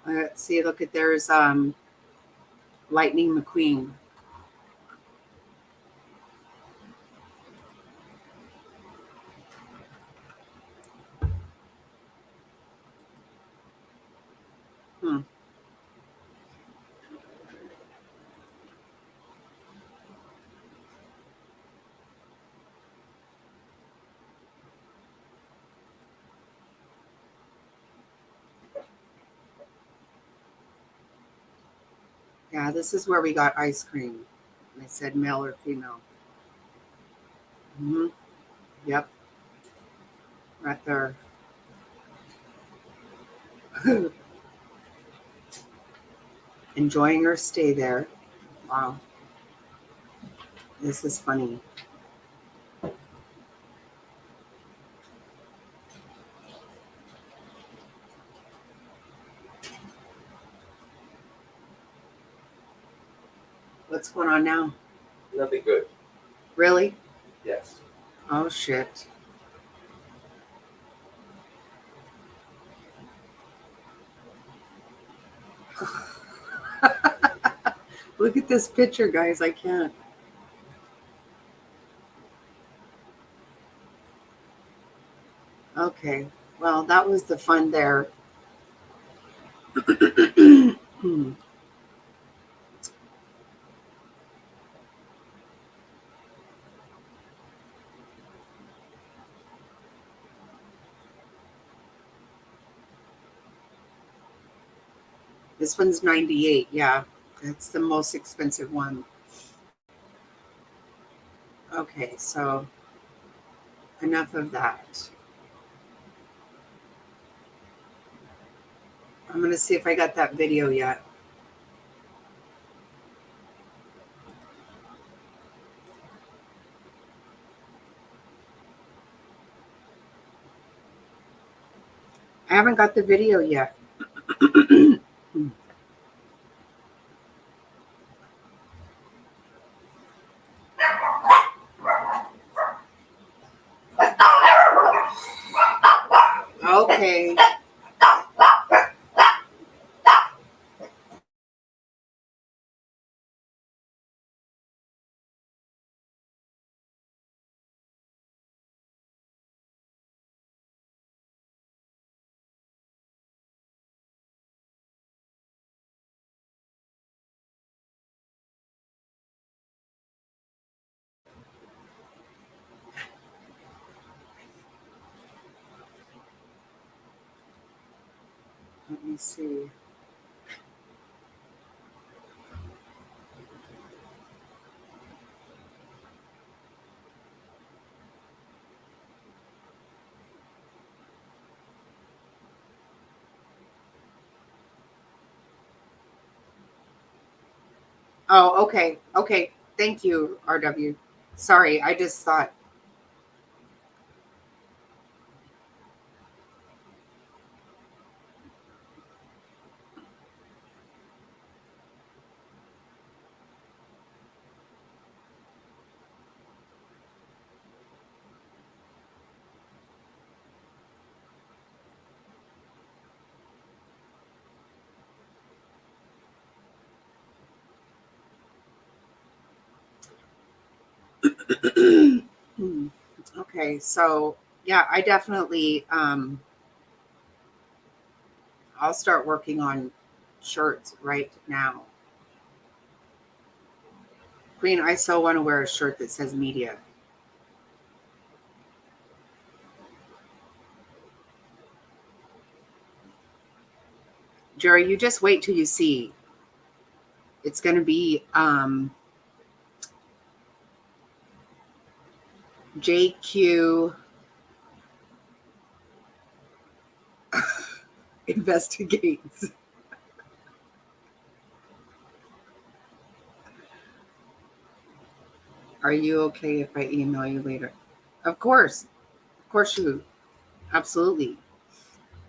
Let's see, look at there's Lightning McQueen. Hmm. Yeah, this is where we got ice cream. They said male or female. Mm-hmm. Yep. Right there. Enjoying her stay there. Wow. This is funny. What's going on now? Nothing good. Really? Yes. Oh, shit. Look at this picture, guys. I can't. Okay. Well, that was the fun there. This one's 98. Yeah. That's the most expensive one. Okay. So enough of that. I'm going to see if I got that video yet. I haven't got the video yet. Okay. Let me see. Oh, okay. Okay. Thank you, RW. Sorry, I just thought. Okay, so yeah, I definitely I'll start working on shirts right now. Queen, I so want to wear a shirt that says media. Jerry, you just wait till you see. It's going to be JQ investigates. Are you okay if I email you later? Of course you, absolutely.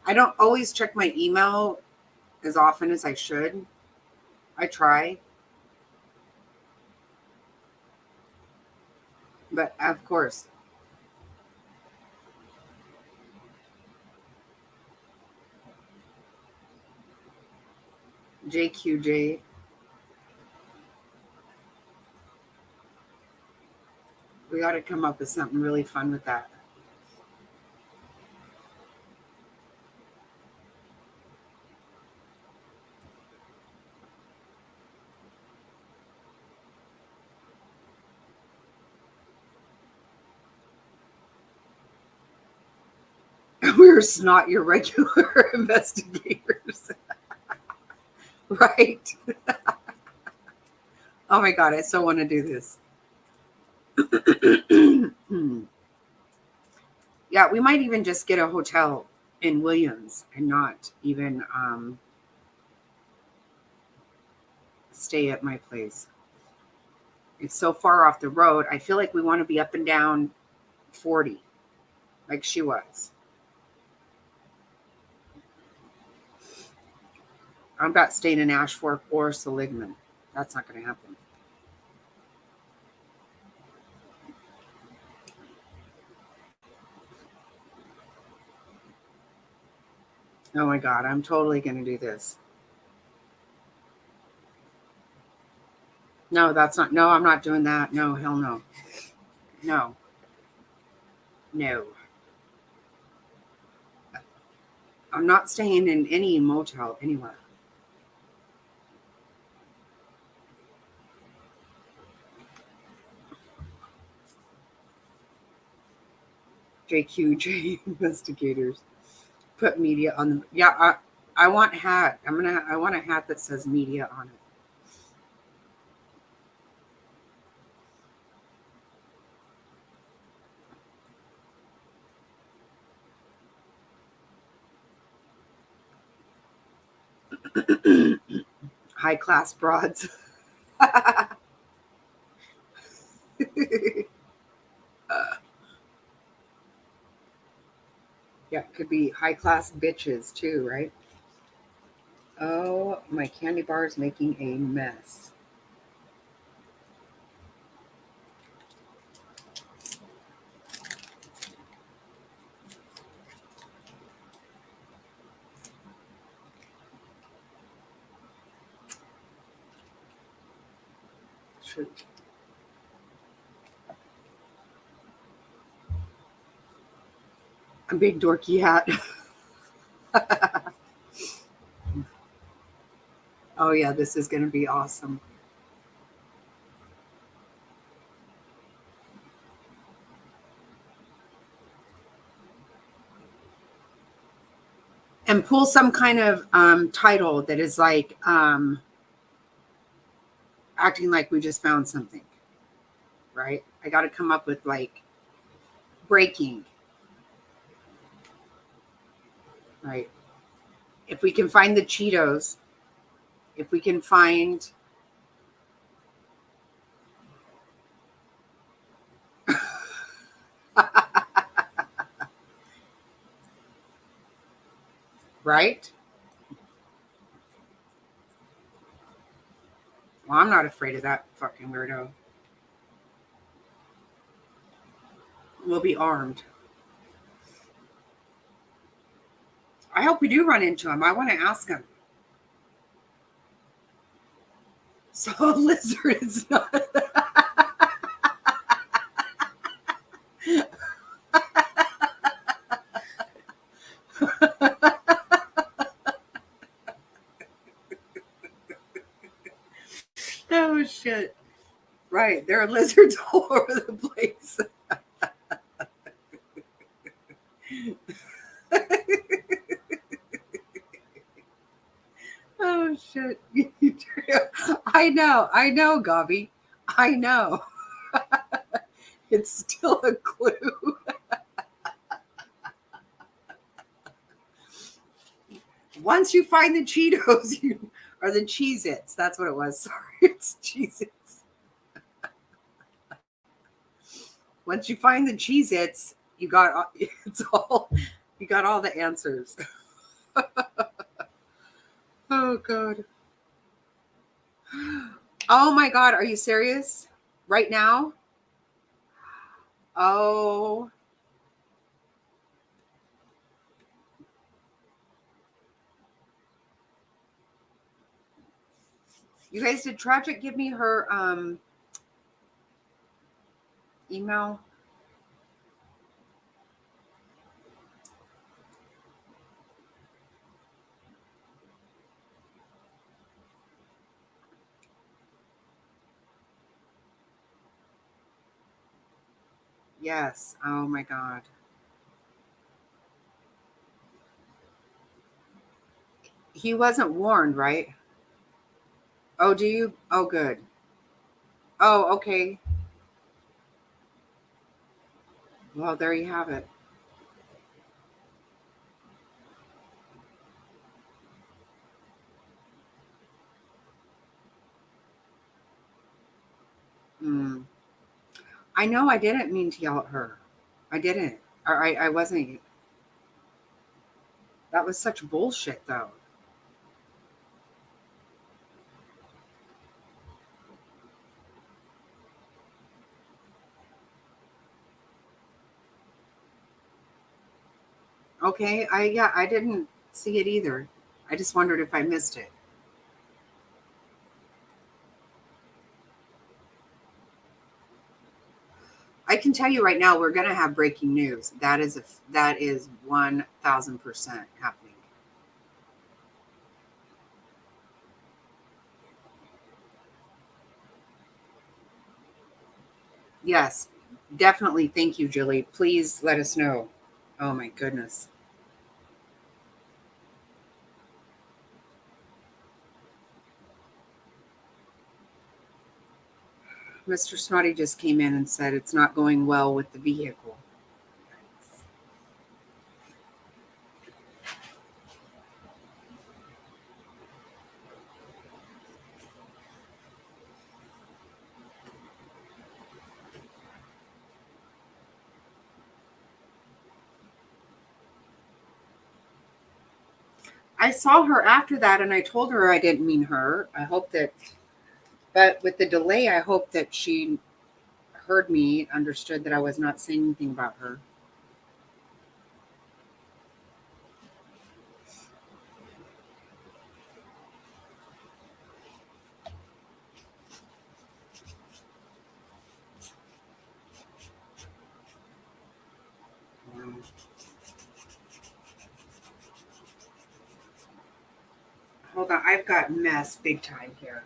I don't always check my email as often as I should. I try, but of course. JQJ. We got to come up with something really fun with that. We're not your regular investigators. Right? Oh my God, I so want to do this. Yeah, we might even just get a hotel in Williams and not even stay at my place. It's so far off the road. I feel like we want to be up and down 40, like she was. I'm about staying in Ashfork or Seligman. That's not going to happen. Oh my God, I'm totally going to do this. No, that's not. No, I'm not doing that. No, hell no. No. No. I'm not staying in any motel anywhere. JQJ investigators put media on the. Yeah, I want a hat. I want a hat that says media on it. High class broads. Yeah, it could be high class bitches too, right? Oh, my candy bar is making a mess. Shoot. A big dorky hat. Oh yeah, this is going to be awesome. And pull some kind of title that is like acting like we just found something, right? I got to come up with like breaking, right? If we can find the Cheetos, if we can find right? Well, I'm not afraid of that fucking weirdo. We'll be armed. I hope we do run into him. I want to ask him. So a lizard is not. Right. There are lizards all over the place. Oh, shit. I know, Gobby. I know. It's still a clue. Once you find the Cheetos, or the Cheez-Its, that's what it was. Sorry, it's Cheez-Its. Once you find the Cheez-Its, you got all the answers. Oh God. Oh my God, are you serious? Right now? Oh. You guys, did Tragic give me her email? Yes. Oh my God. He wasn't warned, right? Oh, do you? Oh, good. Oh, okay. Well, there you have it. I know I didn't mean to yell at her. I didn't. Or I wasn't. That was such bullshit, though. Okay. I didn't see it either. I just wondered if I missed it. I can tell you right now, we're going to have breaking news. That is 1,000% happening. Yes, definitely. Thank you, Julie. Please let us know. Oh my goodness. Mr. Snotty just came in and said it's not going well with the vehicle. I saw her after that and I told her I didn't mean her. But with the delay, I hope that she heard me, understood that I was not saying anything about her. Hold on, I've got mess big time here.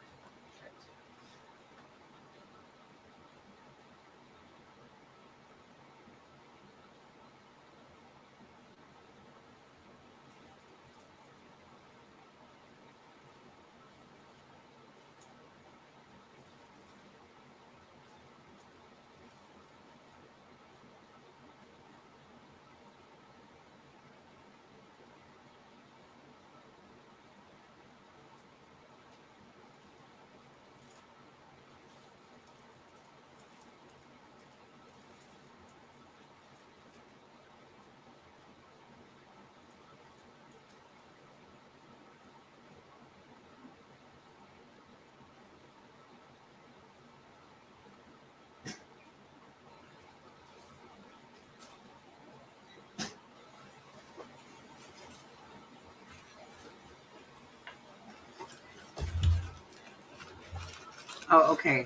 Oh, okay.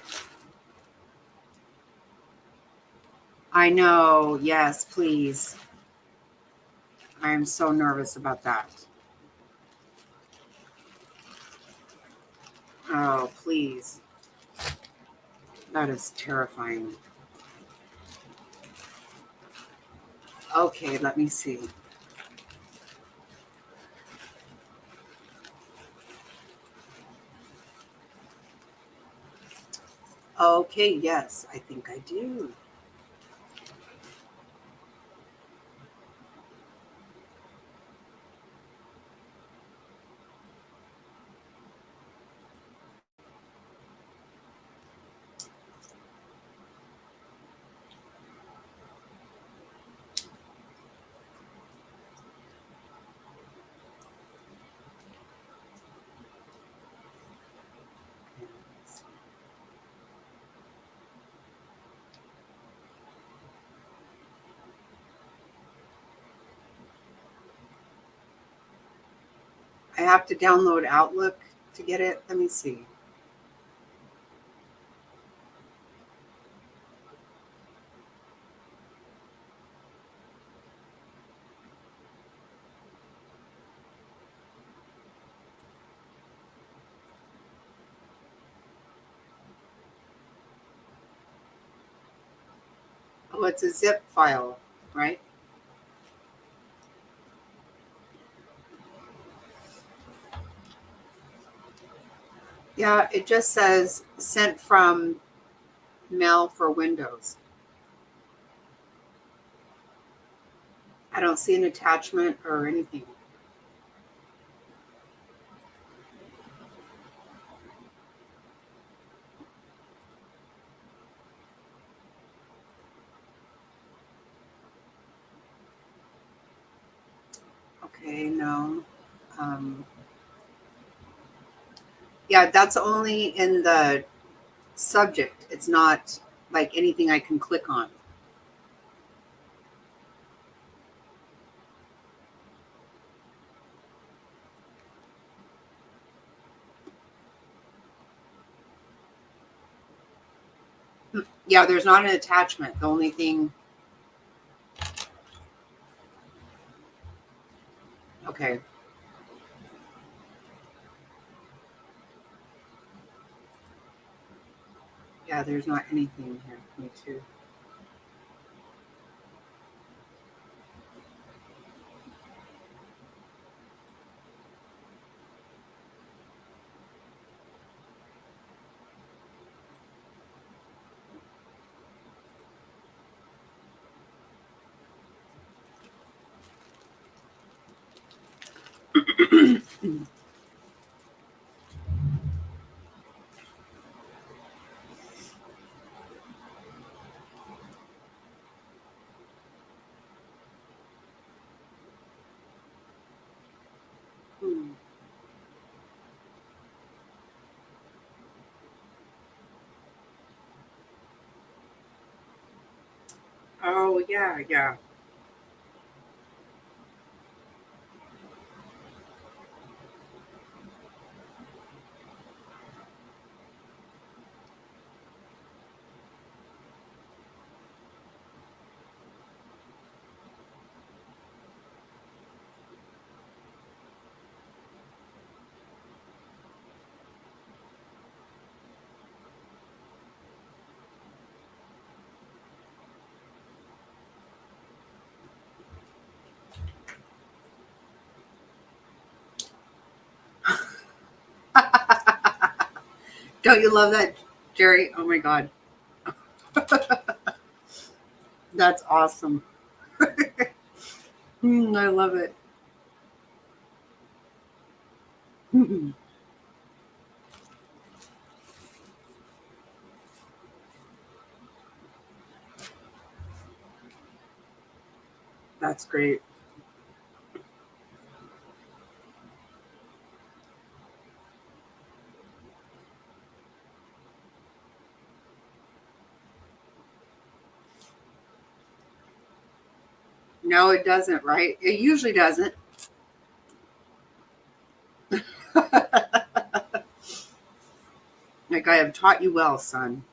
I know. Yes, please. I am so nervous about that. Oh, please. That is terrifying. Okay, let me see. Okay, yes, I think I do. I have to download Outlook to get it. Let me see. Oh, it's a zip file, right? Yeah, it just says sent from mail for Windows. I don't see an attachment or anything. Okay, no. Yeah, that's only in the subject. It's not like anything I can click on. Yeah, there's not an attachment. The only thing. Okay. Yeah, there's not anything here. Me too. Oh, yeah, yeah. Don't you love that, Jerry? Oh my God. That's awesome. I love it. That's great. No, it doesn't, right? It usually doesn't. Like I have taught you well, son.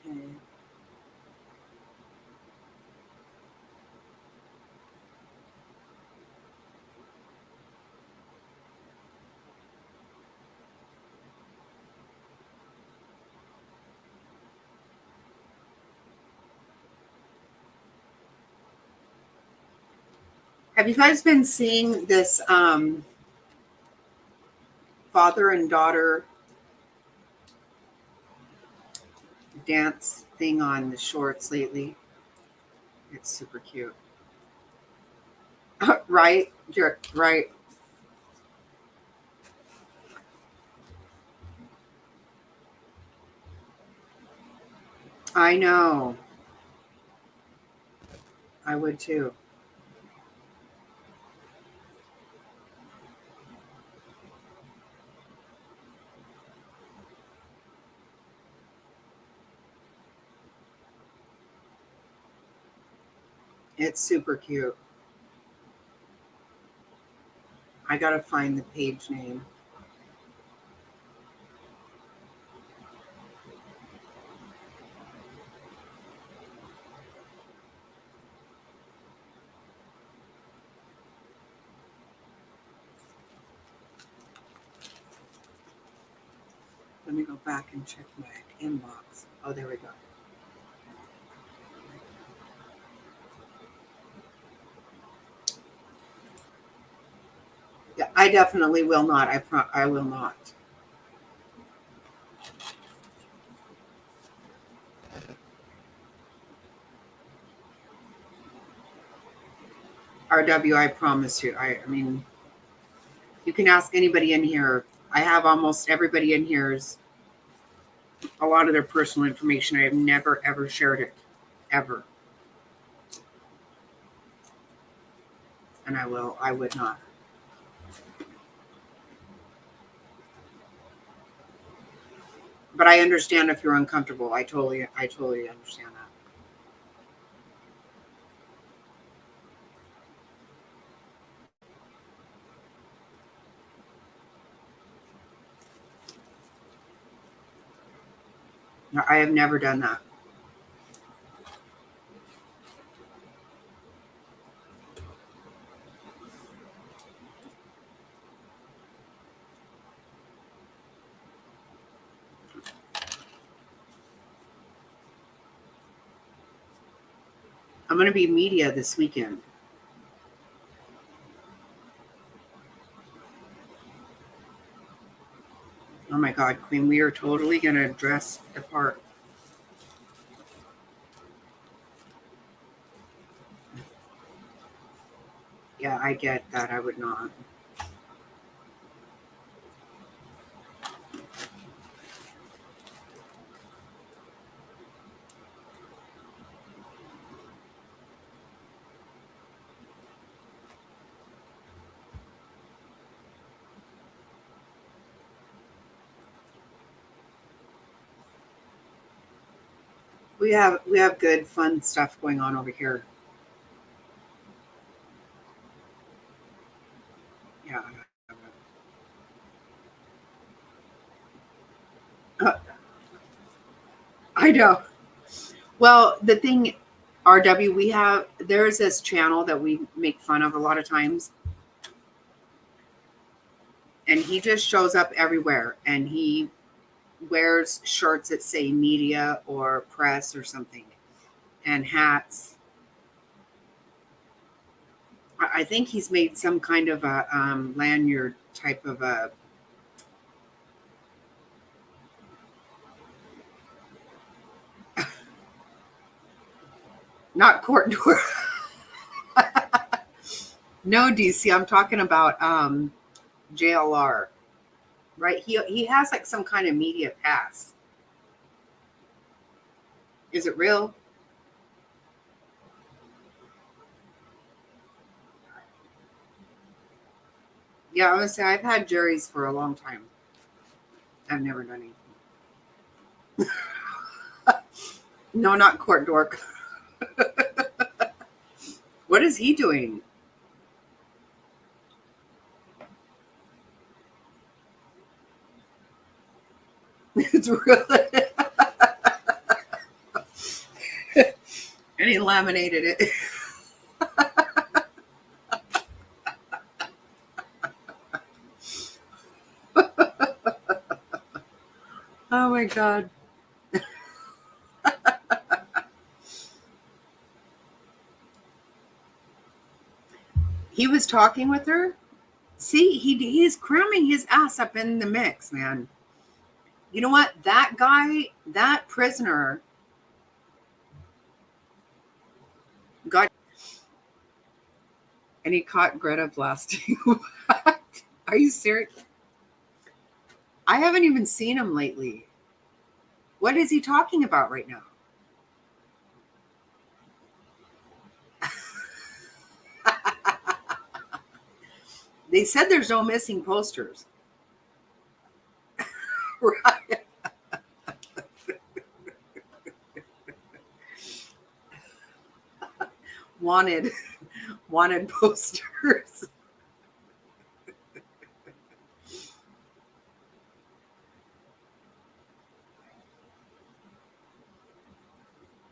Okay. Have you guys been seeing this father and daughter dance thing on the shorts lately? It's super cute. Right? Right. I know. I would too. It's super cute. I gotta find the page name. Let me go back and check my inbox. Oh, there we go. Yeah, I definitely will not. I will not. RW, I promise you. I mean, you can ask anybody in here. I have almost everybody in here's a lot of their personal information. I have never ever shared it, ever. And I would not. But I understand if you're uncomfortable. I totally understand that. No, I have never done that. I'm going to be media this weekend. Oh my God, Queen, we are totally going to dress the part. Yeah, I get that. I would not. We have good, fun stuff going on over here. Yeah. I know. Well, the thing, RW, there's this channel that we make fun of a lot of times. And he just shows up everywhere. And he wears shirts that say media or press or something. And hats. I think he's made some kind of a lanyard type of a not court door. No, DC, I'm talking about JLR. Right? He has like some kind of media pass. Is it real? Yeah, I would say I've had Jerry's for a long time. I've never done anything. No, not court dork. What is he doing? It's really laminated it. Oh my God. He was talking with her. See, he's cramming his ass up in the mix, man. You know what? That guy, that prisoner got, and he caught Greta blasting. Are you serious? I haven't even seen him lately. What is he talking about right now? They said there's no missing posters. Right. Wanted posters.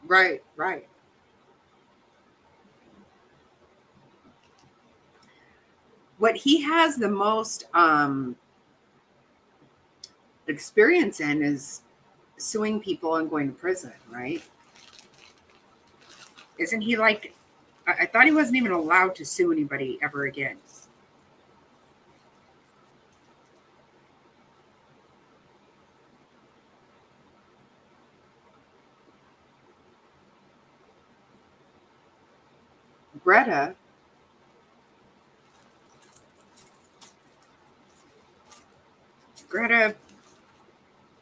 Right. What he has the most experience in is suing people and going to prison, right? Isn't he like, I thought he wasn't even allowed to sue anybody ever again. Greta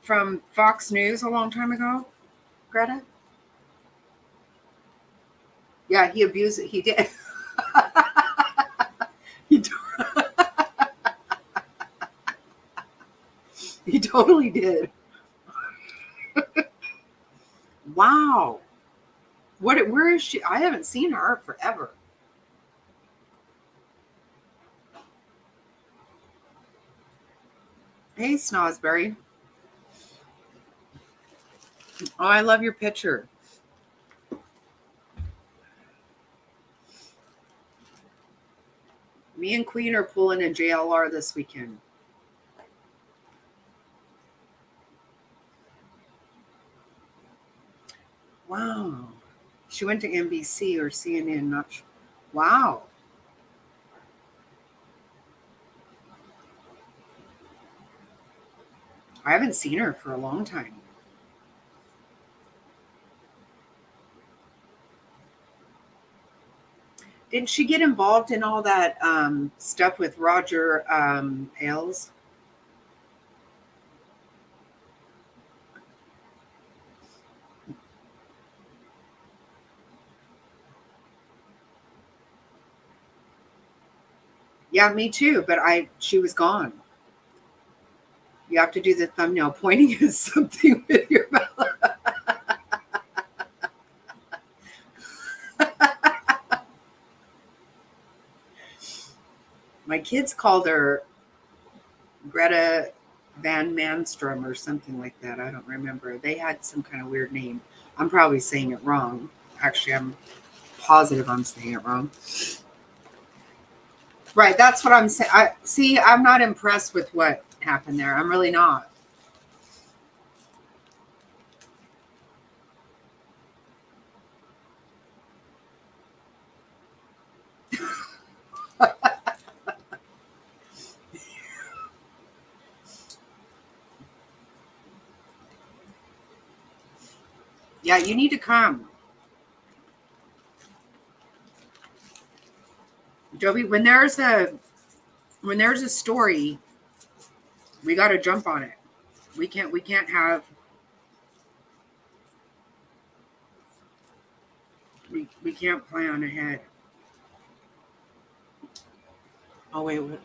from Fox News a long time ago. Greta? Yeah, he abused it. He did. He totally did. Wow. Where is she? I haven't seen her forever. Hey, Snosberry. Oh, I love your picture. Me and Queen are pulling in JLR this weekend. Wow. She went to NBC or CNN. Not sure. Wow. I haven't seen her for a long time. Didn't she get involved in all that stuff with Roger Ailes? Yeah, me too, but she was gone. You have to do the thumbnail pointing at something with your mouth. My kids called her Greta Van Manstrom or something like that. I don't remember. They had some kind of weird name. I'm probably saying it wrong. Actually, I'm positive I'm saying it wrong. Right, that's what I'm saying. I'm not impressed with what happened there. I'm really not. Yeah, you need to come. Joby, when there's a story, we got to jump on it. We can't have we can't plan ahead. Oh wait, what?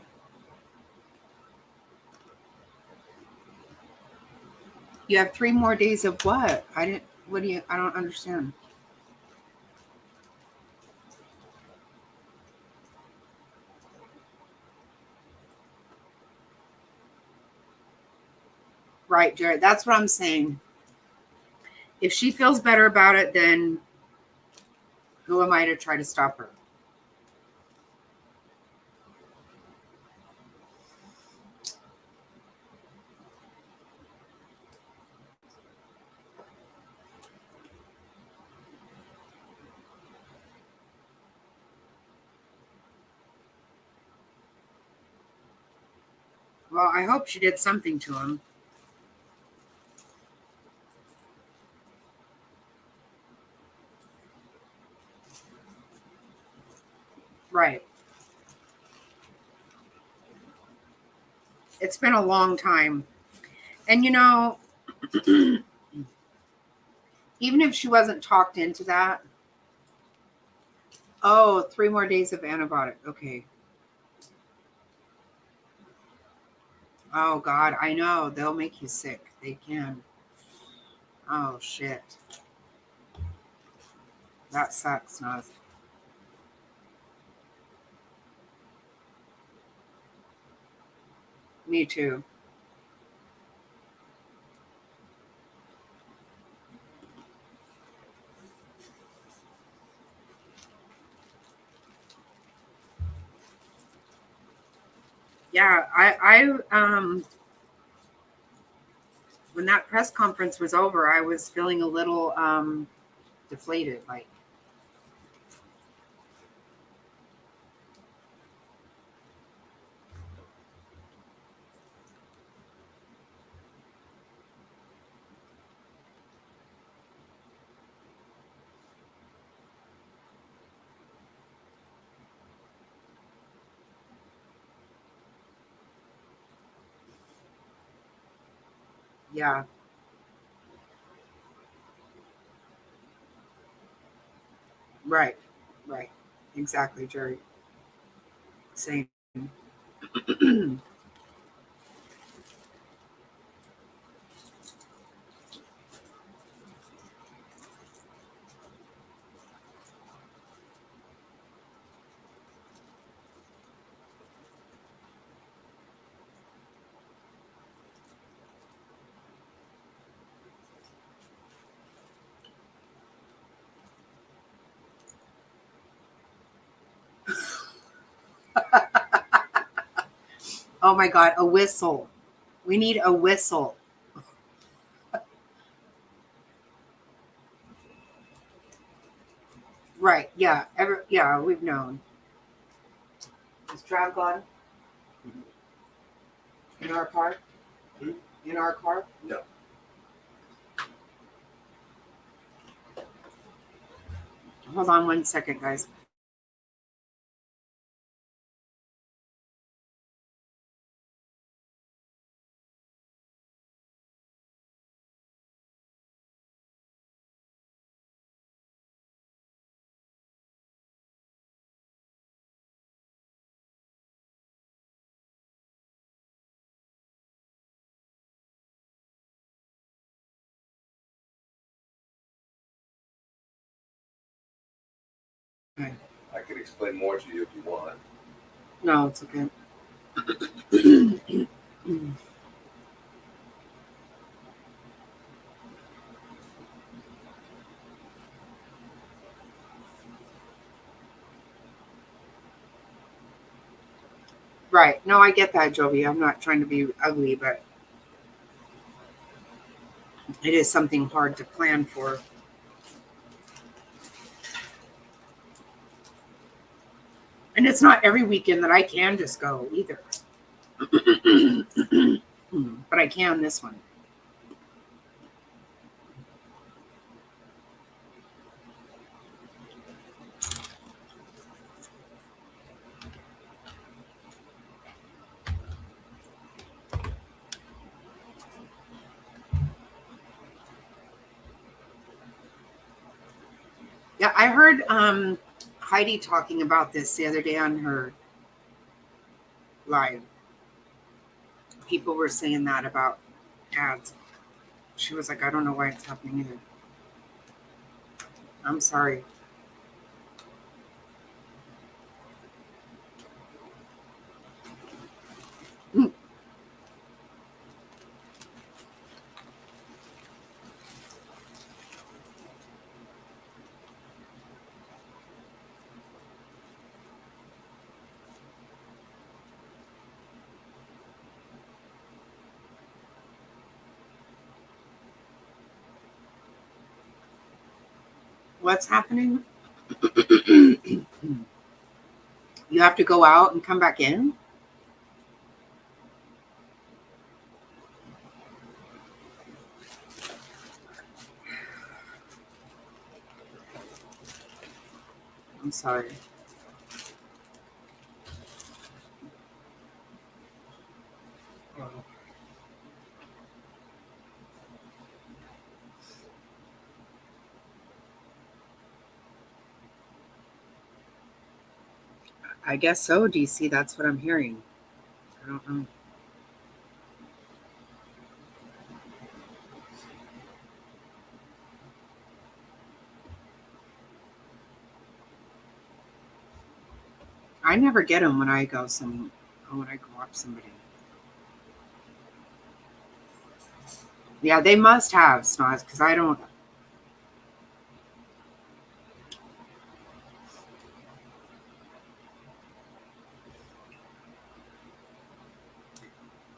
You have 3 more days of what? I don't understand. Right, Jared. That's what I'm saying. If she feels better about it, then Who am I to try to stop her? Well, I hope she did something to him. Right. It's been a long time. And you know, even if she wasn't talked into that, oh, 3 more days of antibiotic. Okay. Oh God, I know. They'll make you sick. They can. Oh shit. That sucks, Naz. Me too. Yeah, I when that press conference was over, I was feeling a little deflated, like, yeah, right, right. Exactly, Jerry. Same. Oh my God, a whistle. We need a whistle. Right, yeah. Yeah, we've known. Is Trav gone? In our car? In our car? No. Hold on 1 second, guys. Okay. I could explain more to you if you want. No, it's okay. Right. No, I get that, Jovi. I'm not trying to be ugly, but it is something hard to plan for. And it's not every weekend that I can just go either. But I can this one. Yeah, I heard Heidi talking about this the other day on her live. People were saying that about ads. She was like, I don't know why it's happening either. I'm sorry. What's happening? You have to go out and come back in? I'm sorry. I guess so, DC. That's what I'm hearing. I don't know. I never get them when I go watch somebody. Yeah, they must have Snoz because I don't.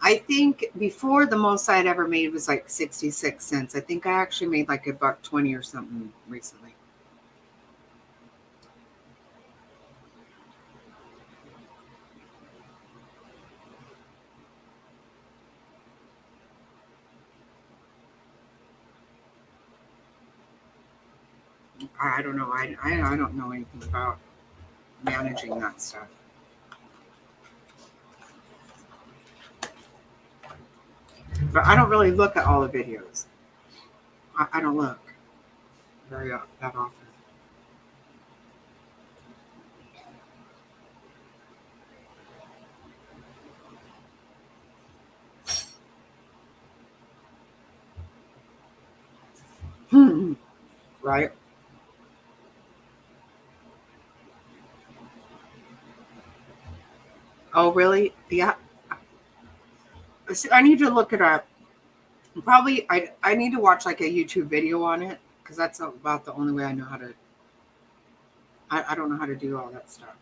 I think before the most I'd ever made was like 66 cents. I think I actually made like $1.20 or something recently. I don't know. I don't know anything about managing that stuff. But I don't really look at all the videos. I don't look that often. Right. Oh, really? Yeah. I need to look it up. Probably, I need to watch like a YouTube video on it because that's about the only way I know how to. I don't know how to do all that stuff.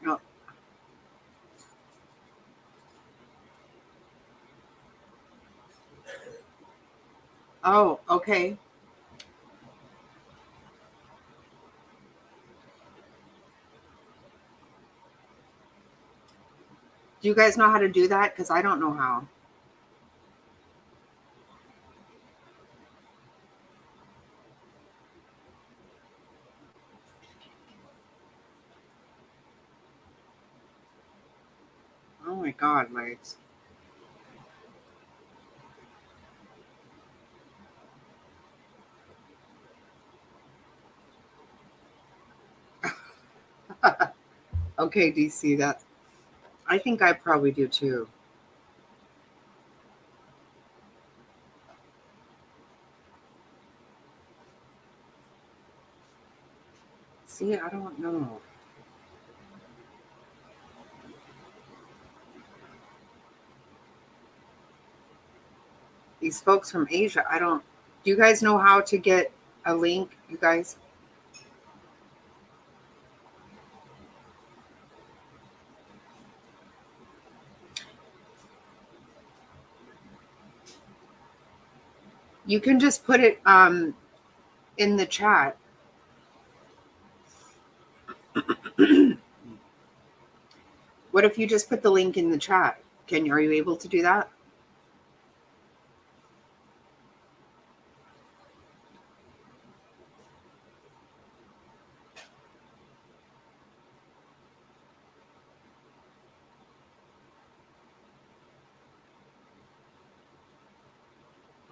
No. Oh, okay. Do you guys know how to do that? Because I don't know how. Oh my God, legs. Okay, DC, that I think I probably do too. See, I don't know. These folks from Asia, I don't. Do you guys know how to get a link, you guys? You can just put it in the chat. What if you just put the link in the chat? Are you able to do that?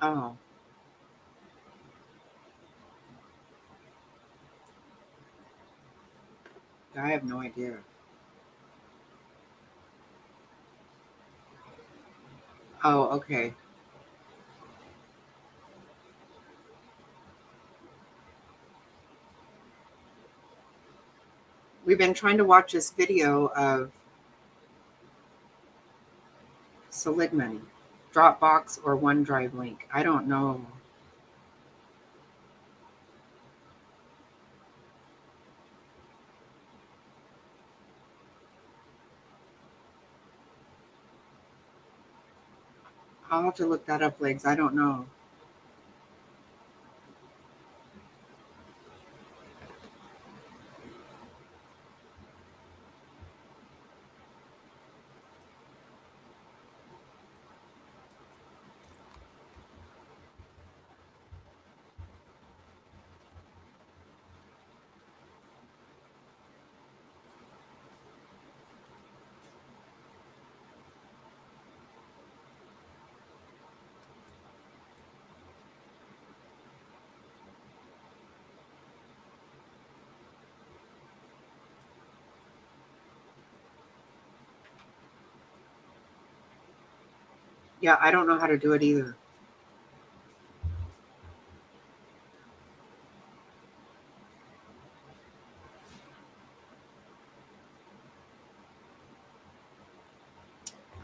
Oh. I have no idea. Oh, okay. We've been trying to watch this video of Seligman. Dropbox or OneDrive link. I don't know. I'll have to look that up, Legs. I don't know. Yeah, I don't know how to do it either.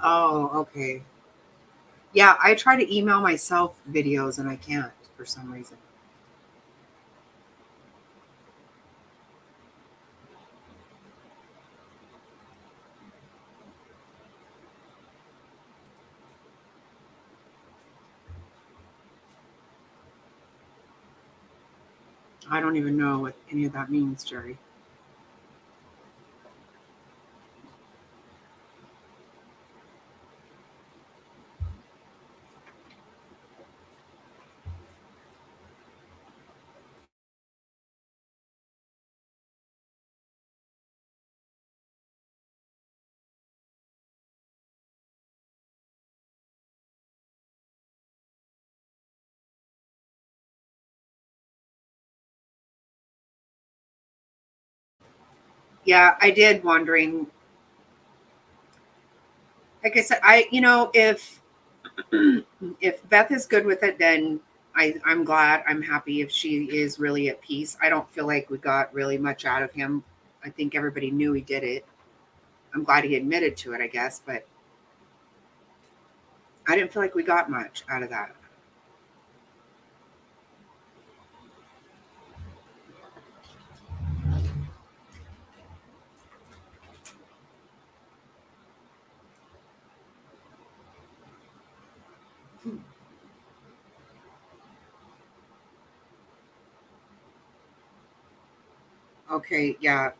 Oh, okay. Yeah, I try to email myself videos and I can't for some reason. I don't even know what any of that means, Jerry. Yeah, I did wondering. Like I said, if if Beth is good with it, then I'm glad. I'm happy if she is really at peace. I don't feel like we got really much out of him. I think everybody knew he did it. I'm glad he admitted to it, I guess, but I didn't feel like we got much out of that. Okay, yeah.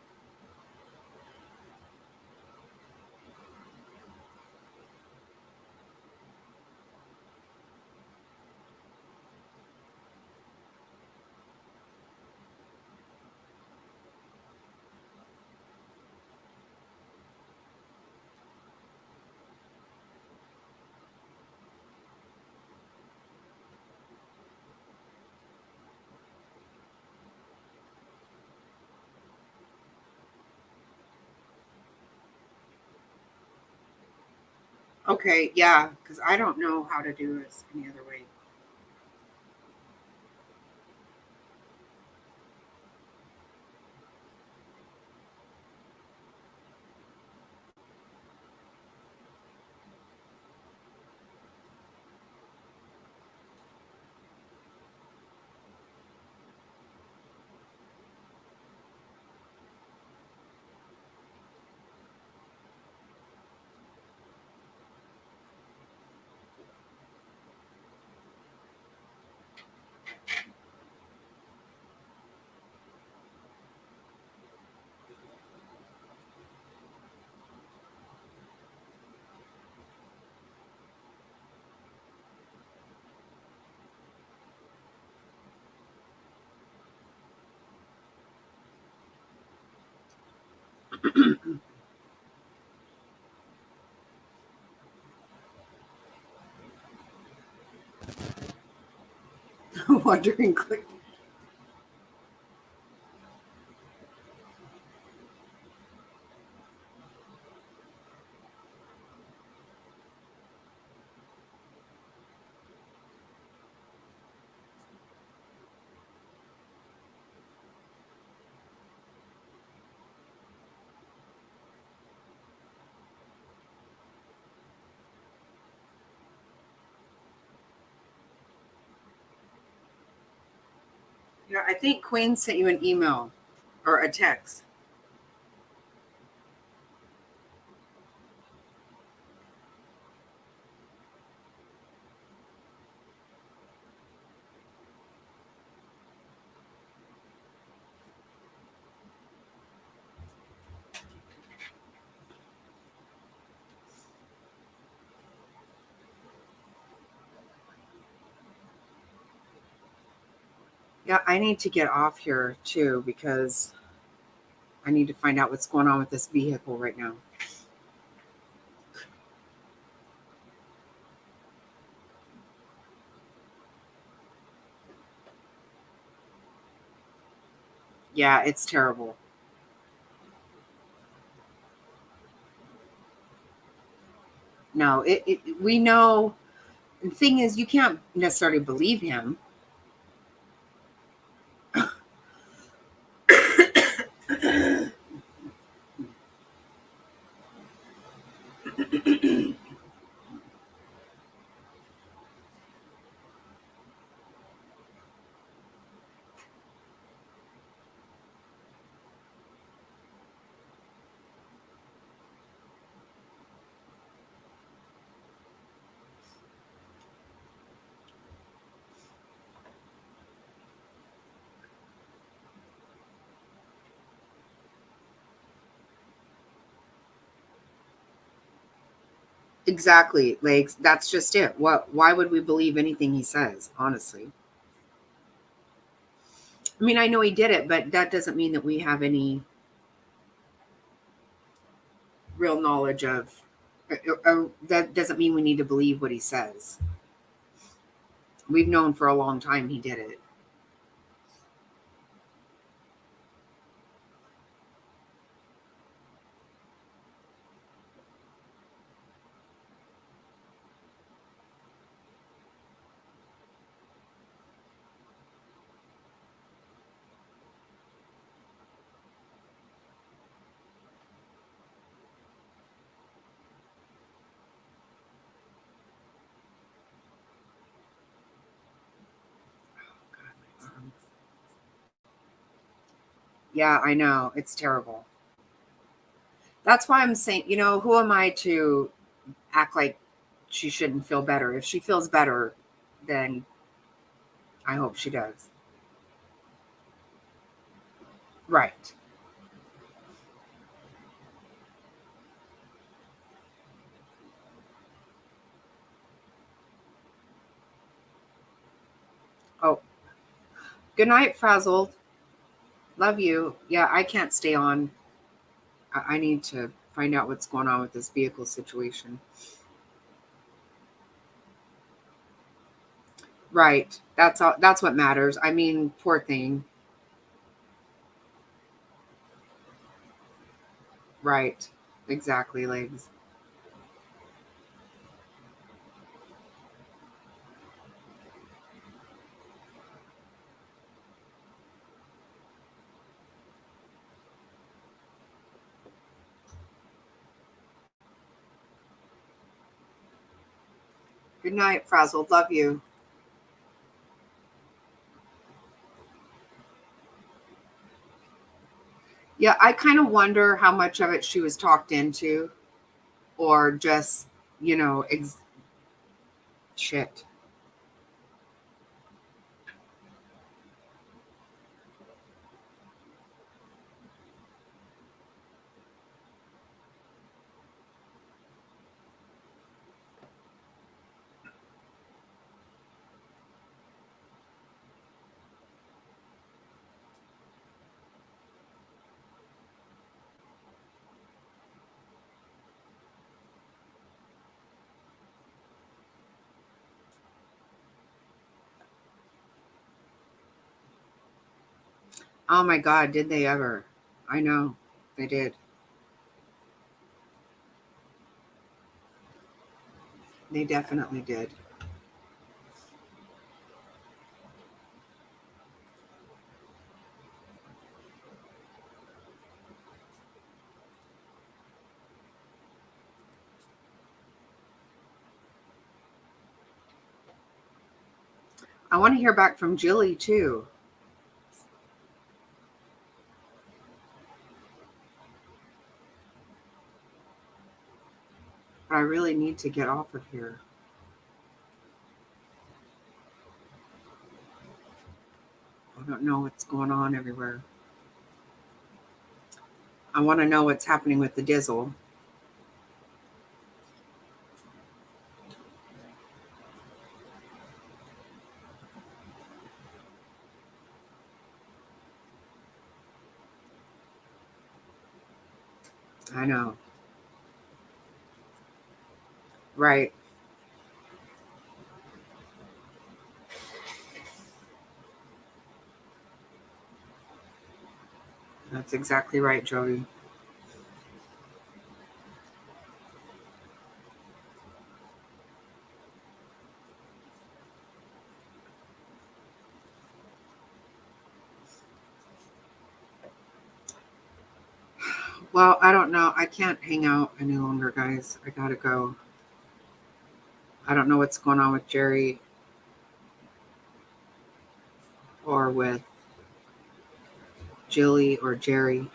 Okay, yeah, because I don't know how to do this any other way. Wondering quick. Yeah, I think Queen sent you an email or a text. Yeah, I need to get off here too because I need to find out what's going on with this vehicle right now. Yeah, it's terrible. No, we know. The thing is, you can't necessarily believe him. Exactly, Legs. That's just it. Why would we believe anything he says, honestly? I mean, I know he did it, but that doesn't mean that we have any real knowledge of, that doesn't mean we need to believe what he says. We've known for a long time he did it. Yeah, I know. It's terrible. That's why I'm saying, who am I to act like she shouldn't feel better? If she feels better, then I hope she does. Right. Oh, good night, Frazzled. Love you. Yeah, I can't stay on. I need to find out what's going on with this vehicle situation. Right. That's all. That's what matters. I mean, poor thing. Right. Exactly, Legs. Good night, Frazzled. Love you. Yeah, I kind of wonder how much of it she was talked into or just, shit. Oh my God, did they ever? I know. They did. They definitely did. I want to hear back from Jilly too. But I really need to get off of here. I don't know what's going on everywhere. I want to know what's happening with the Dizzle. I know. Right. That's exactly right, Jody. Well, I don't know. I can't hang out any longer, guys. I gotta go. I don't know what's going on with Jerry or with Jilly or Jerry.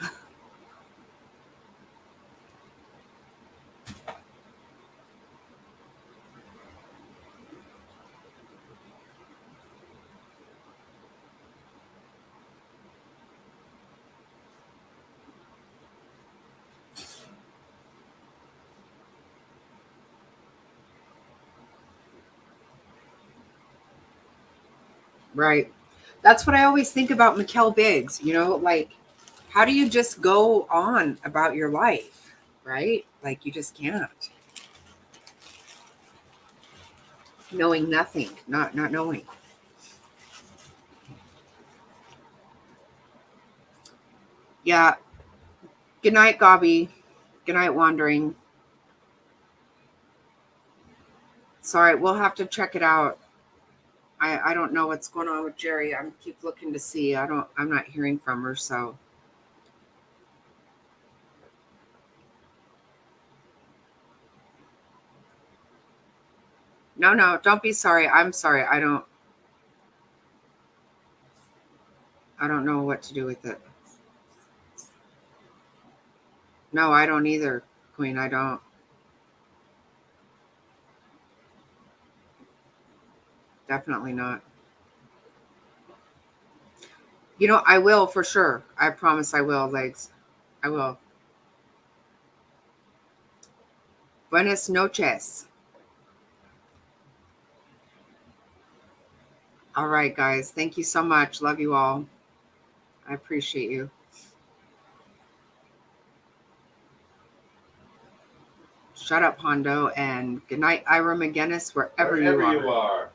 Right. That's what I always think about Mikkel Biggs, you know, like, how do you just go on about your life, right? Like, you just can't. Knowing nothing, not knowing. Yeah. Good night, Gobby. Good night, Wandering. Sorry, we'll have to check it out. I don't know what's going on with Jerry. I keep looking to see. I'm not hearing from her, so. No, don't be sorry. I'm sorry. I don't know what to do with it. No, I don't either, Queen. I don't. Definitely not. You know, I will for sure. I promise I will, Legs. I will. Buenas noches. All right, guys. Thank you so much. Love you all. I appreciate you. Shut up, Hondo, and good night, Ira McGinnis, wherever you are.